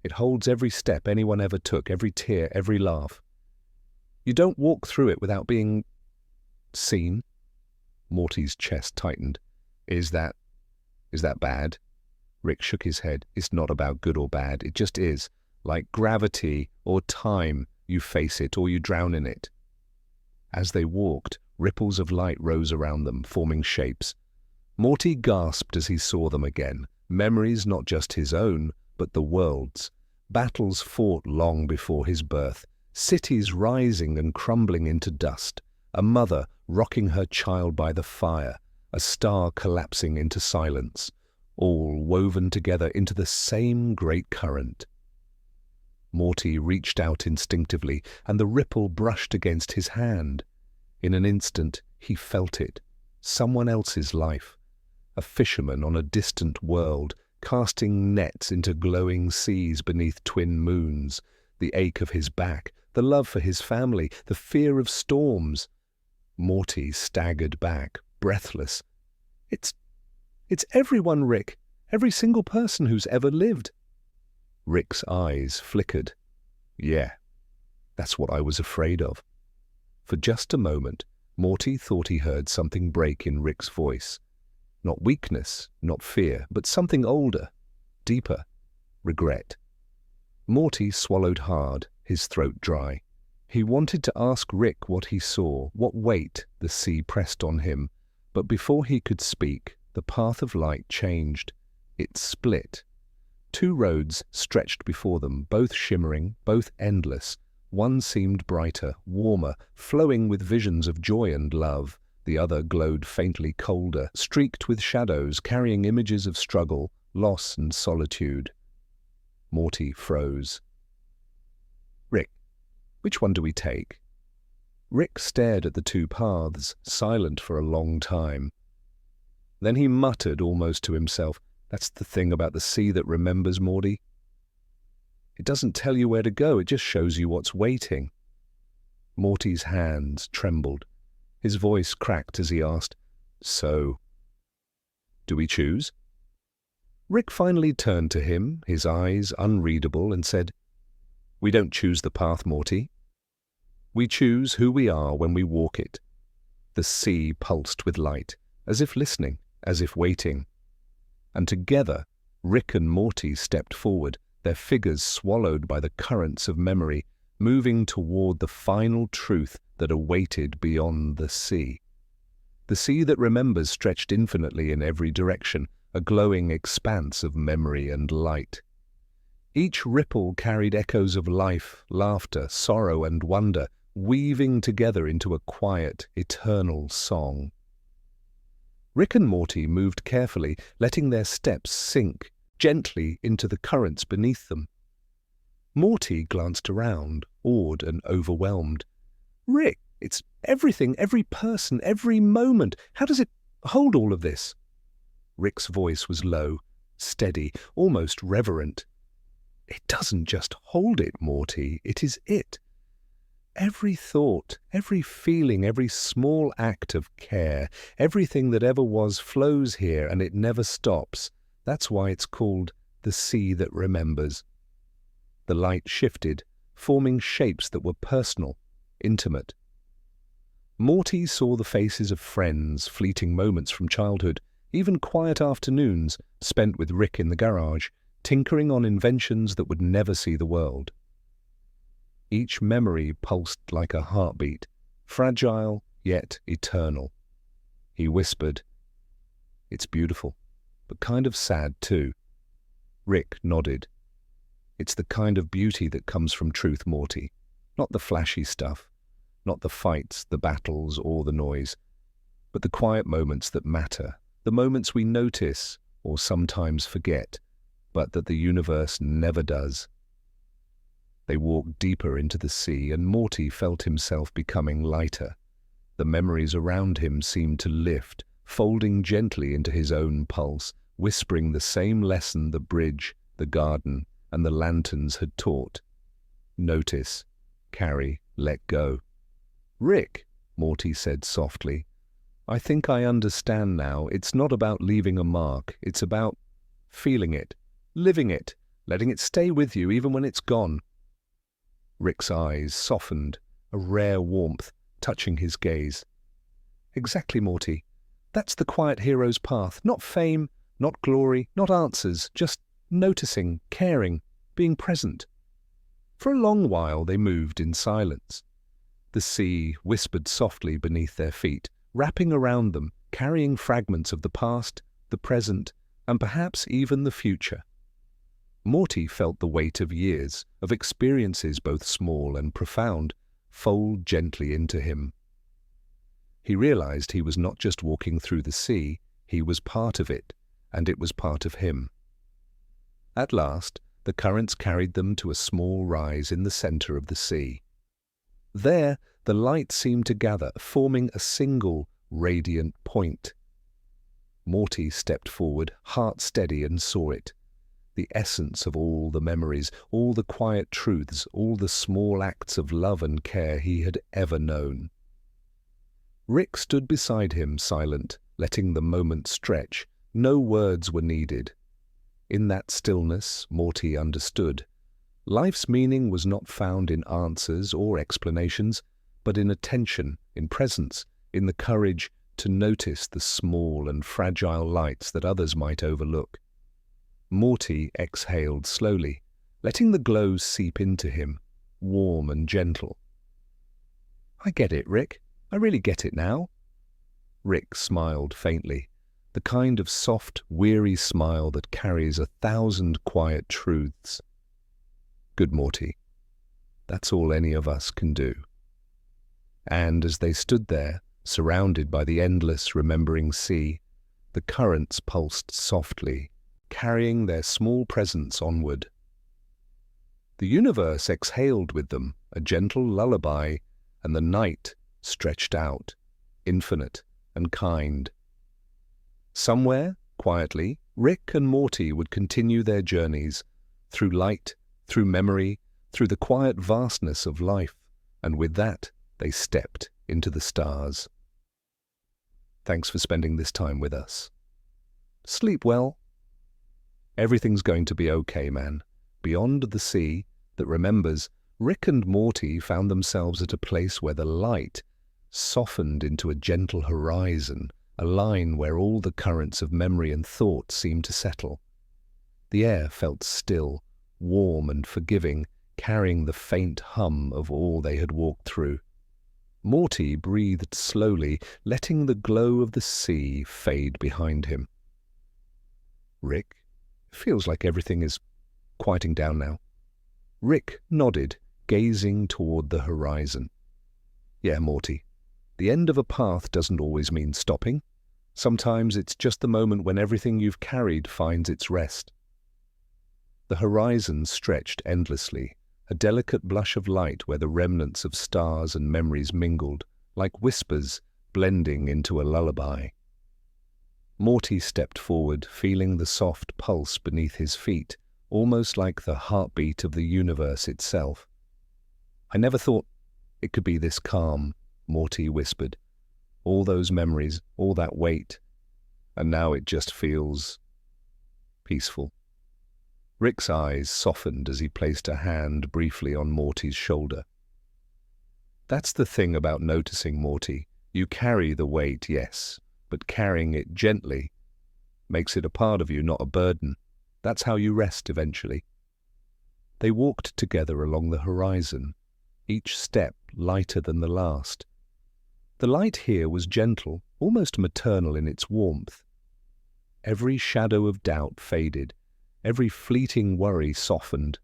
It holds every step anyone ever took, every tear, every laugh. You don't walk through it without being seen." Morty's chest tightened. Is that bad?" Rick shook his head. "It's not about good or bad. It just is. Like gravity or time, you face it or you drown in it." As they walked, ripples of light rose around them, forming shapes. Morty gasped as he saw them again. Memories not just his own, but the world's. Battles fought long before his birth. Cities rising and crumbling into dust. A mother rocking her child by the fire. A star collapsing into silence. All woven together into the same great current. Morty reached out instinctively, and the ripple brushed against his hand. In an instant, he felt it. Someone else's life. A fisherman on a distant world, casting nets into glowing seas beneath twin moons. The ache of his back, the love for his family, the fear of storms. Morty staggered back, breathless. It's everyone, Rick. Every single person who's ever lived." Rick's eyes flickered. "Yeah, that's what I was afraid of." For just a moment, Morty thought he heard something break in Rick's voice. Not weakness, not fear, but something older, deeper, regret. Morty swallowed hard, his throat dry. He wanted to ask Rick what he saw, what weight the sea pressed on him, but before he could speak, the path of light changed. It split. Two roads stretched before them, both shimmering, both endless. One seemed brighter, warmer, flowing with visions of joy and love. The other glowed faintly colder, streaked with shadows, carrying images of struggle, loss and solitude. Morty froze. "Rick, which one do we take?" Rick stared at the two paths, silent for a long time. Then he muttered almost to himself, "That's the thing about the sea that remembers, Morty. It doesn't tell you where to go, it just shows you what's waiting." Morty's hands trembled. His voice cracked as he asked, "So, do we choose?" Rick finally turned to him, his eyes unreadable, and said, "We don't choose the path, Morty. We choose who we are when we walk it." The sea pulsed with light, as if listening, as if waiting. And together, Rick and Morty stepped forward, their figures swallowed by the currents of memory, moving toward the final truth that awaited beyond the sea. The sea that remembers stretched infinitely in every direction, a glowing expanse of memory and light. Each ripple carried echoes of life, laughter, sorrow, and wonder, weaving together into a quiet, eternal song. Rick and Morty moved carefully, letting their steps sink gently into the currents beneath them. Morty glanced around, awed and overwhelmed. "Rick, it's everything, every person, every moment. How does it hold all of this?" Rick's voice was low, steady, almost reverent. "It doesn't just hold it, Morty. It is it. Every thought, every feeling, every small act of care, everything that ever was flows here, and it never stops. That's why it's called the sea that remembers." The light shifted, forming shapes that were personal, intimate. Morty saw the faces of friends, fleeting moments from childhood, even quiet afternoons spent with Rick in the garage. tinkering on inventions that would never see the world. Each memory pulsed like a heartbeat, fragile yet eternal. He whispered, "It's beautiful, but kind of sad too." Rick nodded. "It's the kind of beauty that comes from truth, Morty. Not the flashy stuff, not the fights, the battles, or the noise, but the quiet moments that matter, the moments we notice or sometimes forget, but that the universe never does." They walked deeper into the sea, and Morty felt himself becoming lighter. The memories around him seemed to lift, folding gently into his own pulse, whispering the same lesson the bridge, the garden, and the lanterns had taught. Notice, carry, let go. "Rick," Morty said softly, "I think I understand now. It's not about leaving a mark. It's about feeling it, living it, letting it stay with you even when it's gone." Rick's eyes softened, a rare warmth touching his gaze. "Exactly, Morty. That's the quiet hero's path. Not fame, not glory, not answers, just noticing, caring, being present." For a long while they moved in silence. The sea whispered softly beneath their feet, wrapping around them, carrying fragments of the past, the present, and perhaps even the future. Morty felt the weight of years, of experiences both small and profound, fold gently into him. He realized he was not just walking through the sea, he was part of it, and it was part of him. At last, the currents carried them to a small rise in the center of the sea. There, the light seemed to gather, forming a single, radiant point. Morty stepped forward, heart steady, and saw it. The essence of all the memories, all the quiet truths, all the small acts of love and care he had ever known. Rick stood beside him, silent, letting the moment stretch. No words were needed. In that stillness, Morty understood. Life's meaning was not found in answers or explanations, but in attention, in presence, in the courage to notice the small and fragile lights that others might overlook. Morty exhaled slowly, letting the glow seep into him, warm and gentle. "I get it, Rick. I really get it now." Rick smiled faintly, the kind of soft, weary smile that carries 1,000 quiet truths. "Good, Morty. That's all any of us can do." And as they stood there, surrounded by the endless, remembering sea, the currents pulsed softly, carrying their small presence onward. The universe exhaled with them, a gentle lullaby, and the night stretched out, infinite and kind. Somewhere, quietly, Rick and Morty would continue their journeys, through light, through memory, through the quiet vastness of life, and with that, they stepped into the stars. Thanks for spending this time with us. Sleep well. Everything's going to be okay, man. Beyond the sea that remembers, Rick and Morty found themselves at a place where the light softened into a gentle horizon, a line where all the currents of memory and thought seemed to settle. The air felt still, warm and forgiving, carrying the faint hum of all they had walked through. Morty breathed slowly, letting the glow of the sea fade behind him. "Rick, it feels like everything is quieting down now." Rick nodded, gazing toward the horizon. "Yeah, Morty, the end of a path doesn't always mean stopping. Sometimes it's just the moment when everything you've carried finds its rest." The horizon stretched endlessly, a delicate blush of light where the remnants of stars and memories mingled, like whispers blending into a lullaby. Morty stepped forward, feeling the soft pulse beneath his feet, almost like the heartbeat of the universe itself. "I never thought it could be this calm," Morty whispered. "All those memories, all that weight, and now it just feels peaceful." Rick's eyes softened as he placed a hand briefly on Morty's shoulder. "That's the thing about noticing, Morty. You carry the weight, yes, but carrying it gently makes it a part of you, not a burden. That's how you rest eventually. They walked together along the horizon, each step lighter than the last. The light here was gentle, almost maternal in its warmth. Every shadow of doubt faded, every fleeting worry softened,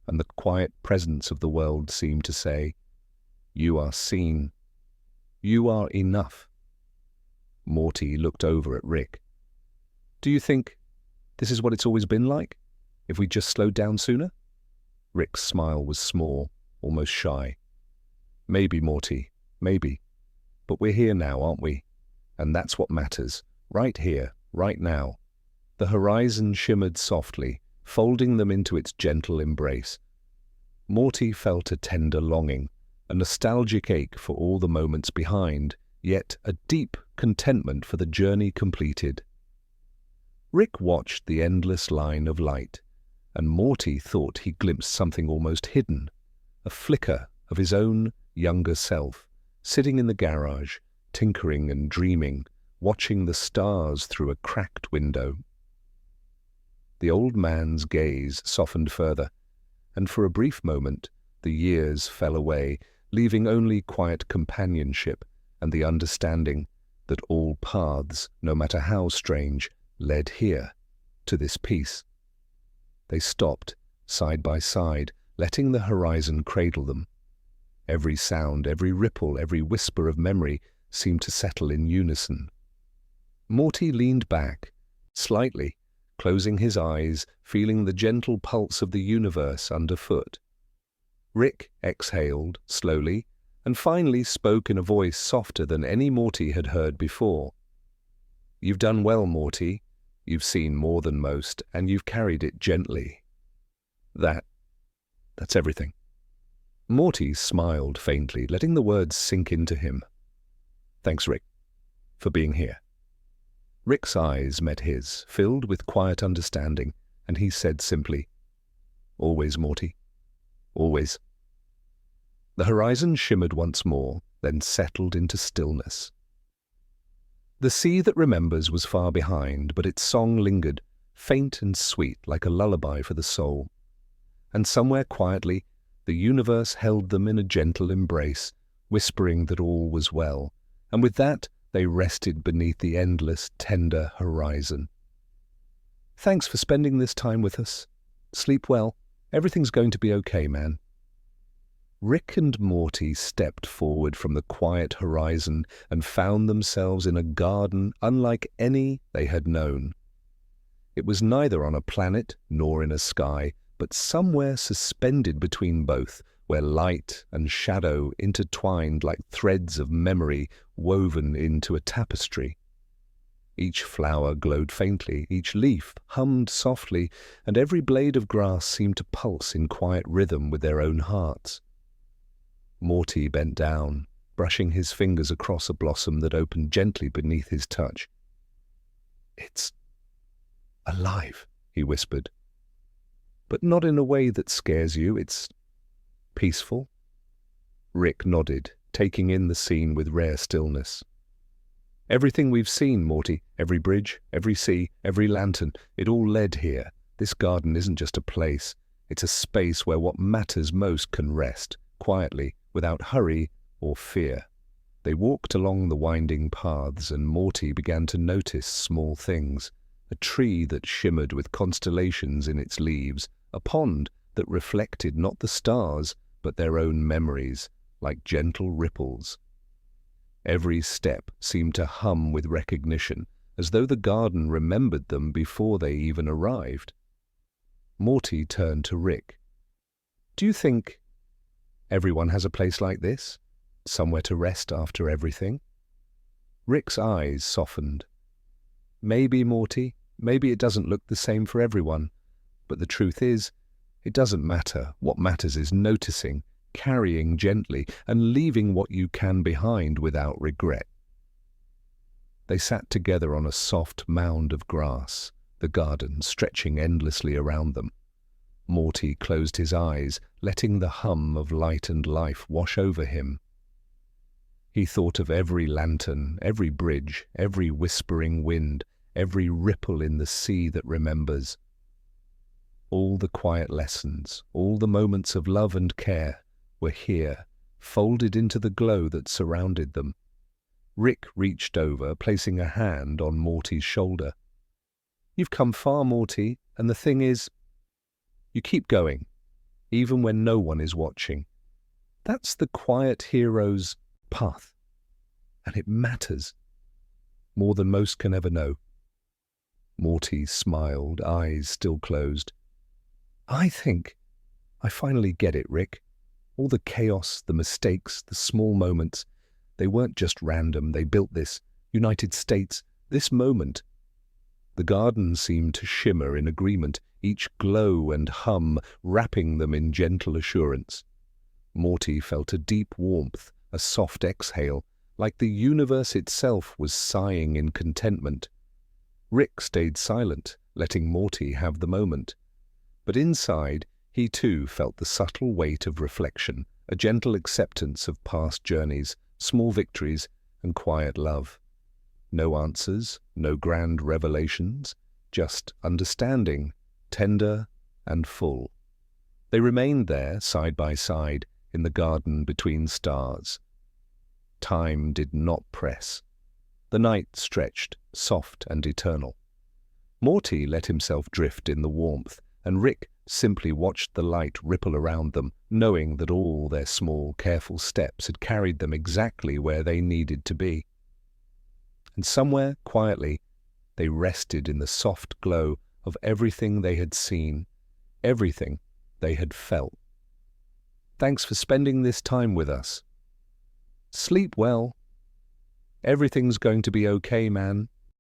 and the quiet presence of the world seemed to say, "You are seen. You are enough." Morty looked over at Rick. "Do you think this is what it's always been like, if we just slowed down sooner?" Rick's smile was small, almost shy. "Maybe, Morty, maybe. But we're here now, aren't we? And that's what matters, right here, right now." The horizon shimmered softly, folding them into its gentle embrace. Morty felt a tender longing, a nostalgic ache for all the moments behind, yet a deep contentment for the journey completed. Rick watched the endless line of light, and Morty thought he glimpsed something almost hidden, a flicker of his own younger self, sitting in the garage, tinkering and dreaming, watching the stars through a cracked window. The old man's gaze softened further, and for a brief moment the years fell away, leaving only quiet companionship and the understanding that all paths, no matter how strange, led here, to this peace. They stopped, side by side, letting the horizon cradle them. Every sound, every ripple, every whisper of memory seemed to settle in unison. Morty leaned back, slightly, closing his eyes, feeling the gentle pulse of the universe underfoot. Rick exhaled slowly, and finally spoke in a voice softer than any Morty had heard before. "You've done well, Morty. You've seen more than most, and you've carried it gently. That's everything." Morty smiled faintly, letting the words sink into him. "Thanks, Rick, for being here." Rick's eyes met his, filled with quiet understanding, and he said simply, "Always, Morty. Always." The horizon shimmered once more, then settled into stillness. The sea that remembers was far behind, but its song lingered, faint and sweet like a lullaby for the soul. And somewhere quietly, the universe held them in a gentle embrace, whispering that all was well, and with that they rested beneath the endless, tender horizon. "Thanks for spending this time with us. Sleep well. Everything's going to be okay, man." Rick and Morty stepped forward from the quiet horizon and found themselves in a garden unlike any they had known. It was neither on a planet nor in a sky, but somewhere suspended between both, where light and shadow intertwined like threads of memory woven into a tapestry. Each flower glowed faintly, each leaf hummed softly, and every blade of grass seemed to pulse in quiet rhythm with their own hearts. Morty bent down, brushing his fingers across a blossom that opened gently beneath his touch. "It's alive," he whispered. "But not in a way that scares you. It's peaceful." Rick nodded, taking in the scene with rare stillness. "Everything we've seen, Morty, every bridge, every sea, every lantern, it all led here. This garden isn't just a place. It's a space where what matters most can rest, quietly, without hurry or fear." They walked along the winding paths, and Morty began to notice small things. A tree that shimmered with constellations in its leaves, a pond that reflected not the stars, but their own memories, like gentle ripples. Every step seemed to hum with recognition, as though the garden remembered them before they even arrived. Morty turned to Rick. "Do you think everyone has a place like this? Somewhere to rest after everything?" Rick's eyes softened. "Maybe, Morty. Maybe it doesn't look the same for everyone. But the truth is, it doesn't matter. What matters is noticing, carrying gently, and leaving what you can behind without regret." They sat together on a soft mound of grass, the garden stretching endlessly around them. Morty closed his eyes, letting the hum of light and life wash over him. He thought of every lantern, every bridge, every whispering wind, every ripple in the sea that remembers. All the quiet lessons, all the moments of love and care were here, folded into the glow that surrounded them. Rick reached over, placing a hand on Morty's shoulder. "You've come far, Morty, and the thing is, you keep going, even when no one is watching. That's the quiet hero's path, and it matters more than most can ever know." Morty smiled, eyes still closed. "I think I finally get it, Rick. All the chaos, the mistakes, the small moments, they weren't just random. They built this United States, this moment." The garden seemed to shimmer in agreement, each glow and hum wrapping them in gentle assurance. Morty felt a deep warmth, a soft exhale, like the universe itself was sighing in contentment. Rick stayed silent, letting Morty have the moment. But inside, he too felt the subtle weight of reflection, a gentle acceptance of past journeys, small victories, and quiet love. No answers, no grand revelations, just understanding, tender and full. They remained there, side by side, in the garden between stars. Time did not press. The night stretched, soft and eternal. Morty let himself drift in the warmth, and Rick simply watched the light ripple around them, knowing that all their small, careful steps had carried them exactly where they needed to be. And somewhere, quietly, they rested in the soft glow of everything they had seen, everything they had felt. "Thanks for spending this time with us. Sleep well. Everything's going to be okay, man."